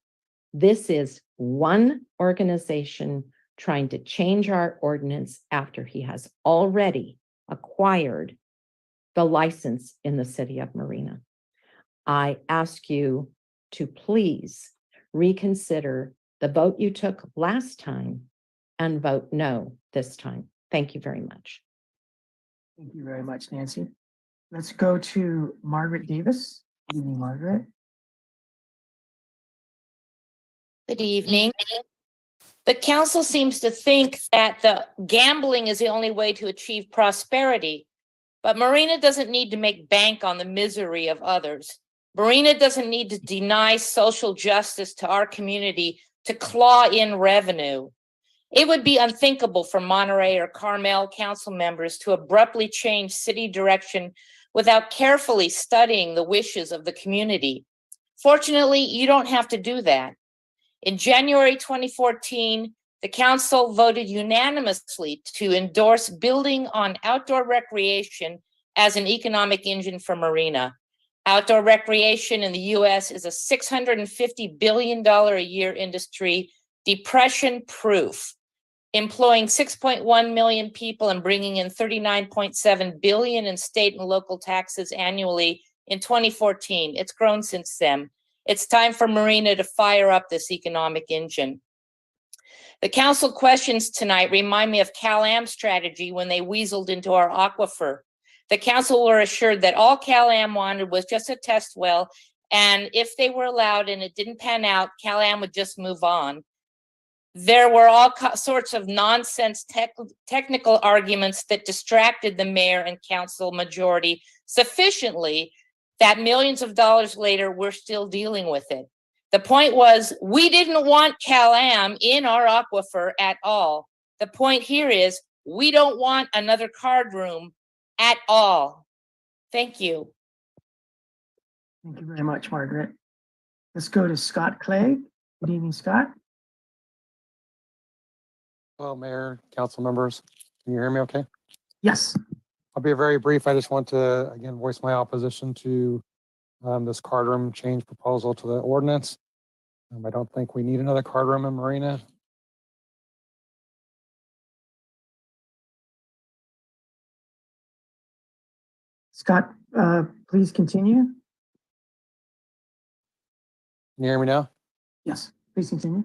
This is one organization trying to change our ordinance after he has already acquired the license in the city of Marina. I ask you to please reconsider the vote you took last time and vote no this time. Thank you very much. Thank you very much, Nancy. Let's go to Margaret Davis. Good evening, Margaret. Good evening. The council seems to think that the gambling is the only way to achieve prosperity, but Marina doesn't need to make bank on the misery of others. Marina doesn't need to deny social justice to our community to claw in revenue. It would be unthinkable for Monterey or Carmel council members to abruptly change city direction without carefully studying the wishes of the community. Fortunately, you don't have to do that. In January 2014, the council voted unanimously to endorse building on outdoor recreation as an economic engine for Marina. Outdoor recreation in the US is a $650 billion a year industry, depression-proof, employing 6.1 million people and bringing in 39.7 billion in state and local taxes annually in 2014. It's grown since then. It's time for Marina to fire up this economic engine. The council questions tonight remind me of Cal-Am's strategy when they weaseled into our aquifer. The council were assured that all Cal-Am wanted was just a test well, and if they were allowed and it didn't pan out, Cal-Am would just move on. There were all sorts of nonsense technical arguments that distracted the mayor and council majority sufficiently that millions of dollars later, we're still dealing with it. The point was, we didn't want Cal-Am in our aquifer at all. The point here is, we don't want another card room at all. Thank you. Thank you very much, Margaret. Let's go to Scott Clegg. Good evening, Scott. Hello, Mayor, council members. Can you hear me okay? Yes. I'll be very brief. I just want to, again, voice my opposition to this card room change proposal to the ordinance. I don't think we need another card room in Marina. Scott, please continue. Can you hear me now? Yes, please continue.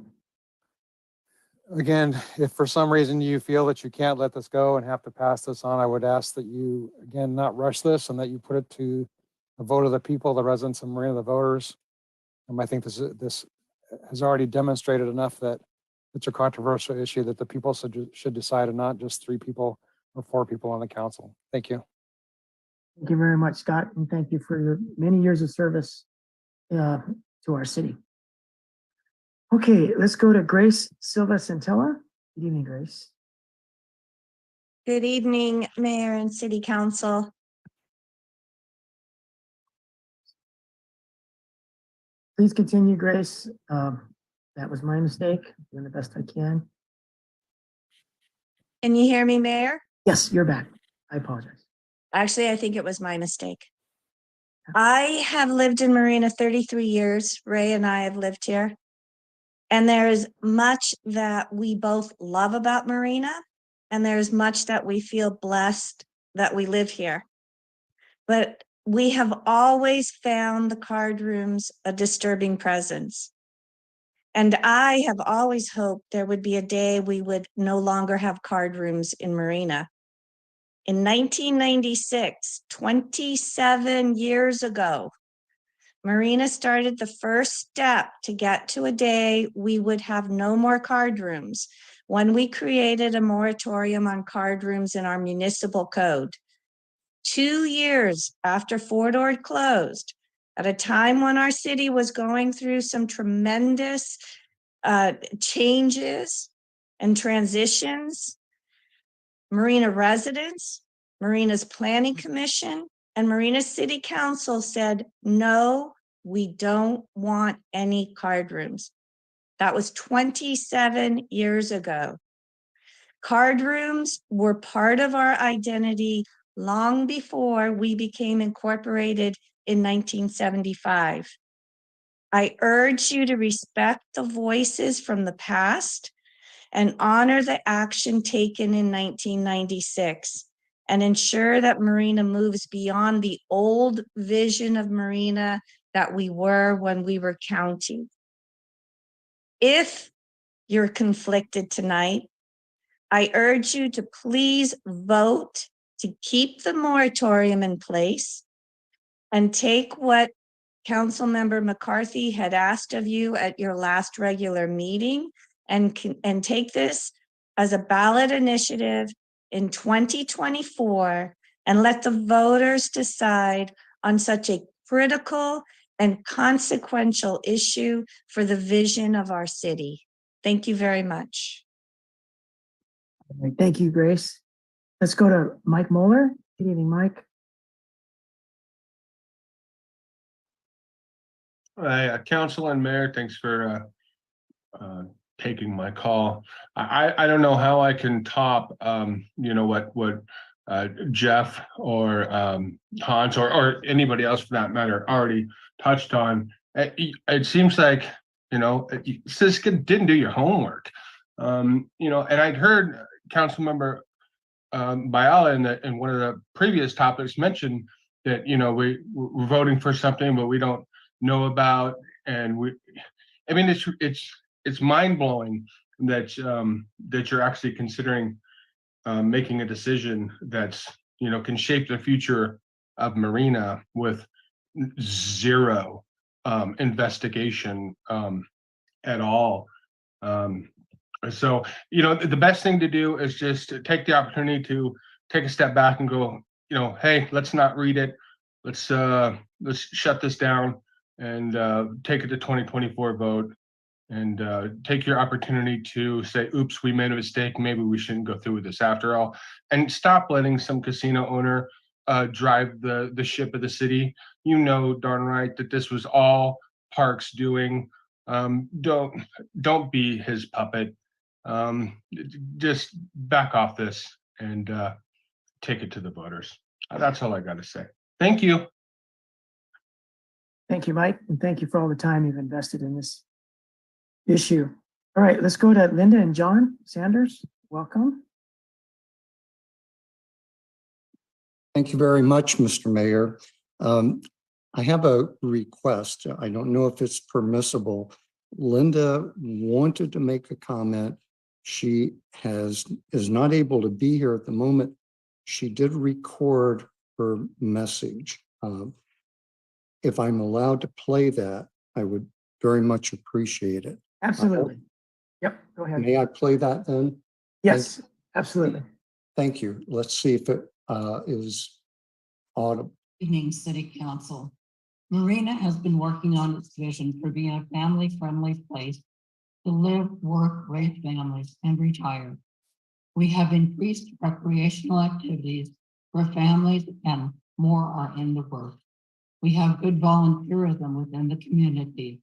Again, if for some reason you feel that you can't let this go and have to pass this on, I would ask that you, again, not rush this and that you put it to the vote of the people, the residents of Marina, the voters. I think this has already demonstrated enough that it's a controversial issue that the people should decide, and not just 3 people or 4 people on the council. Thank you. Thank you very much, Scott, and thank you for your many years of service to our city. Okay, let's go to Grace Silva Santella. Good evening, Grace. Good evening, Mayor and City Council. Please continue, Grace. That was my mistake. Doing the best I can. Can you hear me, Mayor? Yes, you're back. I apologize. Actually, I think it was my mistake. I have lived in Marina 33 years. Ray and I have lived here. And there is much that we both love about Marina, and there's much that we feel blessed that we live here. But we have always found the card rooms a disturbing presence. And I have always hoped there would be a day we would no longer have card rooms in Marina. In 1996, 27 years ago, Marina started the first step to get to a day we would have no more card rooms when we created a moratorium on card rooms in our municipal code. 2 years after Fort Ord closed, at a time when our city was going through some tremendous changes and transitions, Marina residents, Marina's Planning Commission, and Marina City Council said, no, we don't want any card rooms. That was 27 years ago. Card rooms were part of our identity long before we became incorporated in 1975. I urge you to respect the voices from the past and honor the action taken in 1996 and ensure that Marina moves beyond the old vision of Marina that we were when we were county. If you're conflicted tonight, I urge you to please vote to keep the moratorium in place and take what Councilmember McCarthy had asked of you at your last regular meeting and take this as a ballot initiative in 2024 and let the voters decide on such a critical and consequential issue for the vision of our city. Thank you very much. Thank you, Grace. Let's go to Mike Moeller. Good evening, Mike. Hi, Council and Mayor, thanks for taking my call. I don't know how I can top what Jeff or Hans or anybody else for that matter already touched on. It seems like Siska didn't do your homework. And I'd heard Councilmember Biala in one of the previous topics mention that we're voting for something but we don't know about, and it's mind-blowing that you're actually considering making a decision that's can shape the future of Marina with zero investigation at all. So the best thing to do is just to take the opportunity to take a step back and go, hey, let's not read it. Let's shut this down and take it to 2024 vote, and take your opportunity to say, oops, we made a mistake, maybe we shouldn't go through with this after all, and stop letting some casino owner drive the ship of the city. Darn right that this was all Park's doing. Don't be his puppet. Just back off this and take it to the voters. That's all I got to say. Thank you. Thank you, Mike, and thank you for all the time you've invested in this issue. All right, let's go to Linda and John Sanders. Welcome. Thank you very much, Mr. Mayor. I have a request. I don't know if it's permissible. Linda wanted to make a comment. She is not able to be here at the moment. She did record her message. If I'm allowed to play that, I would very much appreciate it. Absolutely. Yep, go ahead. May I play that then? Yes, absolutely. Thank you. Let's see if it is audible. Evening, City Council. Marina has been working on its vision for being a family-friendly place to live, work, raise families, and retire. We have increased recreational activities for families, and more are in the works. We have good volunteerism within the community.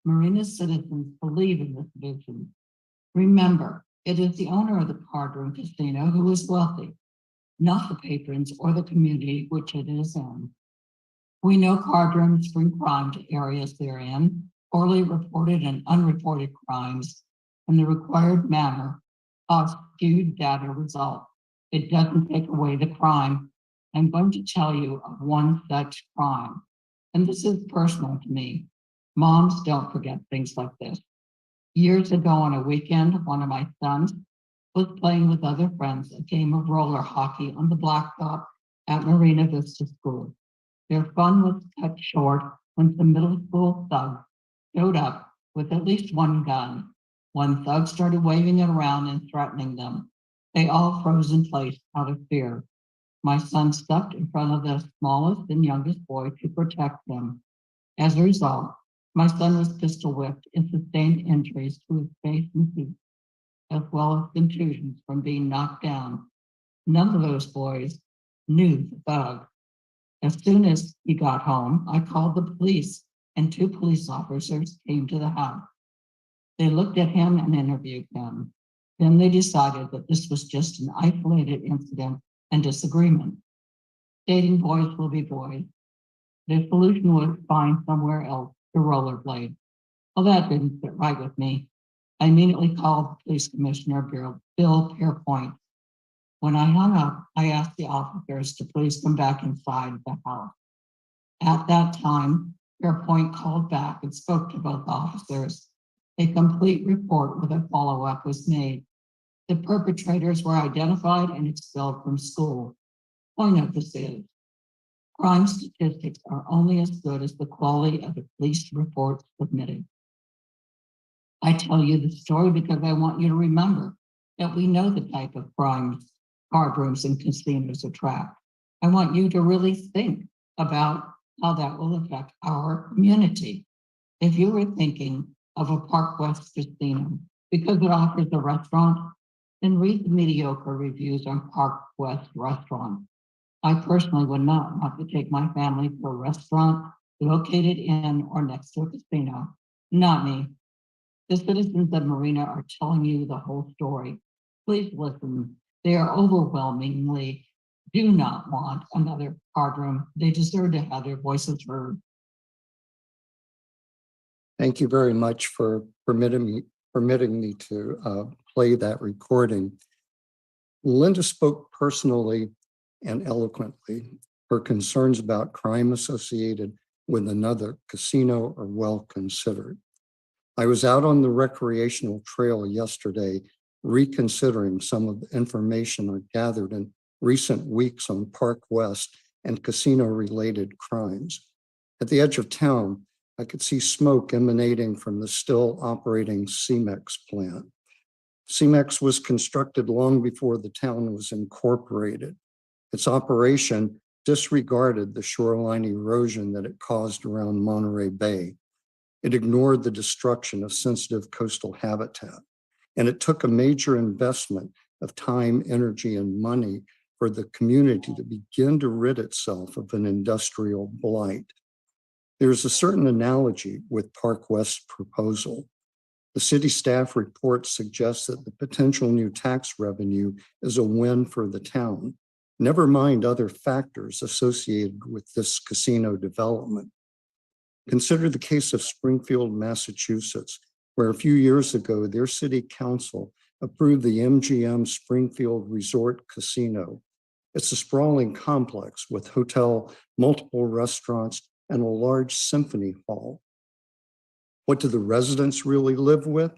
Marina citizens believe in this vision. Remember, it is the owner of the card room casino who is wealthy, not the patrons or the community which it is in. We know card rooms bring crime to areas they're in, poorly reported and unreported crimes, in the required manner cause skewed data result. It doesn't take away the crime. I'm going to tell you of one such crime, and this is personal to me. Moms don't forget things like this. Years ago on a weekend, one of my sons was playing with other friends a game of roller hockey on the blacktop at Marina Vista School. Their fun was cut short when some middle school thugs showed up with at least one gun. One thug started waving it around and threatening them. They all froze in place out of fear. My son stepped in front of the smallest and youngest boy to protect them. As a result, my son was pistol whipped and sustained injuries to his face and feet, as well as contusions from being knocked down. None of those boys knew the thug. As soon as he got home, I called the police, and 2 police officers came to the house. They looked at him and interviewed him. Then they decided that this was just an isolated incident and disagreement. Dating boys will be boys. The solution was find somewhere else to rollerblade. Well, that didn't sit right with me. I immediately called Police Commissioner Bill Pierpoint. When I hung up, I asked the officers to please come back inside the house. At that time, Pierpoint called back and spoke to both officers. A complete report with a follow-up was made. The perpetrators were identified and expelled from school. Point of this is, crime statistics are only as good as the quality of the police reports submitted. I tell you the story because I want you to remember that we know the type of crimes card rooms and casinos attract. I want you to really think about how that will affect our community. If you were thinking of a Park West casino because it offers a restaurant, then read the mediocre reviews on Park West restaurants. I personally would not want to take my family to a restaurant located in or next to a casino. Not me. The citizens of Marina are telling you the whole story. Please listen. They are overwhelmingly do not want another card room. They deserve to have their voices heard. Thank you very much for permitting me to play that recording. Linda spoke personally and eloquently. Her concerns about crime associated with another casino are well considered. I was out on the recreational trail yesterday, reconsidering some of the information I gathered in recent weeks on Park West and casino-related crimes. At the edge of town, I could see smoke emanating from the still operating CEMEX plant. CEMEX was constructed long before the town was incorporated. Its operation disregarded the shoreline erosion that it caused around Monterey Bay. It ignored the destruction of sensitive coastal habitat, and it took a major investment of time, energy, and money for the community to begin to rid itself of an industrial blight. There's a certain analogy with Park West's proposal. The city staff report suggests that the potential new tax revenue is a win for the town, never mind other factors associated with this casino development. Consider the case of Springfield, Massachusetts, where a few years ago, their city council approved the MGM Springfield Resort Casino. It's a sprawling complex with hotel, multiple restaurants, and a large symphony hall. What do the residents really live with?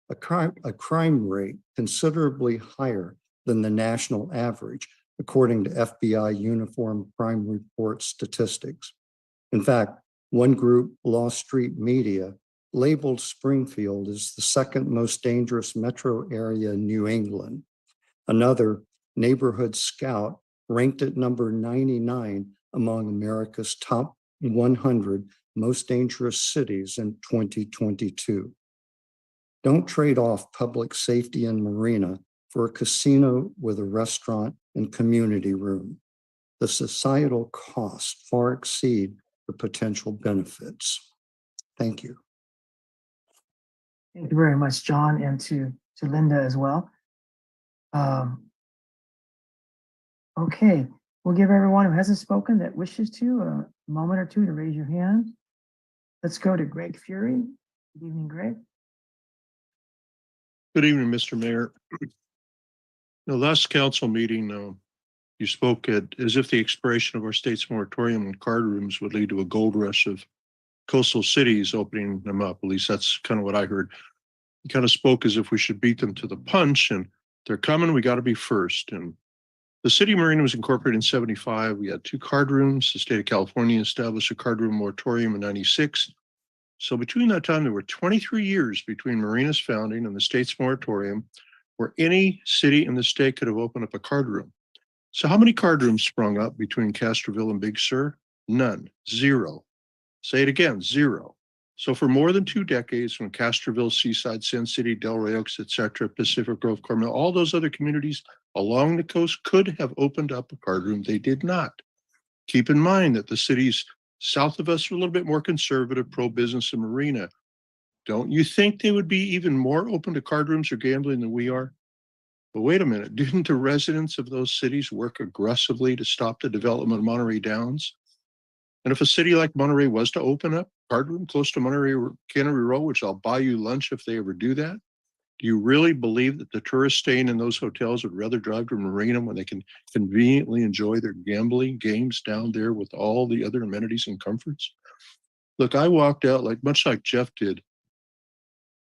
A crime rate considerably higher than the national average, according to FBI Uniform Crime Report statistics. In fact, one group, Law Street Media, labeled Springfield as the second most dangerous metro area in New England. Another, Neighborhood Scout, ranked at number 99 among America's top 100 most dangerous cities in 2022. Don't trade off public safety in Marina for a casino with a restaurant and community room. The societal costs far exceed the potential benefits. Thank you. Thank you very much, John, and to Linda as well. Okay, We'll give everyone who hasn't spoken that wishes to a moment or two to raise your hand. Let's go to Greg Fury. Good evening, Greg. Good evening, Mr. Mayor. The last council meeting, you spoke as if the expiration of our state's moratorium on card rooms would lead to a gold rush of coastal cities opening them up. At least that's kind of what I heard. You kind of spoke as if we should beat them to the punch, and they're coming, we got to be first. And the city of Marina was incorporated in 75. We had 2 card rooms. The state of California established a card room moratorium in 96. So between that time, there were 23 years between Marina's founding and the state's moratorium where any city in the state could have opened up a card room. So how many card rooms sprung up between Castroville and Big Sur? None. 0. Say it again, 0. So for more than 2 decades, when Castroville, Seaside, Sin City, Delray Oaks, etc., Pacific Grove, Carmel, all those other communities along the coast could have opened up a card room, they did not. Keep in mind that the cities south of us are a little bit more conservative, pro-business and Marina. Don't you think they would be even more open to card rooms or gambling than we are? But wait a minute, didn't the residents of those cities work aggressively to stop the development of Monterey Downs? And if a city like Monterey was to open up a card room close to Monterey Cannery Row, which I'll buy you lunch if they ever do that, do you really believe that the tourists staying in those hotels would rather drive to Marina when they can conveniently enjoy their gambling games down there with all the other amenities and comforts? Look, I walked out much like Jeff did,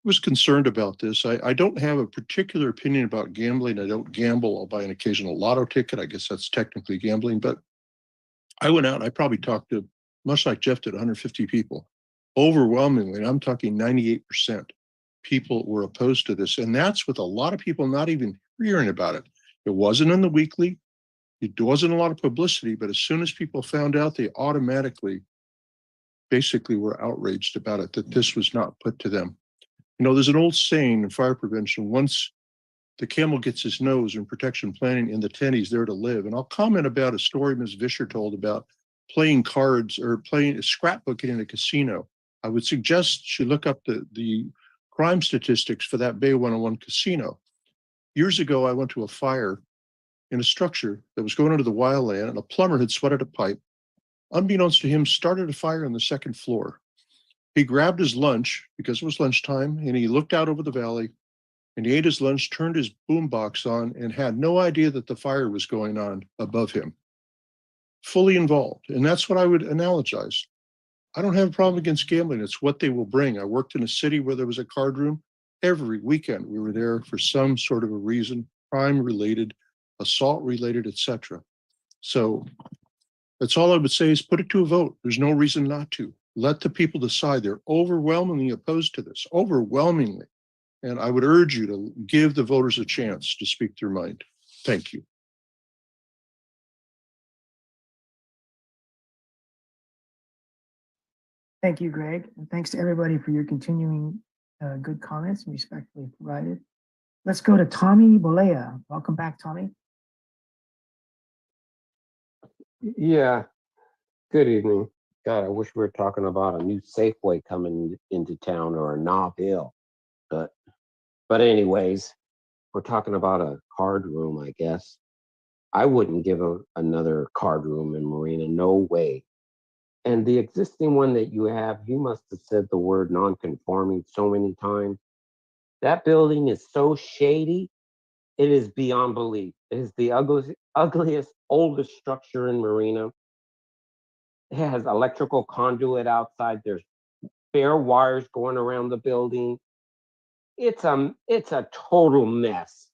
was concerned about this. I don't have a particular opinion about gambling. I don't gamble. I'll buy an occasional lotto ticket. I guess that's technically gambling, but I went out and I probably talked to, much like Jeff did, 150 people. Overwhelmingly, and I'm talking 98%. People were opposed to this. And that's with a lot of people not even hearing about it. It wasn't in the weekly. It wasn't a lot of publicity, but as soon as people found out, they automatically basically were outraged about it, that this was not put to them. You know, there's an old saying in fire prevention, once the camel gets his nose in protection planning in the tent, he's there to live. And I'll comment about a story Ms. Vischer told about playing cards or playing scrapbooking in a casino. I would suggest she look up the crime statistics for that Bay 101 casino. Years ago, I went to a fire in a structure that was going into the wildland, and a plumber had sweated a pipe. Unbeknownst to him, started a fire on the 2nd floor. He grabbed his lunch because it was lunchtime, and he looked out over the valley, and he ate his lunch, turned his boombox on, and had no idea that the fire was going on above him. Fully involved, and that's what I would analogize. I don't have a problem against gambling. It's what they will bring. I worked in a city where there was a card room. Every weekend we were there for some sort of a reason, crime related, assault related, etc. So that's all I would say is put it to a vote. There's no reason not to. Let the people decide. They're overwhelmingly opposed to this, overwhelmingly. And I would urge you to give the voters a chance to speak their mind. Thank you. Thank you, Greg. And thanks to everybody for your continuing good comments and respectfully provided. Let's go to Tommy Bolea. Welcome back, Tommy. Yeah, good evening. God, I wish we were talking about a new Safeway coming into town or a Nob Hill. But anyways, we're talking about a card room, I guess. I wouldn't give another card room in Marina, no way. And the existing one that you have, you must have said the word non-conforming so many times. That building is so shady, it is beyond belief. It is the ugliest, oldest structure in Marina. It has electrical conduit outside. There's bare wires going around the building. It's a total mess.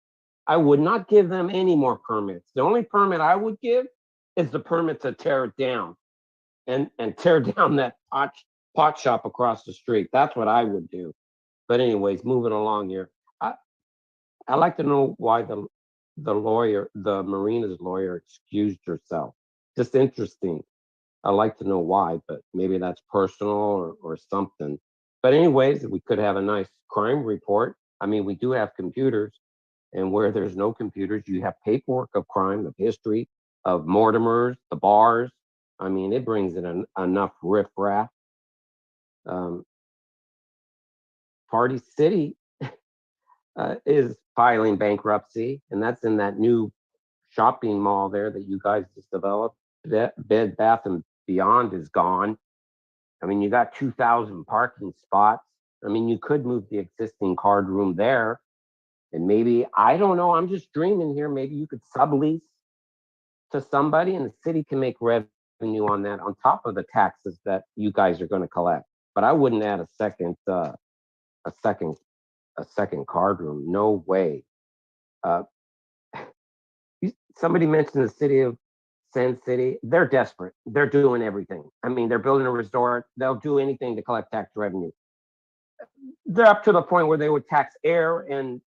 I would not give them any more permits. The only permit I would give is the permit to tear it down and tear down that pot shop across the street. That's what I would do. But anyways, moving along here. I'd like to know why the Marina's lawyer excused herself. Just interesting. I'd like to know why, but maybe that's personal or something. But anyways, we could have a nice crime report. I mean, we do have computers, and where there's no computers, you have paperwork of crime, of history, of Mortimers, the bars. I mean, it brings in enough riffraff. Party City is filing bankruptcy, and that's in that new shopping mall there that you guys just developed. Bed Bath and Beyond is gone. I mean, you got 2,000 parking spots. I mean, you could move the existing card room there. And maybe, I don't know, I'm just dreaming here. Maybe you could sublease to somebody and the city can make revenue on that on top of the taxes that you guys are going to collect. But I wouldn't add a second card room. No way. Somebody mentioned the city of Sand City. They're desperate. They're doing everything. I mean, they're building a resort. They'll do anything to collect tax revenue. They're up to the point where they would tax air and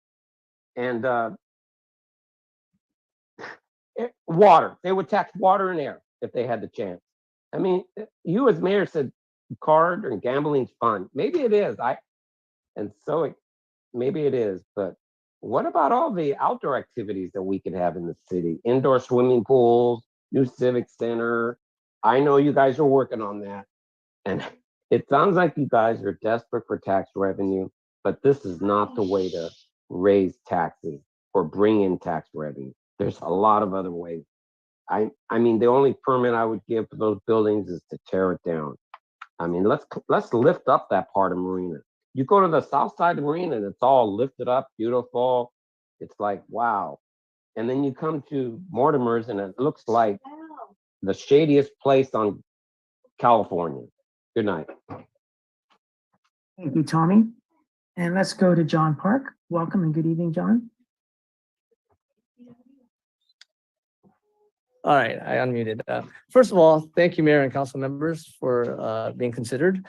water. They would tax water and air if they had the chance. I mean, you as mayor said card and gambling's fun. Maybe it is. Maybe it is, but what about all the outdoor activities that we could have in the city? Indoor swimming pools, new civic center. I know you guys are working on that. And it sounds like you guys are desperate for tax revenue, but this is not the way to raise taxes or bring in tax revenue. There's a lot of other ways. I mean, the only permit I would give for those buildings is to tear it down. I mean, let's lift up that part of Marina. You go to the south side of Marina and it's all lifted up, beautiful. It's like, wow. And then you come to Mortimer's and it looks like the shadiest place on California. Good night. Thank you, Tommy. And let's go to John Park. Welcome and good evening, John. All right, I unmuted. First of all, thank you, Mayor and council members, for being considered.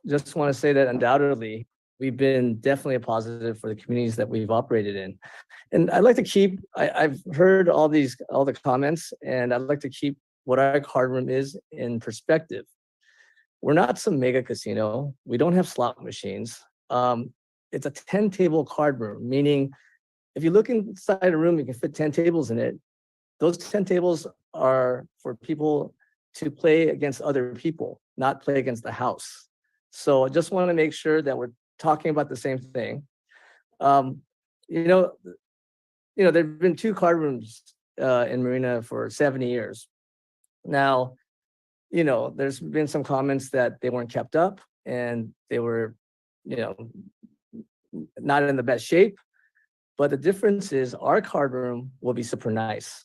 Just want to say that undoubtedly, we've been definitely a positive for the communities that we've operated in. And I'd like to keep, I've heard all the comments, and I'd like to keep what our card room is in perspective. We're not some mega casino. We don't have slot machines. It's a 10-table card room, meaning if you look inside a room, you can fit 10 tables in it. Those 10 tables are for people to play against other people, not play against the house. So I just want to make sure that we're talking about the same thing. There've been 2 card rooms in Marina for 70 years. Now, there's been some comments that they weren't kept up and they were, not in the best shape. But the difference is our card room will be super nice.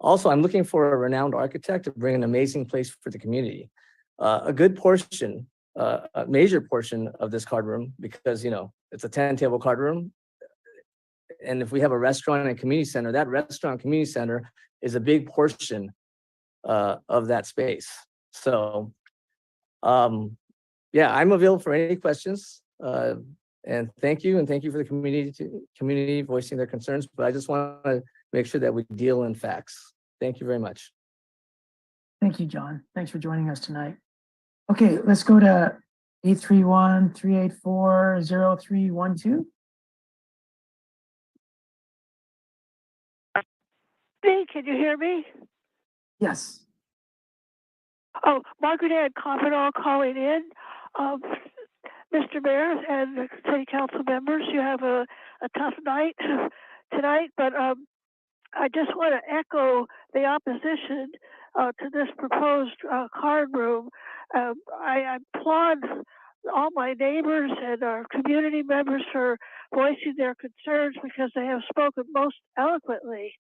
Also, I'm looking for a renowned architect to bring an amazing place for the community. A good portion, a major portion of this card room, because it's a 10-table card room. And if we have a restaurant and a community center, that restaurant community center is a big portion of that space. So, yeah, I'm available for any questions. And thank you for the community voicing their concerns. But I just want to make sure that we deal in facts. Thank you very much. Thank you, John. Thanks for joining us tonight. Okay, let's go to 831-384-0312. Hey, can you hear me? Yes. Oh, Margaret Ann Commodore calling in. Mr. Mayor and the city council members, you have a tough night tonight, but I just want to echo the opposition to this proposed card room. I applaud all my neighbors and our community members for voicing their concerns because they have spoken most eloquently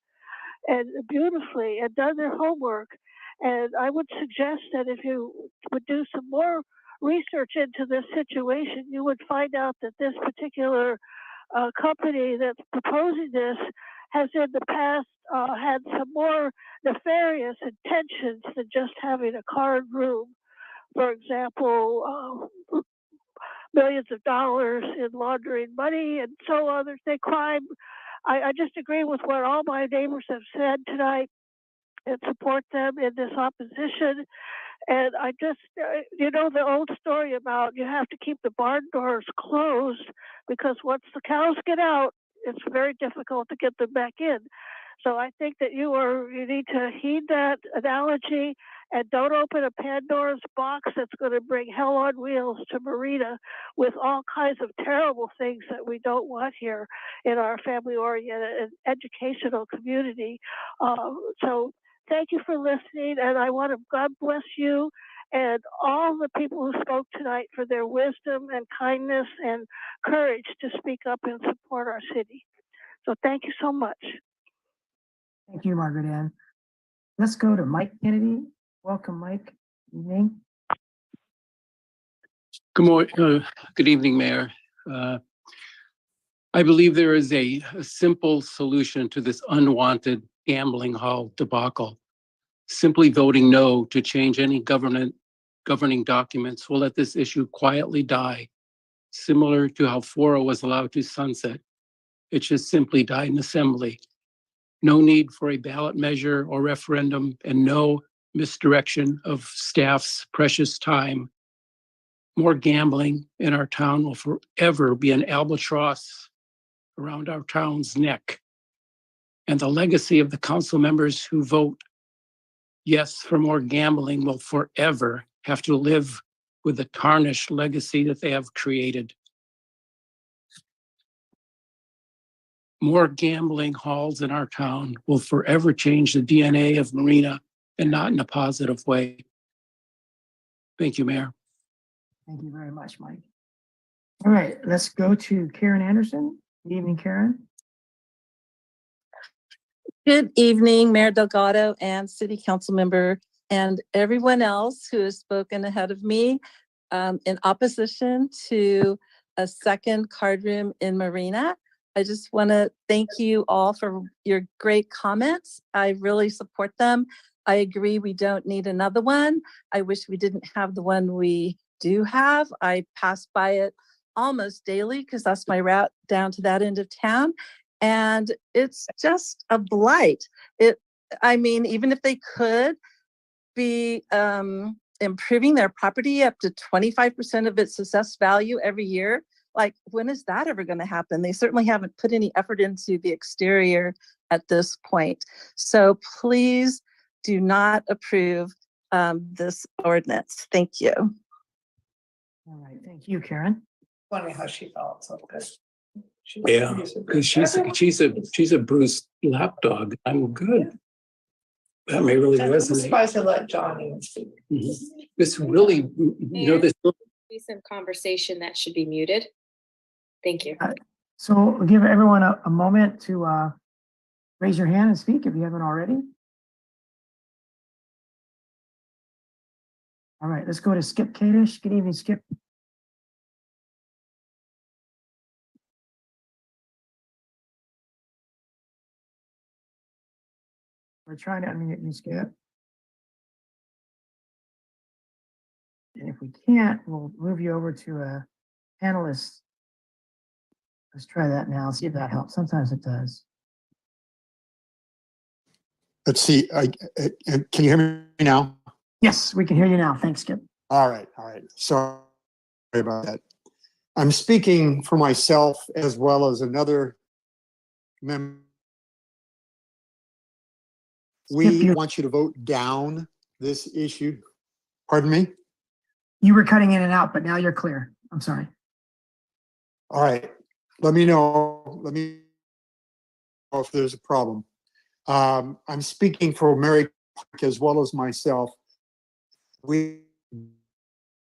and beautifully and done their homework. And I would suggest that if you would do some more research into this situation, you would find out that this particular company that's proposing this has in the past had some more nefarious intentions than just having a card room. For example, millions of dollars in laundering money and so on. They crime. I just agree with what all my neighbors have said tonight and support them in this opposition. And I just, the old story about you have to keep the barn doors closed because once the cows get out, it's very difficult to get them back in. So I think that you need to heed that analogy And don't open a Pandora's box that's going to bring hell on wheels to Marina with all kinds of terrible things that we don't want here in our family-oriented and educational community. So thank you for listening, and I want to God bless you and all the people who spoke tonight for their wisdom and kindness and courage to speak up and support our city. So thank you so much. Thank you, Margaret Ann. Let's go to Mike Kennedy. Welcome, Mike. Evening. Good morning. Good evening, Mayor. I believe there is a simple solution to this unwanted gambling hall debacle. Simply voting no to change any governing documents will let this issue quietly die, similar to how Fora was allowed to sunset. It just simply died in assembly. No need for a ballot measure or referendum, and no misdirection of staff's precious time. More gambling in our town will forever be an albatross around our town's neck. And the legacy of the council members who vote yes for more gambling will forever have to live with the tarnished legacy that they have created. More gambling halls in our town will forever change the DNA of Marina, and not in a positive way. Thank you, Mayor. Thank you very much, Mike. All right, let's go to Karen Anderson. Good evening, Karen. Good evening, Mayor Delgado and City Council member and everyone else who has spoken ahead of me in opposition to a second card room in Marina. I just want to thank you all for your great comments. I really support them. I agree we don't need another one. I wish we didn't have the one we do have. I pass by it almost daily because that's my route down to that end of town. And it's just a blight. I mean, even if they could be improving their property up to 25% of its assessed value every year, like when is that ever going to happen? They certainly haven't put any effort into the exterior at this point. So please do not approve this ordinance. Thank you. All right, thank you, Karen. Funny how she felt. So good. Yeah, because she's a Bruce lapdog. I'm good. That may really I'm resonate. surprised to let John even speak. This really, this. Recent conversation that should be muted. Thank you. So we'll give everyone a moment to raise your hand and speak if you haven't already. All right, let's go to Skip Kadish. Good evening, Skip. We're trying to unmute you, Skip. And if we can't, we'll move you over to a panelist. Let's try that now, see if that helps. Sometimes it does. Let's see. Can you hear me now? Yes, we can hear you now. Thanks, Skip. All right. Sorry about that. I'm speaking for myself as well as another member. We want you to vote down this issue. Pardon me? You were cutting in and out, but now you're clear. I'm sorry. All right. Let me know if there's a problem. I'm speaking for Mary as well as myself. We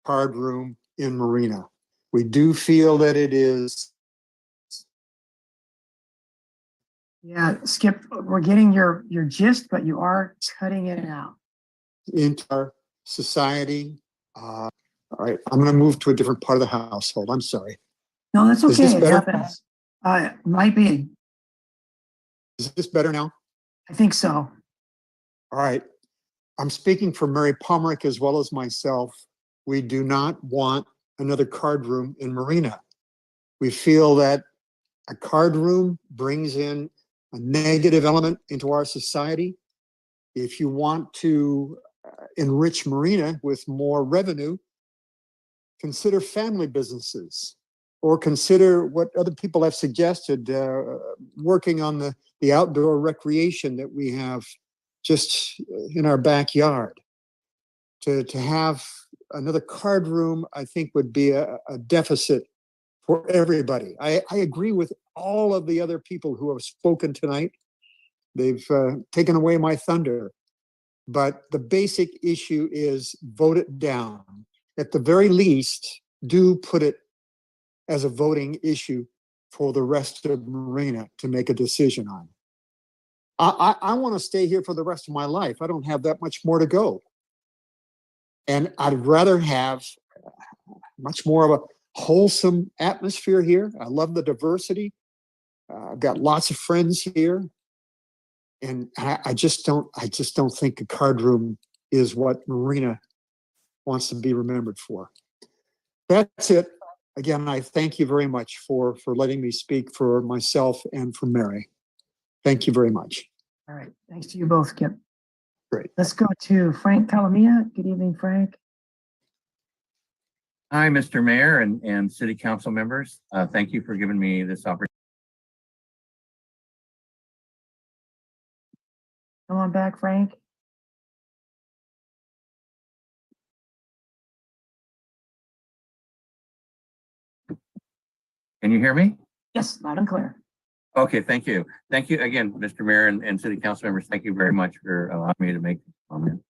card room in Marina. We do feel that it is. Yeah, Skip, we're getting your gist, but you are cutting in and out. Into our society. All right, I'm going to move to a different part of the household. I'm sorry. No, that's okay. Is this It better? happens. Might be. Is this better now? I think so. All right. I'm speaking for Mary Pomerick as well as myself. We do not want another card room in Marina. We feel that a card room brings in a negative element into our society. If you want to enrich Marina with more revenue, consider family businesses or consider what other people have suggested, working on the outdoor recreation that we have just in our backyard. To have another card room, I think would be a deficit for everybody. I agree with all of the other people who have spoken tonight. They've taken away my thunder. But the basic issue is vote it down. At the very least, do put it as a voting issue for the rest of Marina to make a decision on. I want to stay here for the rest of my life. I don't have that much more to go. And I'd rather have much more of a wholesome atmosphere here. I love the diversity. I've got lots of friends here. And I just don't think a card room is what Marina wants to be remembered for. That's it. Again, I thank you very much for letting me speak for myself and for Mary. Thank you very much. All right. Thanks to you both, Kip. Great. Let's go to Frank Calamia. Good evening, Frank. Hi, Mr. Mayor and City Council members. Thank you for giving me this opportunity. Come on back, Frank. Can you hear me? Yes, loud and clear. Okay, thank you. Thank you again, Mr. Mayor and City Council members. Thank you very much for allowing me to make this comment.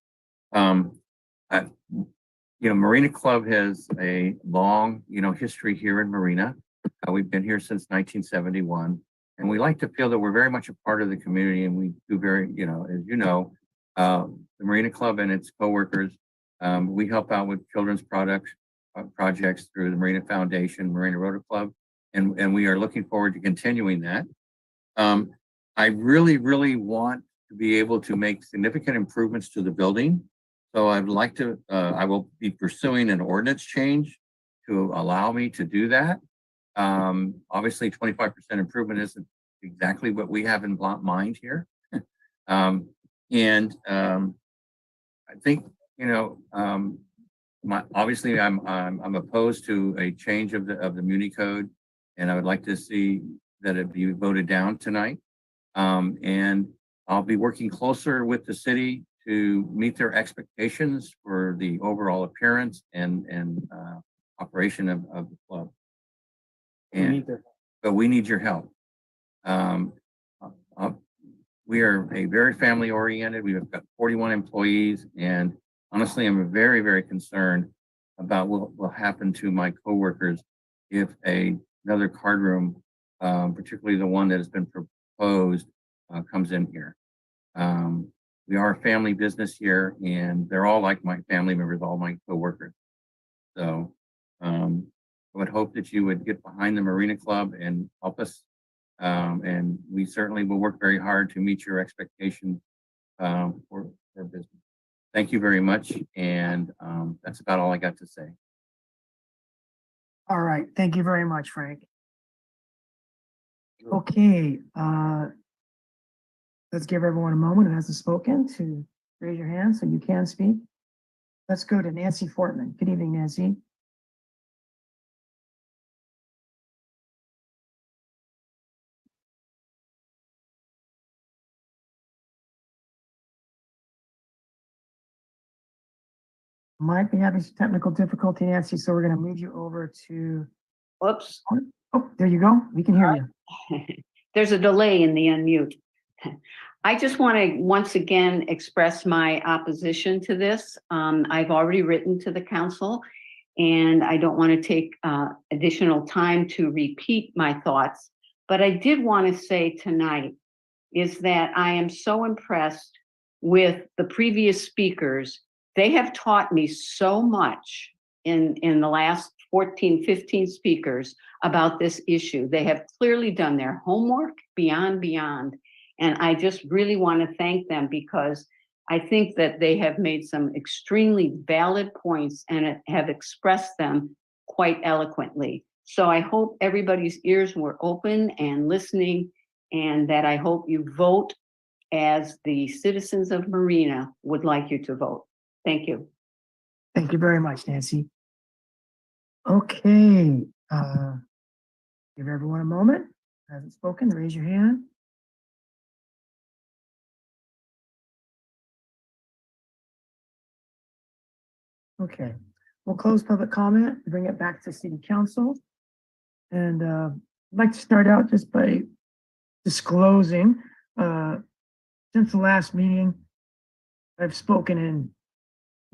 Marina Club has a long, history here in Marina. We've been here since 1971, and we like to feel that we're very much a part of the community, and we do very, as you know, the Marina Club and its coworkers, we help out with children's projects through the Marina Foundation, Marina Rotary Club, and we are looking forward to continuing that. I really, really want to be able to make significant improvements to the building. So I'd like to, I will be pursuing an ordinance change to allow me to do that. Obviously 25% improvement isn't exactly what we have in mind here. I think, obviously I'm opposed to a change of the Muni Code, and I would like to see that it be voted down tonight. And I'll be working closer with the city to meet their expectations for the overall appearance and operation of the club. But we need your help. We are a very family oriented. We've got 41 employees, and honestly, I'm very, very concerned about what will happen to my coworkers if another card room, particularly the one that has been proposed, comes in here. We are a family business here, and they're all like my family members, all my coworkers. So I would hope that you would get behind the Marina Club and help us. And we certainly will work very hard to meet your expectations for business. Thank you very much. And that's about all I got to say. All right. Thank you very much, Frank. Okay. Let's give everyone a moment who hasn't spoken to raise your hand so you can speak. Let's go to Nancy Fortman. Good evening, Nancy. Might be having some technical difficulty, Nancy, so we're going to move you over to. Whoops. Oh, there you go. We can hear you. There's a delay in the unmute. I just want to once again express my opposition to this. I've already written to the council, and I don't want to take additional time to repeat my thoughts. But I did want to say tonight is that I am so impressed with the previous speakers. They have taught me so much in the last 14, 15 speakers about this issue. They have clearly done their homework beyond. And I just really want to thank them because I think that they have made some extremely valid points and have expressed them quite eloquently. So I hope everybody's ears were open and listening, and that I hope you vote as the citizens of Marina would like you to vote. Thank you. Thank you very much, Nancy. Okay. Give everyone a moment. Hasn't spoken, raise your hand. Okay, we'll close public comment, bring it back to city council. And I'd like to start out just by disclosing, since the last meeting, I've spoken in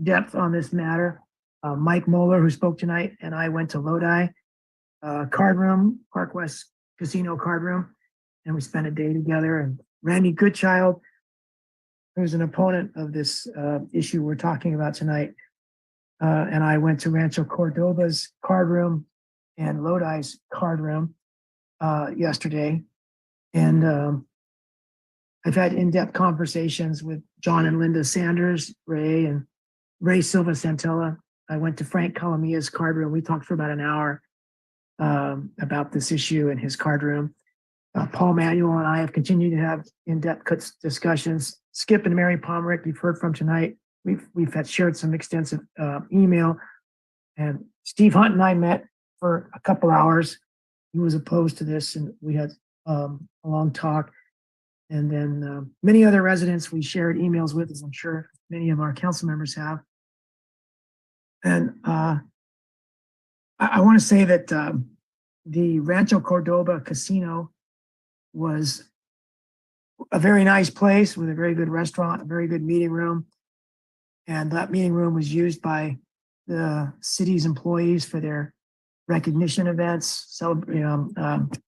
depth on this matter. Mike Moeller, who spoke tonight, and I went to Lodi card room, Park West Casino card room, and we spent a day together. And Randy Goodchild, who's an opponent of this issue we're talking about tonight, and I went to Rancho Cordoba's card room and Lodi's card room yesterday. And I've had in-depth conversations with John and Linda Sanders, Ray Silva Santella. I went to Frank Calamia's card room. We talked for about an hour about this issue in his card room. Paul Manuel and I have continued to have in-depth discussions. Skip and Mary Pomerick, you've heard from tonight. We've had shared some extensive email. And Steve Hunt and I met for a couple hours. He was opposed to this, and we had a long talk. And then many other residents we shared emails with, as I'm sure many of our council members have. And I want to say that the Rancho Cordoba Casino was a very nice place with a very good restaurant, a very good meeting room. And that meeting room was used by the city's employees for their recognition events,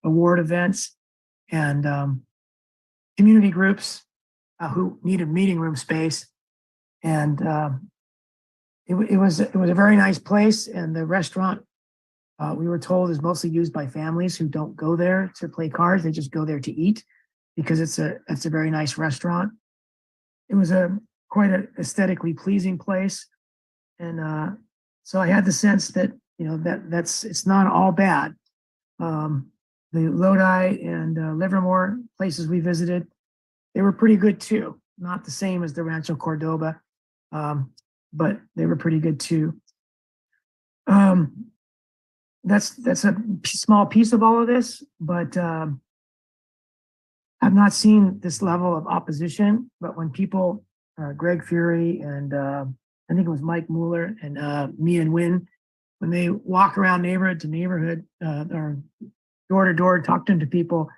award events, and community groups who needed meeting room space. And it was a very nice place. And the restaurant, we were told, is mostly used by families who don't go there to play cards. They just go there to eat because it's a very nice restaurant. It was quite an aesthetically pleasing place. And so I had the sense that, it's not all bad. The Lodi and Livermore places we visited, they were pretty good too. Not the same as the Rancho Cordoba, but they were pretty good too. That's a small piece of all of this, but I've not seen this level of opposition. But when people, Greg Fury and I think it was Mike Mueller and me and Wynn, when they walk around neighborhood to neighborhood or door to door, talking to people,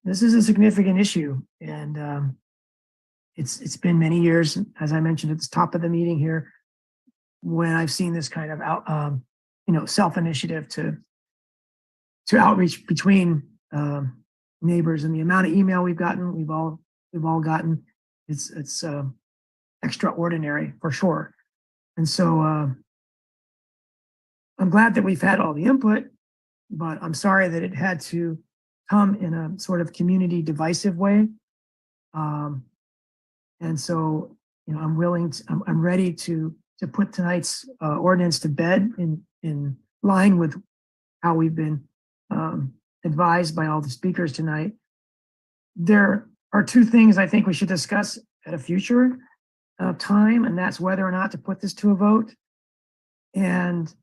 this is a significant issue. And it's been many years, as I mentioned at the top of the meeting here, when I've seen this kind of self-initiative to outreach between neighbors. And the amount of email we've gotten, we've all gotten, it's extraordinary for sure. And so I'm glad that we've had all the input, but I'm sorry that it had to come in a sort of community divisive way. And so, I'm ready to put tonight's ordinance to bed in line with how we've been advised by all the speakers tonight. There are two things I think we should discuss at a future time, and that's whether or not to put this to a vote and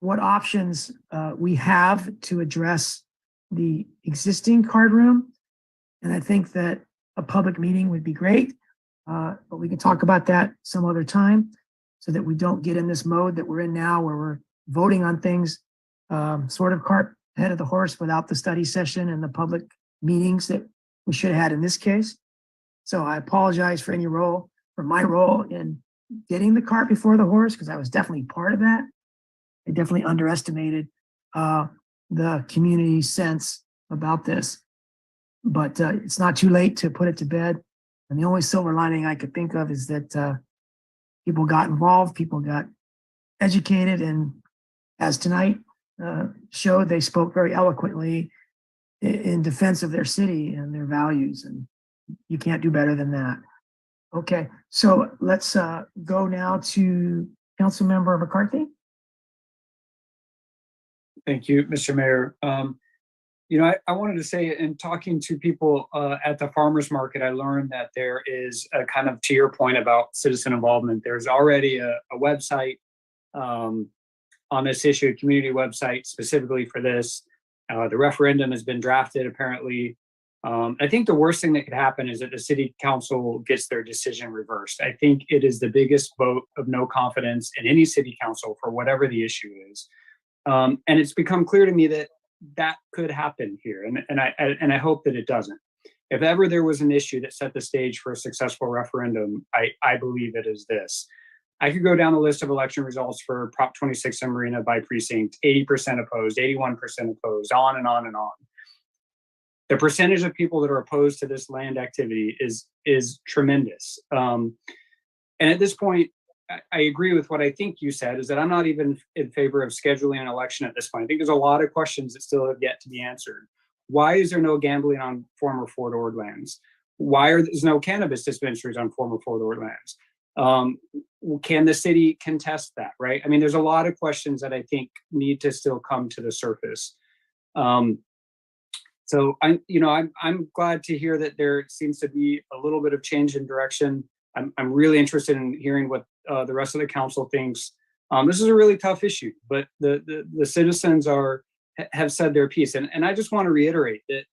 what options we have to address the existing card room. And I think that a public meeting would be great, but we can talk about that some other time so that we don't get in this mode that we're in now where we're voting on things sort of cart ahead of the horse without the study session and the public meetings that we should have had in this case. So I apologize for my role in getting the cart before the horse, because I was definitely part of that. I definitely underestimated the community sense about this, but it's not too late to put it to bed. And the only silver lining I could think of is that people got involved, people got educated, and as tonight showed, they spoke very eloquently in defense of their city and their values, and you can't do better than that. Okay, so let's go now to Councilmember McCarthy. Thank you, Mr. Mayor. I wanted to say, in talking to people at the farmers market, I learned that there is a kind of, to your point about citizen involvement, there's already a website on this issue, a community website specifically for this. The referendum has been drafted. Apparently, I think the worst thing that could happen is that the city council gets their decision reversed. I think it is the biggest vote of no confidence in any city council for whatever the issue is. And it's become clear to me that that could happen here. And I hope that it doesn't. If ever there was an issue that set the stage for a successful referendum, I believe it is this. I could go down the list of election results for Prop 26 in Marina by precinct, 80% opposed, 81% opposed, on and on and on. The percentage of people that are opposed to this land activity is tremendous. And at this point, I agree with what I think you said, is that I'm not even in favor of scheduling an election at this point. I think there's a lot of questions that still have yet to be answered. Why is there no gambling on former Fort Ord lands? Why are there no cannabis dispensaries on former Fort Ord lands? Can the city contest that, right? I mean, there's a lot of questions that I think need to still come to the surface. So I'm glad to hear that there seems to be a little bit of change in direction. I'm really interested in hearing what the rest of the council thinks. This is a really tough issue, but the citizens have said their piece. And I just want to reiterate that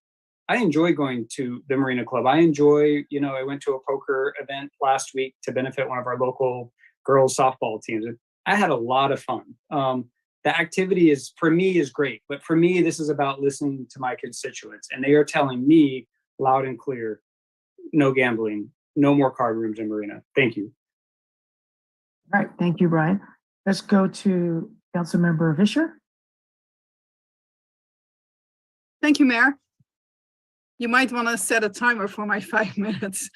I enjoy going to the Marina Club. I enjoy, I went to a poker event last week to benefit one of our local girls softball teams. I had a lot of fun. The activity for me is great, but for me, this is about listening to my constituents, and they are telling me loud and clear, no gambling, no more card rooms in Marina. Thank you. All right, thank you, Brian. Let's go to Councilmember Fisher. Thank you, Mayor. You might want to set a timer for my 5 minutes.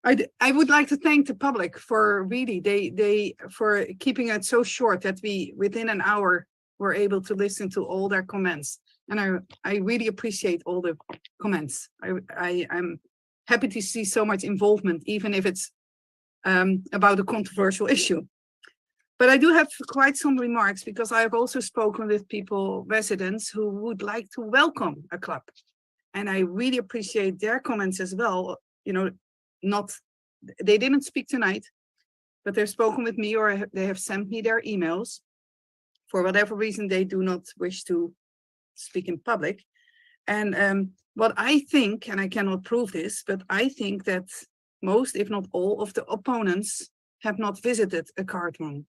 I would like to thank the public for really for keeping it so short that we within an hour were able to listen to all their comments, and I really appreciate all the comments. I'm happy to see so much involvement, even if it's about a controversial issue. But I do have quite some remarks, because I have also spoken with residents who would like to welcome a club, and I really appreciate their comments as well. They didn't speak tonight, but they've spoken with me, or they have sent me their emails. For whatever reason, they do not wish to speak in public. And what I think, and I cannot prove this, but I think that most, if not all, of the opponents have not visited a card room.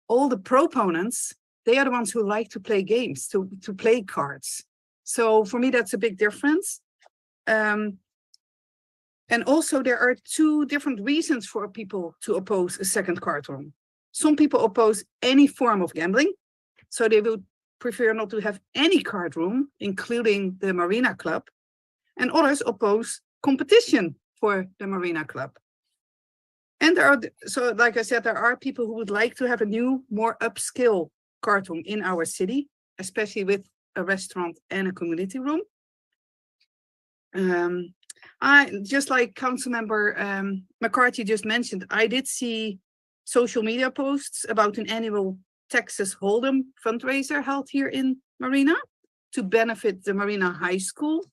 All the proponents, they are the ones who like to play games, to play cards. So for me, that's a big difference. And also, there are two different reasons for people to oppose a second card room. Some people oppose any form of gambling, so they would prefer not to have any card room, including the Marina Club. And others oppose competition for the Marina Club. And like I said, there are people who would like to have a new, more upscale card room in our city, especially with a restaurant and a community room. Just like Councilmember McCarthy just mentioned, I did see social media posts about an annual Texas Hold'em fundraiser held here in Marina to benefit the Marina High School.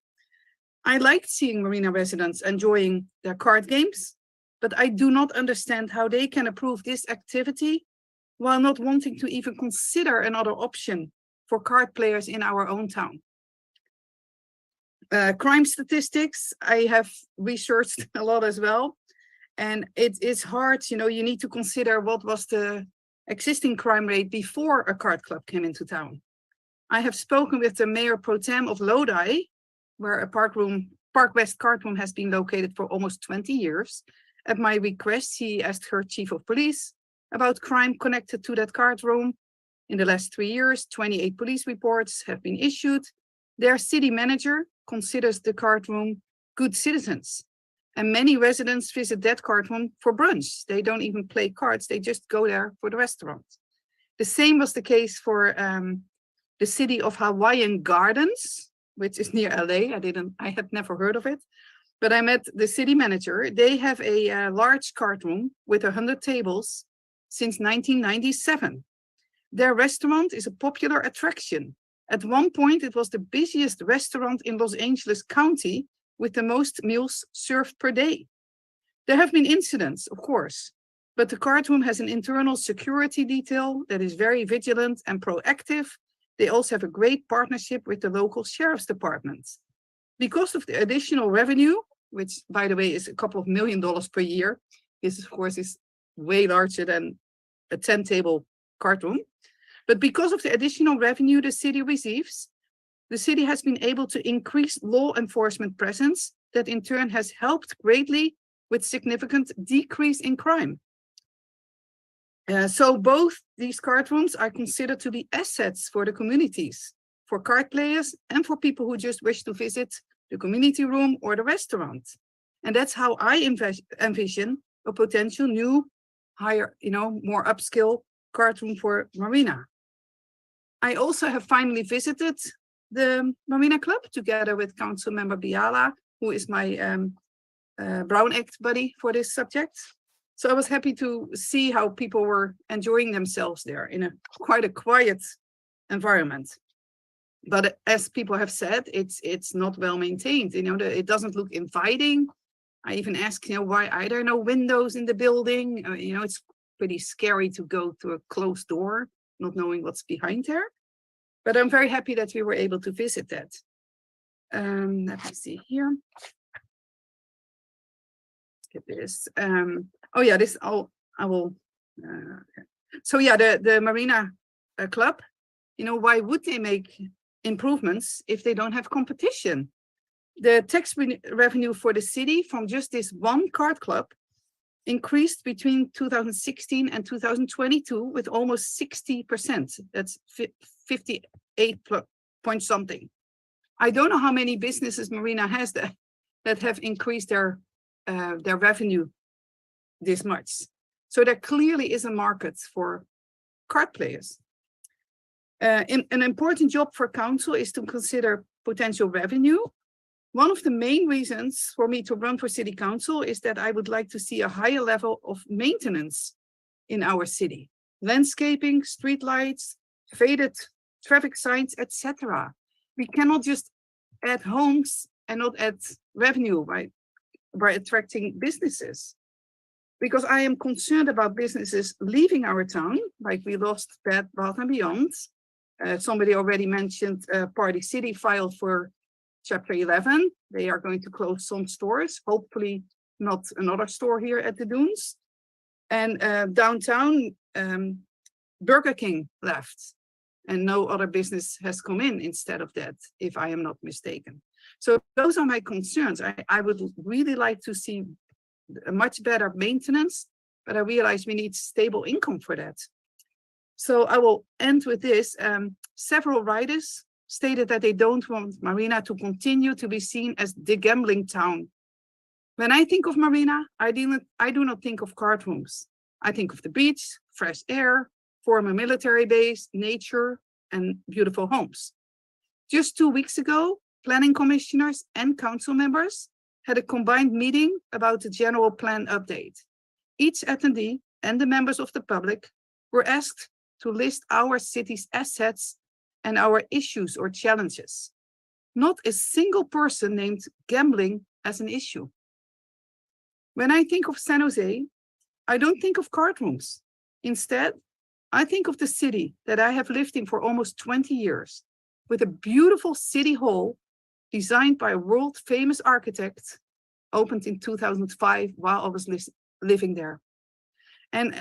I liked seeing Marina residents enjoying their card games, but I do not understand how they can approve this activity while not wanting to even consider another option for card players in our own town. Crime statistics, I have researched a lot as well. And it is hard, you need to consider what was the existing crime rate before a card club came into town. I have spoken with the mayor pro tem of Lodi, where a Park West card room has been located for almost 20 years. At my request, he asked her chief of police about crime connected to that card room. In the last 3 years, 28 police reports have been issued. Their city manager considers the card room good citizens. And many residents visit that card room for brunch. They don't even play cards, they just go there for the restaurant. The same was the case for the city of Hawaiian Gardens, which is near LA. I had never heard of it, but I met the city manager. They have a large card room with 100 tables since 1997. Their restaurant is a popular attraction. At one point, it was the busiest restaurant in Los Angeles County with the most meals served per day. There have been incidents, of course, but the card room has an internal security detail that is very vigilant and proactive. They also have a great partnership with the local sheriff's department. Because of the additional revenue, which by the way is a couple of $1 million per year, this of course is way larger than a 10-table card room. But because of the additional revenue the city receives, the city has been able to increase law enforcement presence that in turn has helped greatly with significant decrease in crime. So both these card rooms are considered to be assets for the communities, for card players and for people who just wish to visit the community room or the restaurant. And that's how I envision a potential new, higher, more upscale card room for Marina. I also have finally visited the Marina Club together with Council Member Biala, who is my Brown Act buddy for this subject. So I was happy to see how people were enjoying themselves there in quite a quiet environment. But as people have said, it's not well maintained. It doesn't look inviting. I even asked, why are there no windows in the building? It's pretty scary to go to a closed door, not knowing what's behind there. But I'm very happy that we were able to visit that. Let me see here. Skip this. Oh yeah, this I will. So yeah, the Marina Club. Why would they make improvements if they don't have competition? The tax revenue for the city from just this one card club increased between 2016 and 2022 with almost 60%. That's 58 point something. I don't know how many businesses Marina has that have increased their revenue this much. So there clearly is a market for card players. An important job for council is to consider potential revenue. One of the main reasons for me to run for city council is that I would like to see a higher level of maintenance in our city. Landscaping, streetlights, faded traffic signs, etc. We cannot just add homes and not add revenue by attracting businesses. Because I am concerned about businesses leaving our town, like we lost Bed Bath & Beyond. Somebody already mentioned Party City filed for Chapter 11. They are going to close some stores, hopefully not another store here at the Dunes. And downtown, Burger King left. And no other business has come in instead of that, if I am not mistaken. So those are my concerns. I would really like to see a much better maintenance, but I realize we need stable income for that. So I will end with this. Several writers stated that they don't want Marina to continue to be seen as the gambling town. When I think of Marina, I do not think of card rooms. I think of the beach, fresh air, former military base, nature, and beautiful homes. Just 2 weeks ago, planning commissioners and council members had a combined meeting about the general plan update. Each attendee and the members of the public were asked to list our city's assets and our issues or challenges. Not a single person named gambling as an issue. When I think of San Jose, I don't think of card rooms. Instead, I think of the city that I have lived in for almost 20 years, with a beautiful city hall designed by a world-famous architect, opened in 2005 while I was living there. And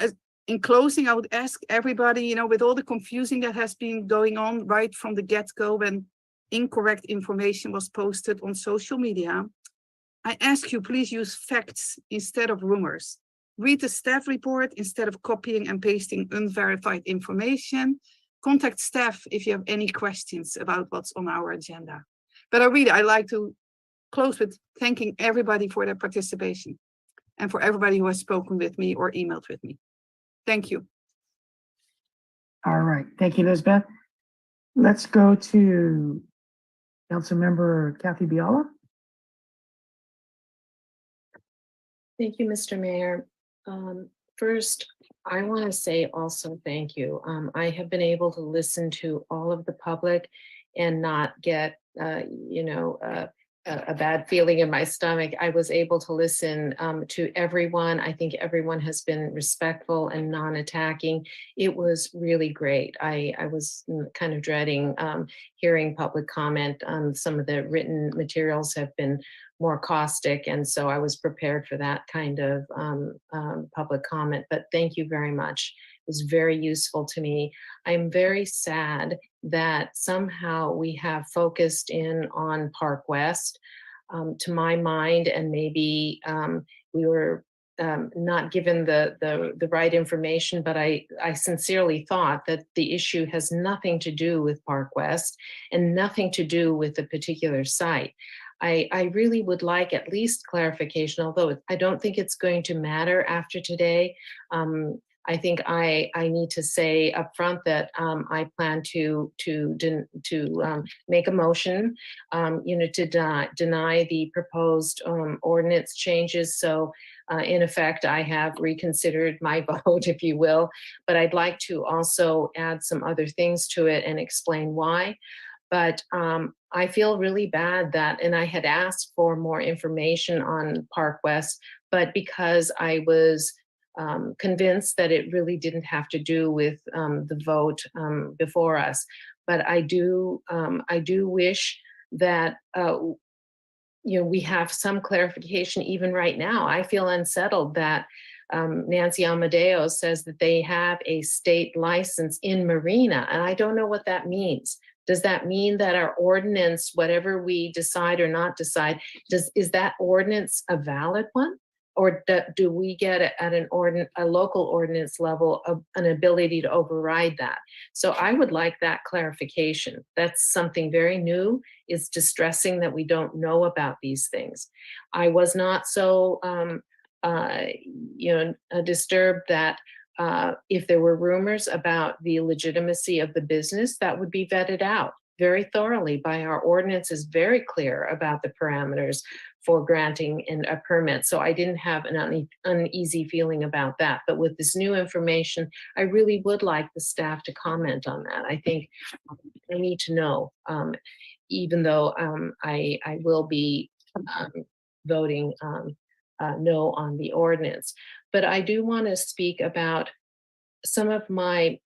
in closing, I would ask everybody, with all the confusing that has been going on right from the get-go when incorrect information was posted on social media, I ask you, please use facts instead of rumors. Read the staff report instead of copying and pasting unverified information. Contact staff if you have any questions about what's on our agenda. But I like to close with thanking everybody for their participation and for everybody who has spoken with me or emailed with me. Thank you. All right. Thank you, Elizabeth. Let's go to Councilmember Kathy Biala. Thank you, Mr. Mayor. First, I want to say also thank you. I have been able to listen to all of the public and not get, a bad feeling in my stomach. I was able to listen to everyone. I think everyone has been respectful and non-attacking. It was really great. I was kind of dreading hearing public comment. Some of the written materials have been more caustic, and so I was prepared for that kind of public comment. But thank you very much. It was very useful to me. I'm very sad that somehow we have focused in on Park West. To my mind, and maybe we were not given the right information, but I sincerely thought that the issue has nothing to do with Park West and nothing to do with the particular site. I really would like at least clarification, although I don't think it's going to matter after today. I think I need to say upfront that I plan to make a motion, to deny the proposed ordinance changes. So in effect, I have reconsidered my vote, if you will, but I'd like to also add some other things to it and explain why. But I feel really bad that, and I had asked for more information on Park West, but because I was convinced that it really didn't have to do with the vote before us. But I do wish that we have some clarification even right now. I feel unsettled that Nancy Amadeo says that they have a state license in Marina, and I don't know what that means. Does that mean that our ordinance, whatever we decide or not decide, is that ordinance a valid one? Or do we get at a local ordinance level an ability to override that? So I would like that clarification. That's something very new. It's distressing that we don't know about these things. I was not so disturbed that if there were rumors about the legitimacy of the business, that would be vetted out very thoroughly by our ordinance is very clear about the parameters for granting a permit. So I didn't have an uneasy feeling about that. But with this new information, I really would like the staff to comment on that. I think I need to know, even though I will be voting no on the ordinance. But I do want to speak about some of my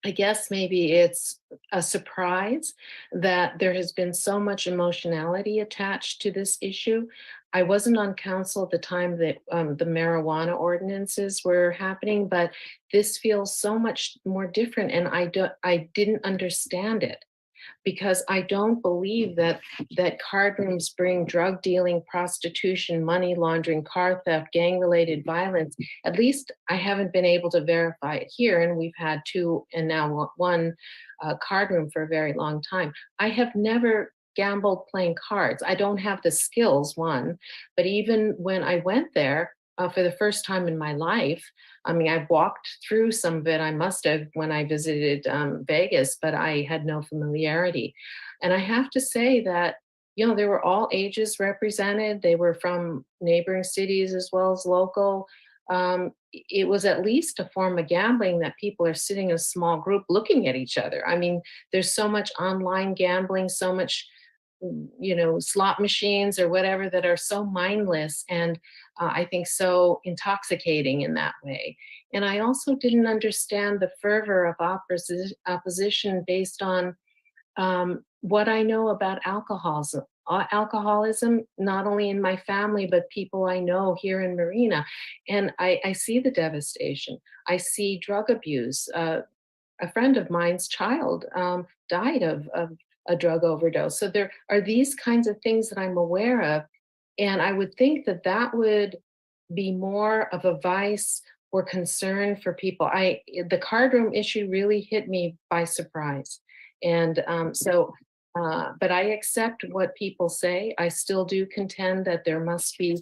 I guess maybe it's a surprise that there has been so much emotionality attached to this issue. I wasn't on council at the time that the marijuana ordinances were happening, but this feels so much more different, and I didn't understand it. Because I don't believe that card rooms bring drug dealing, prostitution, money laundering, car theft, gang-related violence. At least I haven't been able to verify it here, and we've had 2 and now 1 card room for a very long time. I have never gambled playing cards. I don't have the skills, one, but even when I went there for the first time in my life, I mean, I've walked through some of it. I must have when I visited Vegas, but I had no familiarity. And I have to say that, there were all ages represented. They were from neighboring cities as well as local. It was at least a form of gambling that people are sitting in a small group looking at each other. I mean, there's so much online gambling, so much slot machines or whatever that are so mindless and I think so intoxicating in that way. And I also didn't understand the fervor of opposition based on what I know about alcoholism, not only in my family, but people I know here in Marina. And I see the devastation. I see drug abuse. A friend of mine's child died of a drug overdose. So there are these kinds of things that I'm aware of. And I would think that that would be more of a vice or concern for people. The card room issue really hit me by surprise. And but I accept what people say. I still do contend that there must be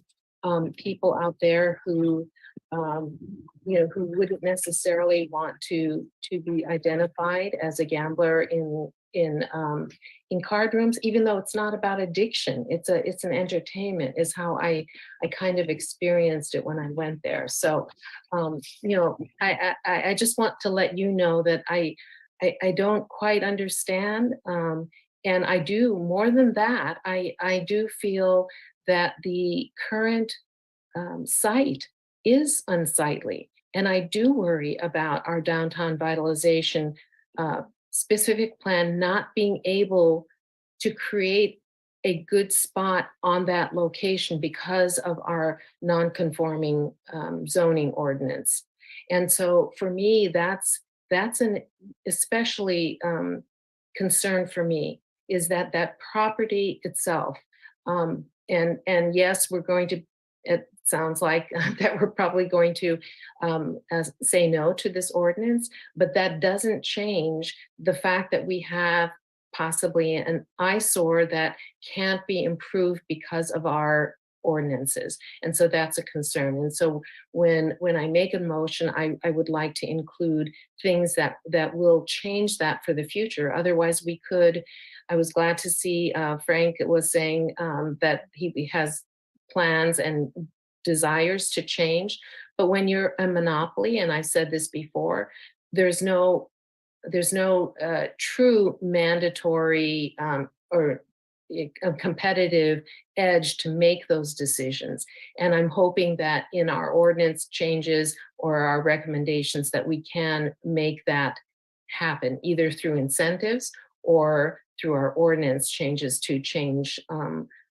people out there who who wouldn't necessarily want to be identified as a gambler in card rooms, even though it's not about addiction. It's an entertainment is how I kind of experienced it when I went there. So, I just want to let you know that I don't quite understand. And I do, more than that, I do feel that the current site is unsightly. And I do worry about our downtown vitalization specific plan not being able to create a good spot on that location because of our non-conforming zoning ordinance. And so for me, that's an especially concern for me, is that that property itself. And yes, we're going to, it sounds like that we're probably going to say no to this ordinance, but that doesn't change the fact that we have possibly an eyesore that can't be improved because of our ordinances. And so that's a concern. And so when I make a motion, I would like to include things that will change that for the future. Otherwise we could, I was glad to see Frank was saying that he has plans and desires to change. But when you're a monopoly, and I said this before, there's no true mandatory or a competitive edge to make those decisions. And I'm hoping that in our ordinance changes or our recommendations that we can make that happen, either through incentives or through our ordinance changes to change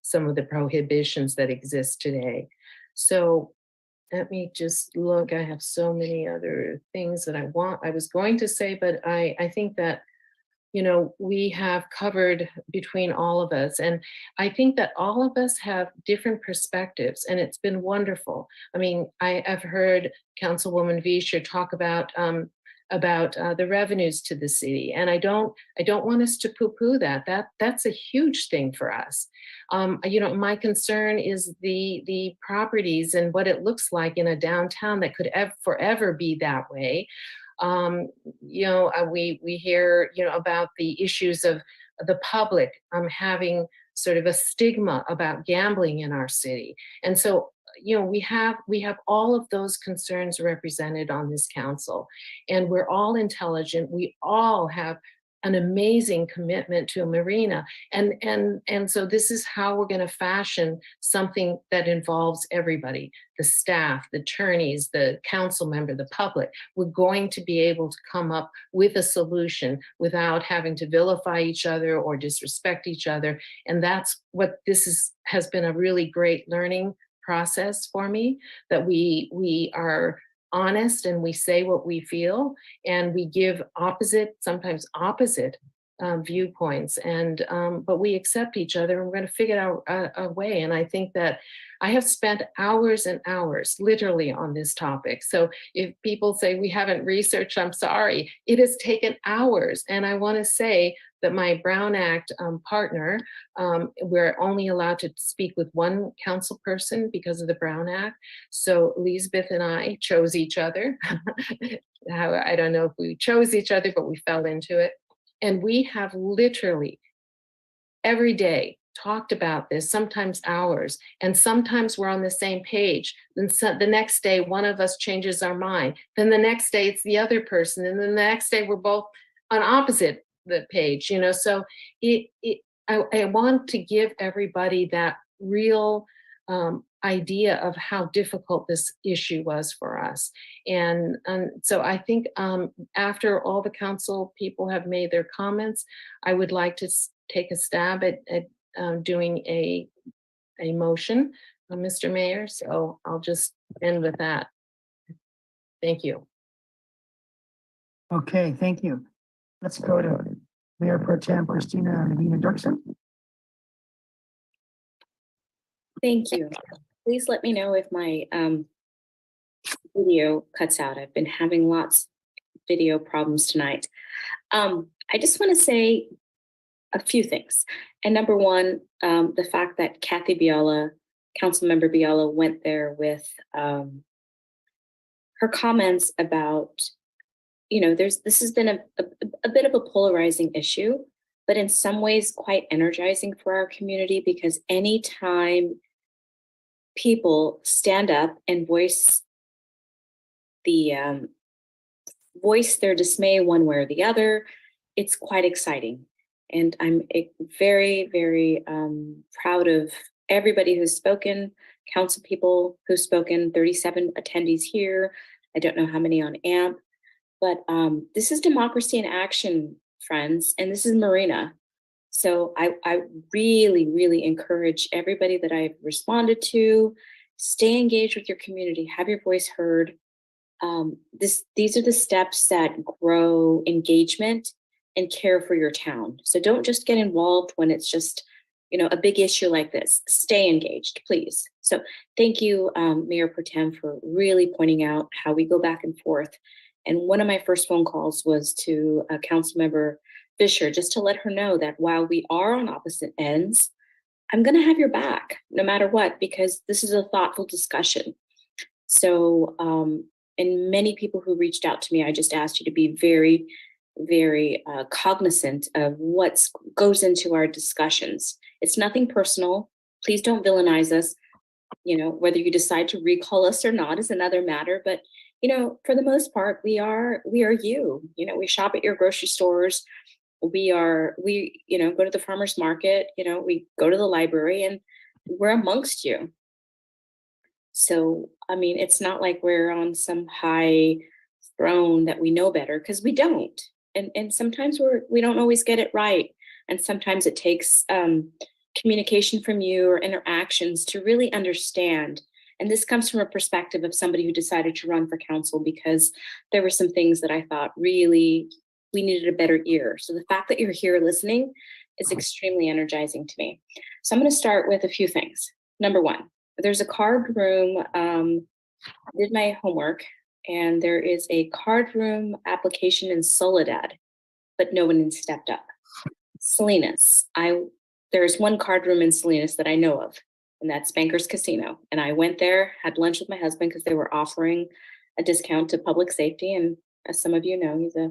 some of the prohibitions that exist today. So let me just look. I have so many other things that I was going to say, but I think that, you know, we have covered between all of us. And I think that all of us have different perspectives, and it's been wonderful. I mean, I've heard Councilwoman Vischer talk about the revenues to the city. And I don't want us to poo-poo that. That's a huge thing for us. You know, my concern is the properties and what it looks like in a downtown that could forever be that way. You know, we hear, you know, about the issues of the public having sort of a stigma about gambling in our city. And so, you know, we have all of those concerns represented on this council, and we're all intelligent. We all have an amazing commitment to a marina. And so this is how we're going to fashion something that involves everybody, the staff, the attorneys, the council member, the public. We're going to be able to come up with a solution without having to vilify each other or disrespect each other. And that's what has been a really great learning process for me, that we are honest and we say what we feel, and we give sometimes opposite viewpoints, and but we accept each other, and we're going to figure out a way. And I think that I have spent hours and hours literally on this topic. So if people say we haven't researched, I'm sorry. It has taken hours. And I want to say that my Brown Act partner, we're only allowed to speak with one council person because of the Brown Act. So Elizabeth and I chose each other. I don't know if we chose each other, but we fell into it. And we have literally every day talked about this, sometimes hours, and sometimes we're on the same page. Then the next day, one of us changes our mind. Then the next day, it's the other person. And then the next day, we're both on opposite the page, you know? So I want to give everybody that real idea of how difficult this issue was for us. And so I think after all the council people have made their comments, I would like to take a stab at doing a motion, Mr. Mayor. So I'll just end with that. Thank you. Okay, thank you. Let's go to Mayor Pro Tem Christina Medina Dirksen. Thank you. Please let me know if my video cuts out. I've been having lots of video problems tonight. I just want to say a few things. And number one, the fact that Kathy Biala, Councilmember Biala, went there with her comments about, you know, this has been a bit of a polarizing issue, but in some ways quite energizing for our community, because anytime people stand up and voice their dismay one way or the other, it's quite exciting. And I'm very, very proud of everybody who's spoken, council people who've spoken, 37 attendees here. I don't know how many on AMP, but this is democracy in action, friends, and this is Marina. So I really, really encourage everybody that I've responded to, stay engaged with your community, have your voice heard. These are the steps that grow engagement and care for your town. So don't just get involved when it's just, a big issue like this. Stay engaged, please. So thank you, Mayor Pro Tem, for really pointing out how we go back and forth. And one of my first phone calls was to Councilmember Fisher, just to let her know that while we are on opposite ends, I'm going to have your back no matter what, because this is a thoughtful discussion. So, and many people who reached out to me, I just asked you to be very, very cognizant of what goes into our discussions. It's nothing personal. Please don't villainize us. Whether you decide to recall us or not is another matter. But, for the most part, we are you. We shop at your grocery stores. We go to the farmer's market. We go to the library, and we're amongst you. So, it's not like we're on some high throne that we know better, because we don't. And sometimes we don't always get it right. And sometimes it takes communication from you or interactions to really understand. And this comes from a perspective of somebody who decided to run for council because there were some things that I thought really we needed a better ear. So the fact that you're here listening is extremely energizing to me. So I'm going to start with a few things. Number one, there's a card room. Did my homework, and there is a card room application in Soledad, but no one has stepped up. Salinas, there's one card room in Salinas that I know of, and that's Bankers Casino. And I went there, had lunch with my husband because they were offering a discount to public safety. And as some of you know, he's a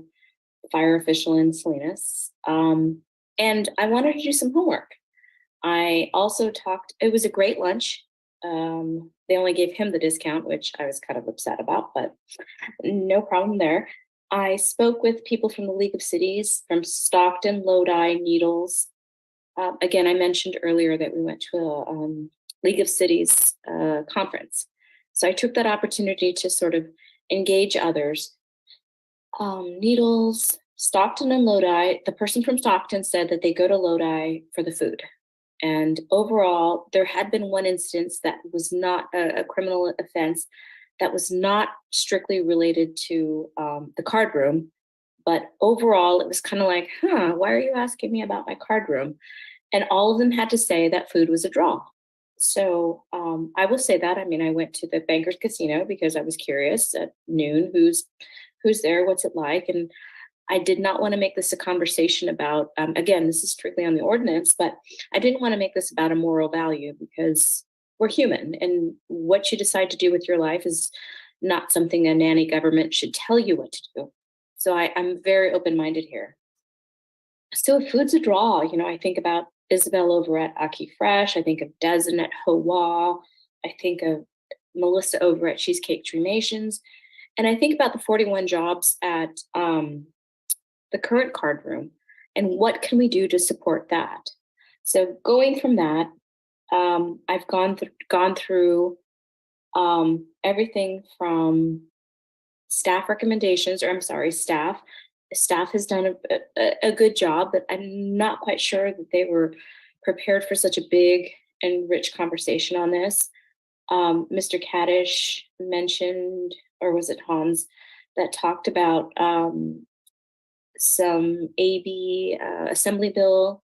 fire official in Salinas. And I wanted to do some homework. I also it was a great lunch. They only gave him the discount, which I was kind of upset about, but no problem there. I spoke with people from the League of Cities, from Stockton, Lodi, Needles. Again, I mentioned earlier that we went to a League of Cities conference. So I took that opportunity to sort of engage others. Needles, Stockton and Lodi, the person from Stockton said that they go to Lodi for the food. And overall, there had been one instance that was not a criminal offense that was not strictly related to the card room. But overall, it was kind of like, why are you asking me about my card room? And all of them had to say that food was a draw. So I will say that. I went to the Bankers Casino because I was curious at noon, who's there, what's it like? And I did not want to make this a conversation about, again, this is strictly on the ordinance, but I didn't want to make this about a moral value because we're human, and what you decide to do with your life is not something a nanny government should tell you what to do. So I'm very open-minded here. So if food's a draw, I think about Isabel over at Aki Fresh. I think of Dezen at Hawa. I think of Melissa over at Cheesecake Dreamations. And I think about the 41 jobs at the current card room and what can we do to support that. So going from that, I've gone through everything from staff recommendations, staff has done a good job, but I'm not quite sure that they were prepared for such a big and rich conversation on this. Mr. Kaddish mentioned, or was it Hans, that talked about some AB Assembly Bill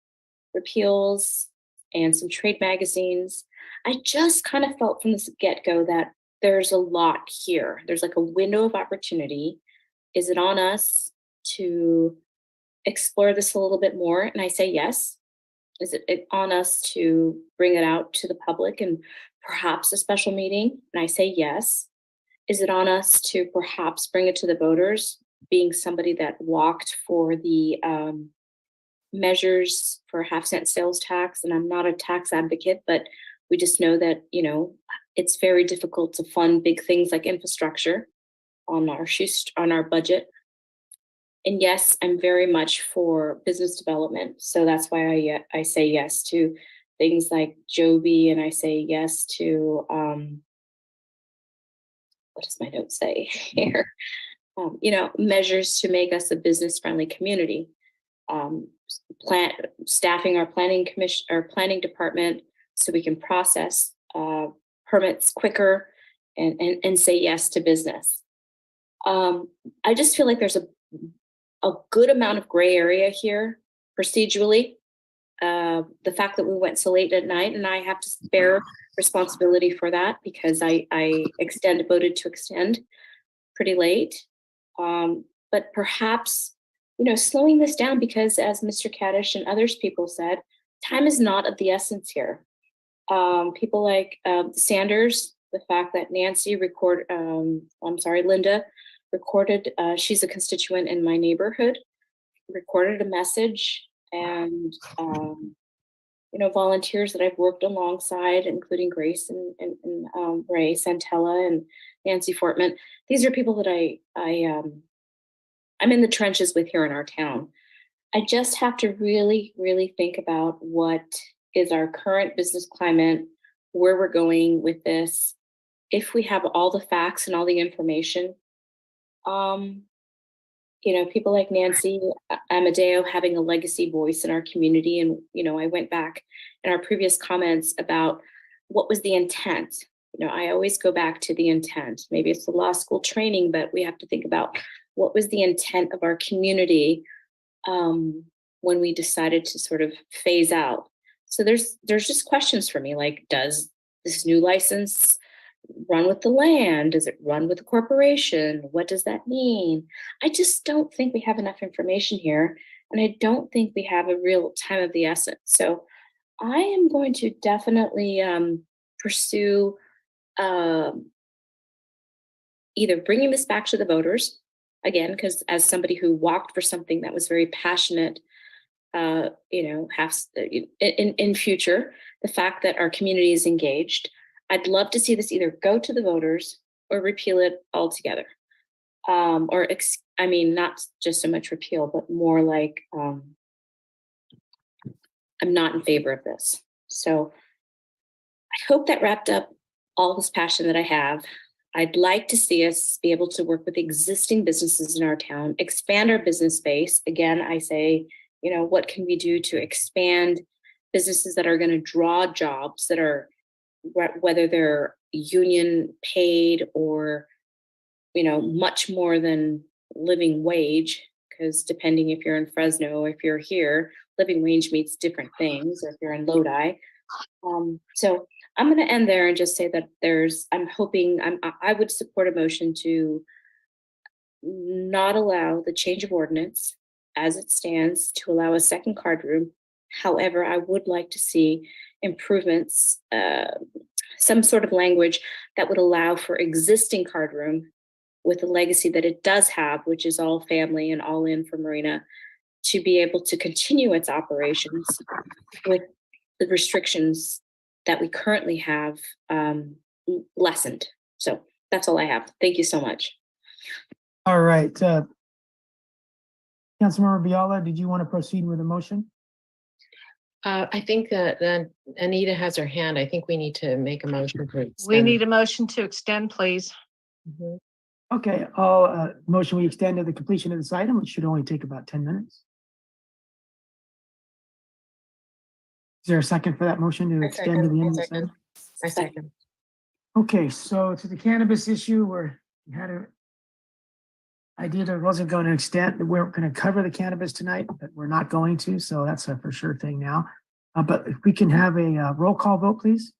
repeals and some trade magazines. I just kind of felt from the get-go that there's a lot here. There's like a window of opportunity. Is it on us to explore this a little bit more? And I say yes. Is it on us to bring it out to the public and perhaps a special meeting? And I say yes. Is it on us to perhaps bring it to the voters, being somebody that walked for the measures for half-cent sales tax? And I'm not a tax advocate, but we just know that, it's very difficult to fund big things like infrastructure on our budget. And yes, I'm very much for business development. So that's why I say yes to things like Joby, and I say yes to, what does my note say here? Measures to make us a business-friendly community. Staffing our planning commission, our planning department, so we can process permits quicker and say yes to business. I just feel like there's a good amount of gray area here procedurally. The fact that we went so late at night, and I have to bear responsibility for that because I voted to extend pretty late. But perhaps, slowing this down, because as Mr. Kaddish and others people said, time is not of the essence here. People like Sanders, the fact that Linda recorded, she's a constituent in my neighborhood, recorded a message, and volunteers that I've worked alongside, including Grace and Ray Santella and Nancy Fortman. These are people that I'm in the trenches with here in our town. I just have to really, really think about what is our current business climate, where we're going with this. If we have all the facts and all the information, people like Nancy Amadeo having a legacy voice in our community. And, I went back in our previous comments about what was the intent. I always go back to the intent. Maybe it's the law school training, but we have to think about what was the intent of our community when we decided to sort of phase out. So there's just questions for me, like, does this new license run with the land? Does it run with the corporation? What does that mean? I just don't think we have enough information here, and I don't think we have a real time of the essence. So I am going to definitely pursue either bringing this back to the voters again, because as somebody who walked for something that was very passionate, in future, the fact that our community is engaged, I'd love to see this either go to the voters or repeal it altogether. Not just so much repeal, but more like I'm not in favor of this. So I hope that wrapped up all this passion that I have. I'd like to see us be able to work with existing businesses in our town, expand our business base. Again, I say, what can we do to expand businesses that are going to draw jobs that are, whether they're union paid or, much more than living wage, because depending if you're in Fresno, if you're here, living wage means different things, or if you're in Lodi. So I'm going to end there and just say that I would support a motion to not allow the change of ordinance as it stands to allow a second card room. However, I would like to see improvements, some sort of language that would allow for existing card room with the legacy that it does have, which is all family and all in for Marina, to be able to continue its operations with the restrictions that we currently have lessened. So that's all I have. Thank you so much. All right. Councilmember Biala, did you want to proceed with a motion? I think that Anita has her hand. I think we need to make a motion. We need a motion to extend, please. Mhm. Okay, I'll motion we extend to the completion of this item. It should only take about 10 minutes. Is there a second for that motion to extend to the end of this item? I second. Okay, so to the cannabis issue, we had an idea that wasn't going to extend, we weren't going to cover the cannabis tonight, but we're not going to, so that's a for sure thing now. But if we can have a roll call vote, please.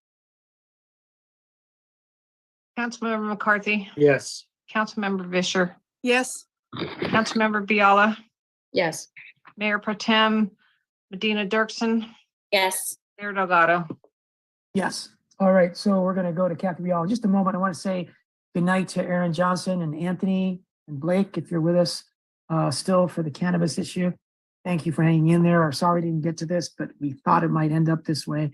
Councilmember McCarthy, Yes. Councilmember Vischer, Yes. Councilmember Biala, Yes. Mayor Pro Tem Medina Dirksen, Yes. Mayor Delgado. Yes. All right, so we're going to go to Kathy Biala in just a moment. I want to say good night to Aaron Johnson and Anthony and Blake, if you're with us still for the cannabis issue. Thank you for hanging in there. Sorry we didn't get to this, but we thought it might end up this way.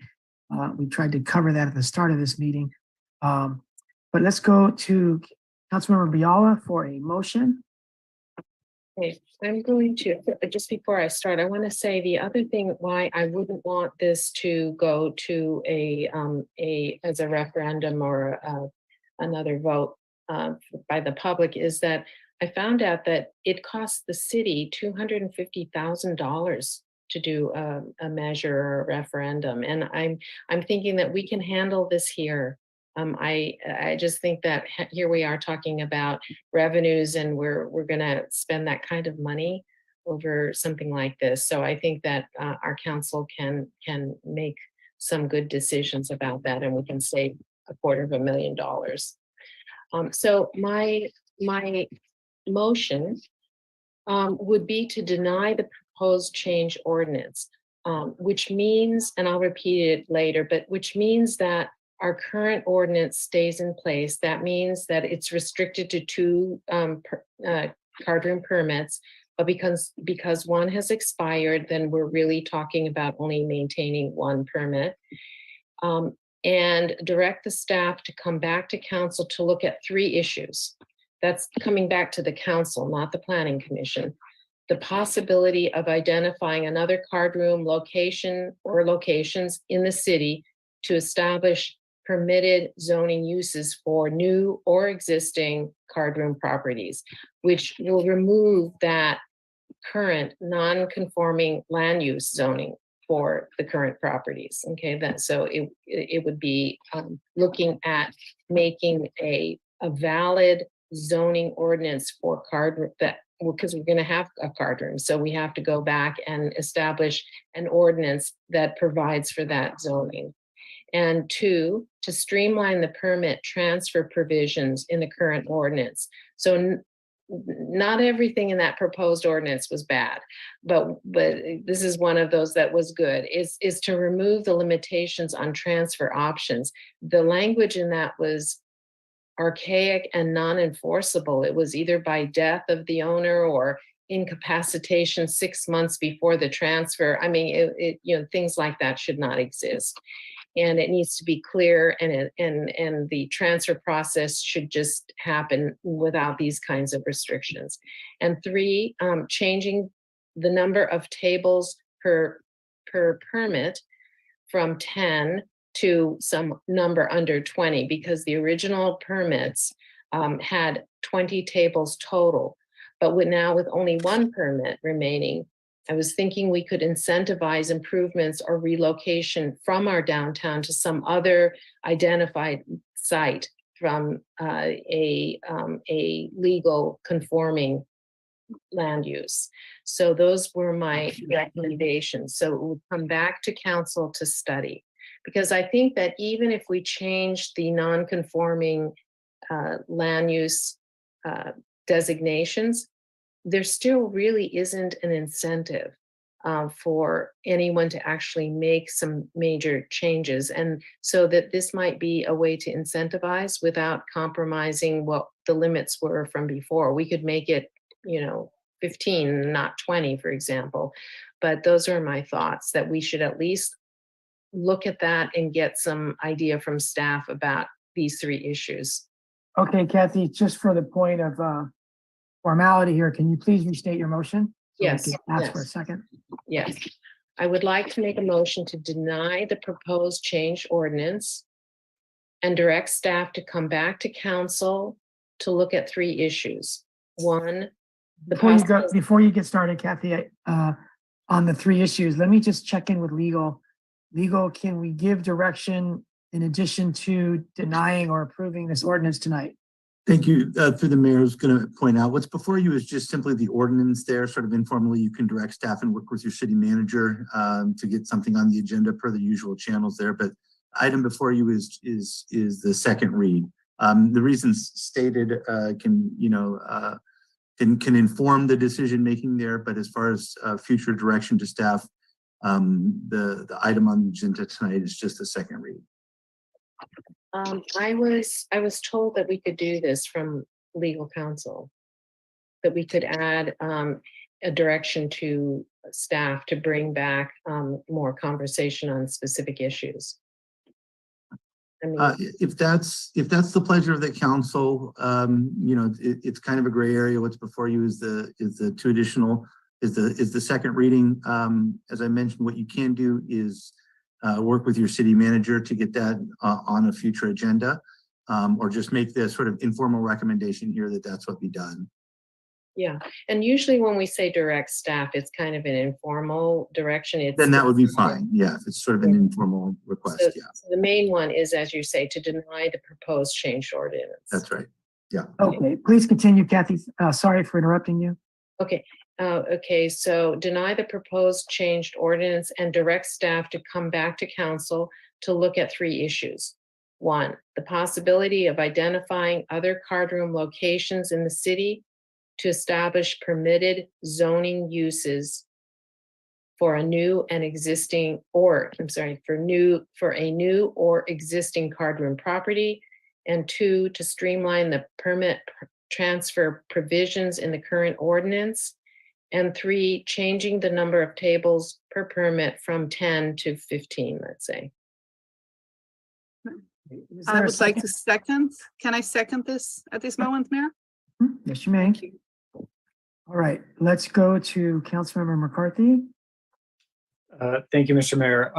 We tried to cover that at the start of this meeting. But let's go to Councilmember Biala for a motion. Okay, I'm going to, just before I start, I want to say the other thing why I wouldn't want this to go to as a referendum or another vote by the public is that I found out that it costs the city $250,000 to do a measure or a referendum. And I'm thinking that we can handle this here. I just think that here we are talking about revenues and we're gonna spend that kind of money over something like this. So I think that our council can make some good decisions about that and we can save $250,000. So my motion would be to deny the proposed change ordinance, which means, and I'll repeat it later, but which means that our current ordinance stays in place. That means that it's restricted to 2 cardroom permits, but because one has expired, then we're really talking about only maintaining 1 permit. And direct the staff to come back to council to look at 3 issues. That's coming back to the council, not the planning commission. The possibility of identifying another cardroom location or locations in the city to establish permitted zoning uses for new or existing cardroom properties, which will remove that current non-conforming land use zoning for the current properties. Okay, then so it would be looking at making a valid zoning ordinance for card that, because we're going to have a card room, so we have to go back and establish an ordinance that provides for that zoning. And 2, to streamline the permit transfer provisions in the current ordinance. So not everything in that proposed ordinance was bad, but this is one of those that was good, is to remove the limitations on transfer options. The language in that was archaic and non-enforceable. It was either by death of the owner or incapacitation 6 months before the transfer. I mean, things like that should not exist. And it needs to be clear, and the transfer process should just happen without these kinds of restrictions. And 3, changing the number of tables per permit from 10 to some number under 20, because the original permits had 20 tables total. But now with only 1 permit remaining, I was thinking we could incentivize improvements or relocation from our downtown to some other identified site from a legal conforming land use. So those were my recommendations. So it will come back to council to study, because I think that even if we change the non-conforming land use designations, there still really isn't an incentive for anyone to actually make some major changes. And so that this might be a way to incentivize without compromising what the limits were from before. We could make it, 15, not 20, for example. But those are my thoughts, that we should at least look at that and get some idea from staff about these 3 issues. Okay, Kathy, just for the point of formality here, can you please restate your motion? So Yes. we can ask for a Yes. second. Yes, I would like to make a motion to deny the proposed change ordinance and direct staff to come back to council to look at 3 issues. 1, Before you get started, Kathy, on the 3 issues, let me just check in with legal. Legal, can we give direction in addition to denying or approving this ordinance tonight? Thank you. Through the mayor, I was going to point out what's before you is just simply the ordinance there, sort of informally. You can direct staff and work with your city manager to get something on the agenda per the usual channels there. But item before you is the second read. The reasons stated can inform the decision making there. But as far as future direction to staff, the item on the agenda tonight is just the second read. I was told that we could do this from legal counsel, that we could add a direction to staff to bring back more conversation on specific issues. I mean, If that's the pleasure of the council, it's kind of a gray area. What's before you is the two additional, is the second reading. As I mentioned, what you can do is work with your city manager to get that on a future agenda, or just make the sort of informal recommendation here that that's what be done. yeah, and usually when we say direct staff, it's kind of an informal direction. Then that would be fine. Yeah, if it's sort of an informal request. So, Yeah, so the main one is, as you say, to deny the proposed changed ordinance. that's right. Yeah. Okay, please continue, Kathy. Sorry for interrupting you. Okay, okay, so deny the proposed changed ordinance and direct staff to come back to council to look at 3 issues. 1, the possibility of identifying other card room locations in the city to establish permitted zoning uses for a new and existing, or I'm sorry, for a new or existing card room property. And 2, to streamline the permit transfer provisions in the current ordinance. And 3, changing the number of tables per permit from 10 to 15, let's say. I would like to second. Can I second this at this moment, Mayor? Yes, you may. Thank you. All right, let's go to Councilmember McCarthy. Thank you, Mr. Mayor.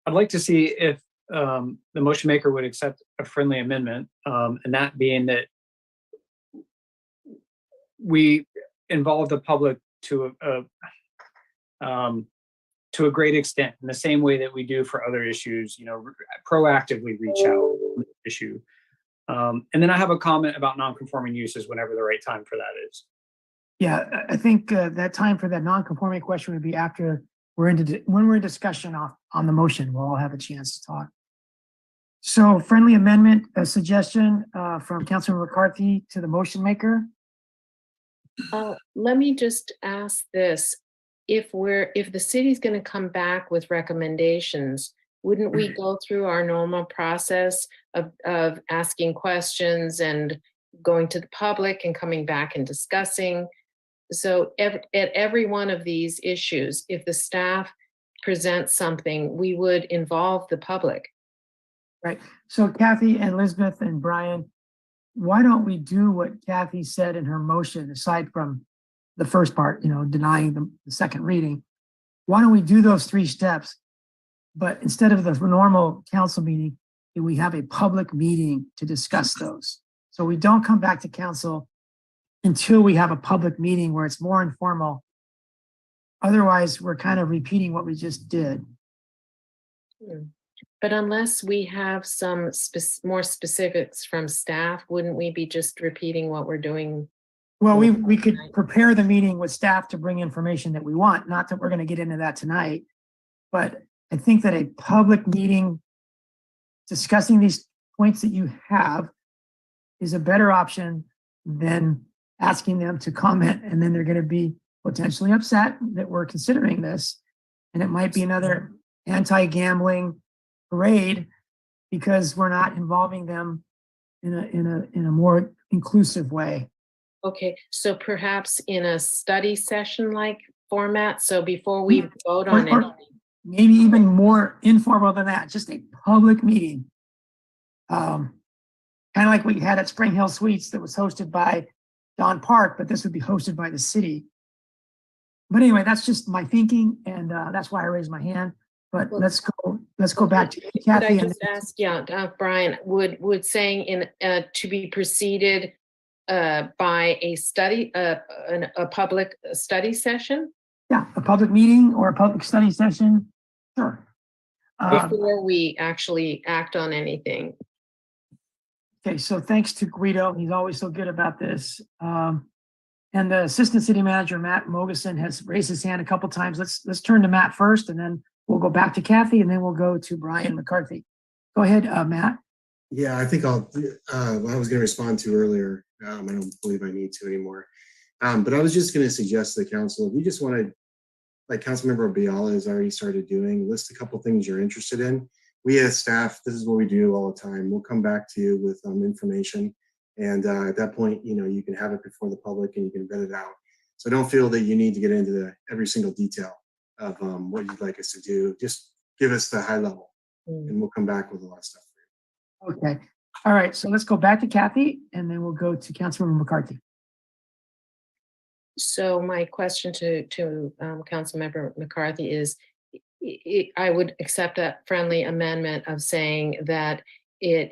I'd like to see if the motion maker would accept a friendly amendment, and that being that we involve the public to a great extent, in the same way that we do for other issues, proactively reach out on the issue. And then I have a comment about non-conforming uses whenever the right time for that is. Yeah, I think that time for that non-conforming question would be after when we're in discussion on the motion. We'll all have a chance to talk. So friendly amendment, a suggestion from Councilor McCarthy to the motion maker. Let me just ask this. If the city's going to come back with recommendations, wouldn't we go through our normal process of asking questions and going to the public and coming back and discussing? So at every one of these issues, if the staff presents something, we would involve the public. Right. So Kathy and Elizabeth and Brian, why don't we do what Kathy said in her motion, aside from the first part, denying the second reading? Why don't we do those 3 steps? But instead of the normal council meeting, we have a public meeting to discuss those. So we don't come back to council until we have a public meeting where it's more informal. Otherwise, we're kind of repeating what we just did. But unless we have some more specifics from staff, wouldn't we be just repeating what we're doing? Well, we could prepare the meeting with staff to bring information that we want. Not that we're going to get into that tonight, but I think that a public meeting discussing these points that you have is a better option than asking them to comment, and then they're going to be potentially upset that we're considering this. And it might be another anti-gambling parade because we're not involving them in a more inclusive way. Okay, so perhaps in a study session like format, so before we vote on Or anything. maybe even more informal than that, just a public meeting. Kind of like we had at Spring Hill Suites that was hosted by Don Park, but this would be hosted by the city. But anyway, that's just my thinking, and that's why I raised my hand. But let's go back to Kathy. Could I just ask, Brian, would saying to be preceded by a study, a public study session? Yeah, a public meeting or a public study session, sure. Before we actually act on anything. Okay, so thanks to Guido, he's always so good about this. And the Assistant City Manager, Matt Mogeson, has raised his hand a couple times. Let's turn to Matt first, and then we'll go back to Kathy, and then we'll go to Brian McCarthy. Go ahead, Matt. Yeah, I think what I was going to respond to earlier, I don't believe I need to anymore. But I was just going to suggest to the council, if you just want to, like Councilmember Biala has already started doing, list a couple things you're interested in. We as staff, this is what we do all the time. We'll come back to you with information. And at that point, you can have it before the public and you can vet it out. So don't feel that you need to get into every single detail of what you'd like us to do. Just give us the high level and we'll come back with a lot of stuff. Okay. All right. So let's go back to Kathy and then we'll go to Councilmember McCarthy. So my question to Councilmember McCarthy is, I would accept a friendly amendment of saying that it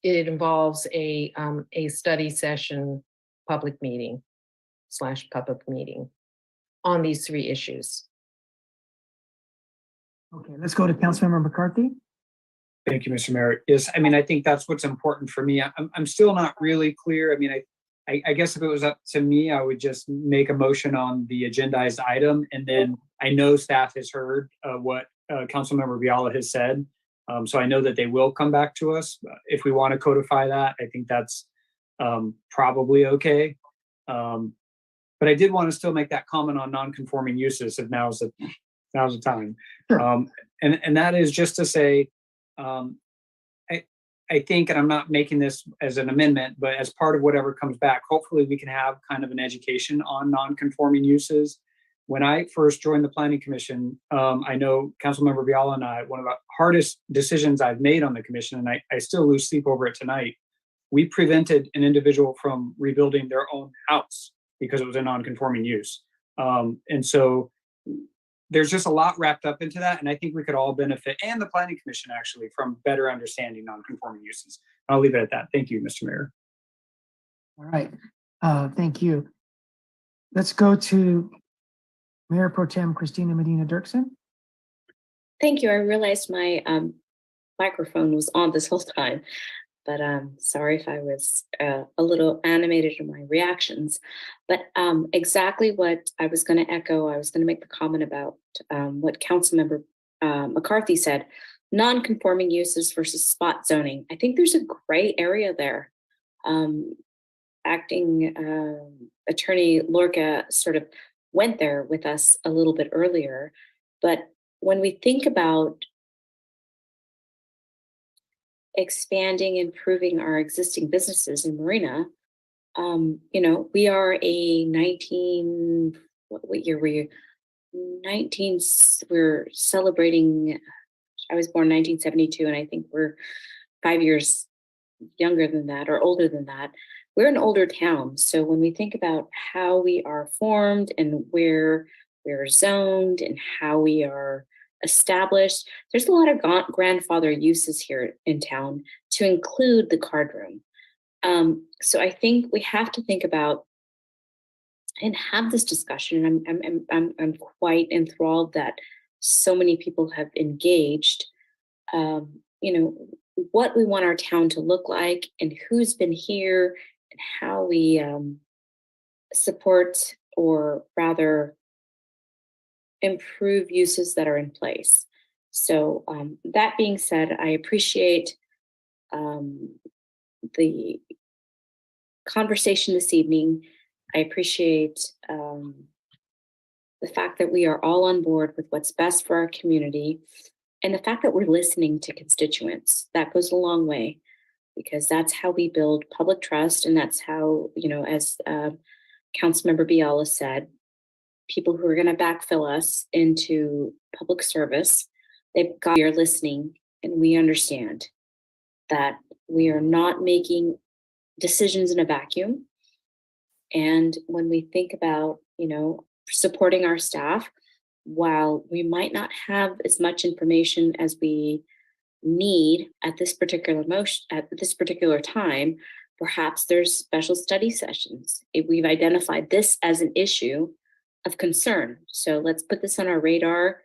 involves a study session, public meeting / public meeting on these 3 issues. Okay, let's go to Councilmember McCarthy. Thank you, Mr. Mayor. Yes, I mean, I think that's what's important for me. I'm still not really clear. I mean, I guess if it was up to me, I would just make a motion on the agendized item. And then I know staff has heard what Councilmember Biala has said. So I know that they will come back to us. If we want to codify that, I think that's probably okay. But I did want to still make that comment on non-conforming uses if now's the time. And that is just to say, I think, and I'm not making this as an amendment, but as part of whatever comes back, hopefully we can have kind of an education on non-conforming uses. When I first joined the Planning Commission, I know Councilmember Biala and I, one of the hardest decisions I've made on the commission, and I still lose sleep over it tonight, we prevented an individual from rebuilding their own house because it was a non-conforming use. And so there's just a lot wrapped up into that. And I think we could all benefit, and the Planning Commission actually, from better understanding non-conforming uses. I'll leave it at that. Thank you, Mr. Mayor. All right. Thank you. Let's go to Mayor Pro Tem Christina Medina Dirksen. Thank you. I realized my microphone was on this whole time, but sorry if I was a little animated in my reactions. But exactly what I was going to echo, I was going to make the comment about what Councilmember McCarthy said, non-conforming uses versus spot zoning. I think there's a gray area there. Acting Attorney Lorca sort of went there with us a little bit earlier, but when we think about expanding, improving our existing businesses in Marina, you know, we are a what year were you? We're celebrating, I was born 1972, and I think we're 5 years younger than that or older than that. We're an older town. So when we think about how we are formed and where we're zoned and how we are established, there's a lot of grandfather uses here in town, to include the card room. So I think we have to think about and have this discussion. I'm quite enthralled that so many people have engaged. You know, what we want our town to look like and who's been here and how we support, or rather improve, uses that are in place. So that being said, I appreciate the conversation this evening. I appreciate the fact that we are all on board with what's best for our community, and the fact that we're listening to constituents. That goes a long way, because that's how we build public trust, and that's how, you know, as Councilmember Biala said, people who are going to backfill us into public service, we are listening, and we understand that we are not making decisions in a vacuum. And when we think about, you know, supporting our staff, while we might not have as much information as we need at this particular time, perhaps there's special study sessions. If we've identified this as an issue of concern, so let's put this on our radar,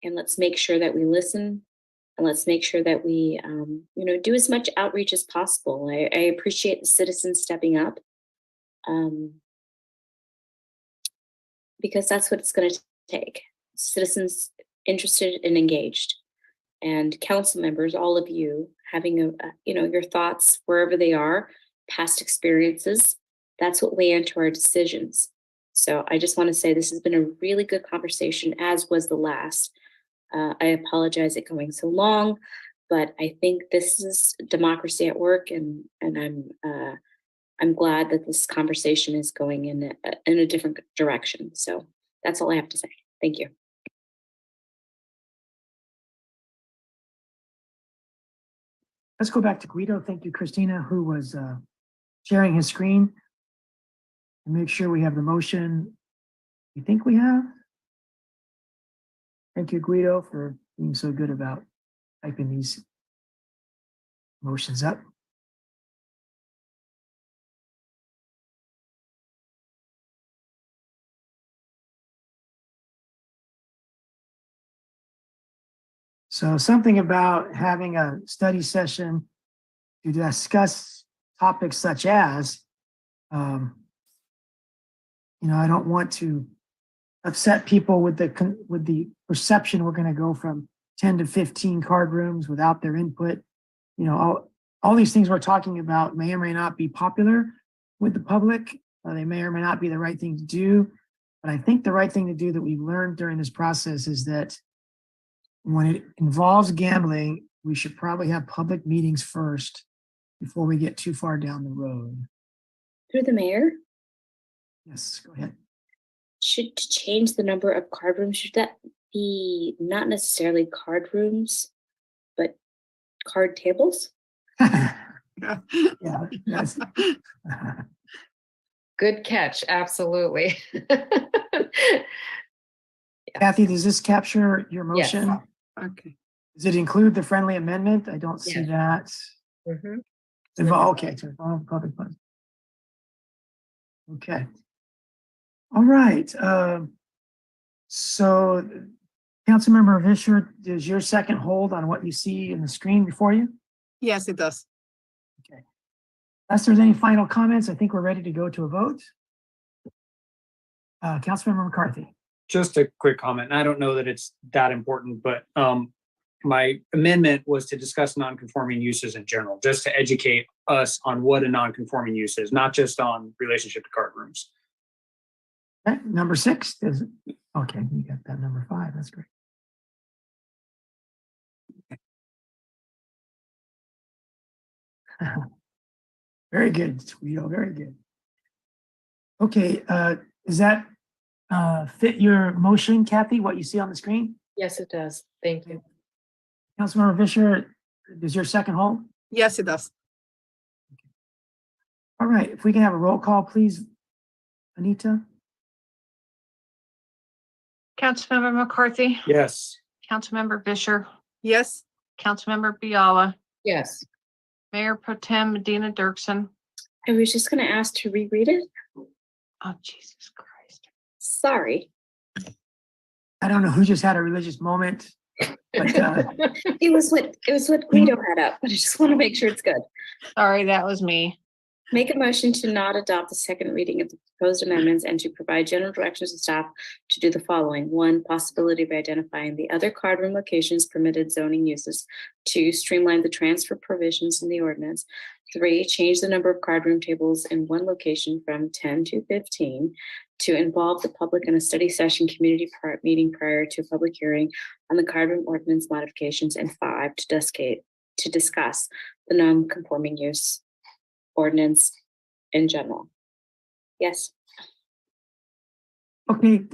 and let's make sure that we listen, and let's make sure that we, you know, do as much outreach as possible. I appreciate the citizens stepping up, because that's what it's going to take. Citizens interested and engaged, and council members, all of you, having you know, your thoughts wherever they are, past experiences. That's what weigh into our decisions. So I just want to say this has been a really good conversation, as was the last. I apologize it going so long, but I think this is democracy at work, and I'm glad that this conversation is going in a different direction. So that's all I have to say. Thank you. let's go back to Guido. Thank you, Christina, who was sharing his screen. And make sure we have the motion you think we have. Thank you, Guido, for being so good about typing these motions up. So something about having a study session to discuss topics such as, I don't want to upset people with the perception we're going to go from 10 to 15 card rooms without their input. All these things we're talking about may or may not be popular with the public. They may or may not be the right thing to do. But I think the right thing to do that we've learned during this process is that when it involves gambling, we should probably have public meetings first before we get too far down the road. Through the mayor, Yes, go ahead. should to change the number of card rooms, should that be not necessarily card rooms, but card tables? Yeah, that's, Good catch, absolutely. Kathy, does this capture your Yes. motion? Okay. Does it include the friendly amendment? I don't see Yes. that. Mhm. Okay, to involve public funds. Okay. All right. So Councilmember Vischer, does your second hold on what you see in the screen before you? Yes, it does. Okay. Unless there's any final comments, I think we're ready to go to a vote. Councilmember McCarthy. Just a quick comment. I don't know that it's that important, but my amendment was to discuss non-conforming uses in general, just to educate us on what a non-conforming use is, not just on relationship to card rooms. Okay, number 6 is, okay, you got that number 5. That's great. Very good, Guido, very good. Okay, does that fit your motion, Kathy, what you see on the screen? Yes, it does. Thank you. Councilmember Vischer, does your second hold? Yes, it does. All right, if we can have a roll call, please, Anita? Councilmember McCarthy, Yes. Councilmember Fisher, Yes. Councilmember Biala, Yes. Mayor Pro Tem Medina Dirksen. I was just going to ask to reread it. Oh, Jesus Christ. Sorry. I don't know who just had a religious moment, but It was what Guido had up, but I just want to make sure it's good. Sorry, that was me. Make a motion to not adopt the second reading of the proposed amendments and to provide general directions to staff to do the following. 1, possibility of identifying the other card room locations permitted zoning uses. 2, streamline the transfer provisions in the ordinance. 3, change the number of card room tables in one location from 10 to 15 to involve the public in a study session community meeting prior to a public hearing on the card room ordinance modifications. And 5, to discuss the non-conforming use ordinance in general. Yes. okay,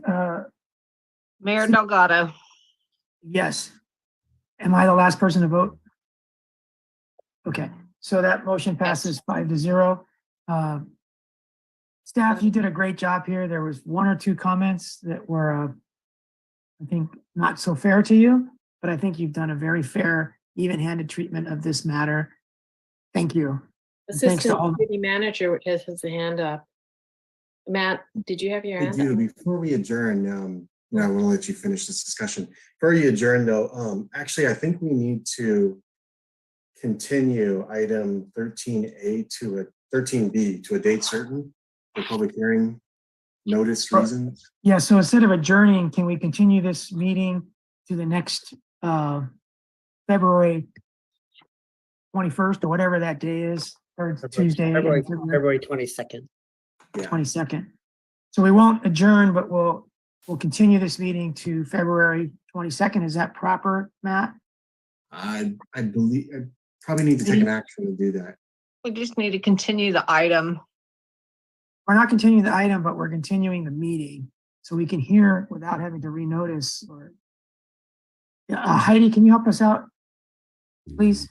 Mayor Delgado. yes. Am I the last person to vote? Okay, so that motion passes 5-0. Staff, you did a great job here. There was 1 or 2 comments that were, I think, not so fair to you, but I think you've done a very fair, even-handed treatment of this matter. Thank you. And thanks to all. Assistant City Manager has his hand up. Matt, did you have your I hand do. up? Before we adjourn, I want to let you finish this discussion. Before you adjourn, though, actually, I think we need to continue item 13A to 13B to a date certain for public hearing notice reasons. Yeah, so instead of adjourning, can we continue this meeting to the next February 21st or whatever that day is, or Tuesday? February 22nd. 22nd. So we won't adjourn, but we'll continue this meeting to February 22nd. Is that proper, Matt? I believe I probably need to take an action to do that. We just need to continue the item. We're not continuing the item, but we're continuing the meeting so we can hear without having to renotice or. Heidi, can you help us out, please?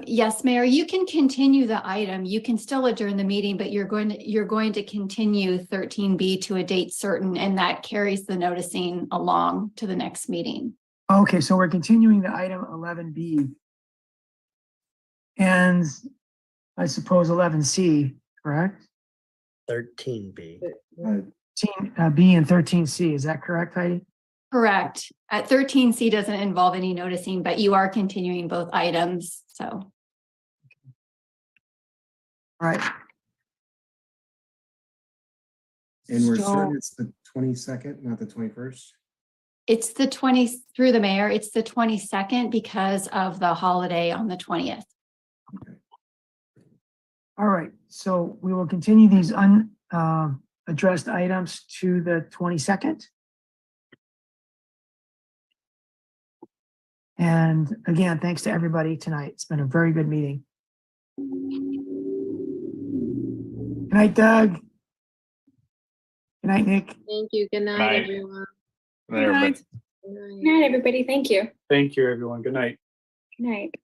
Yes, Mayor, you can continue the item. You can still adjourn the meeting, but you're going to continue 13B to a date certain, and that carries the noticing along to the next meeting. Okay, so we're continuing the item 11B. And I suppose 11C, correct? 13B. 13B and 13C, is that correct, Heidi? Correct. At 13C doesn't involve any noticing, but you are continuing both items, so. All right. And we're So- certain it's the 22nd, not the 21st. It's the 20, through the mayor, it's the 22nd because of the holiday on the 20th. All right, so we will continue these unaddressed items to the 22nd. And again, thanks to everybody tonight. It's been a very good meeting. Good night, Doug. Good night, Nick. Thank you. Good night, night. everyone. Good night, everybody. Good night. Good night, everybody. Thank you. Thank you, everyone. Good night. Good night.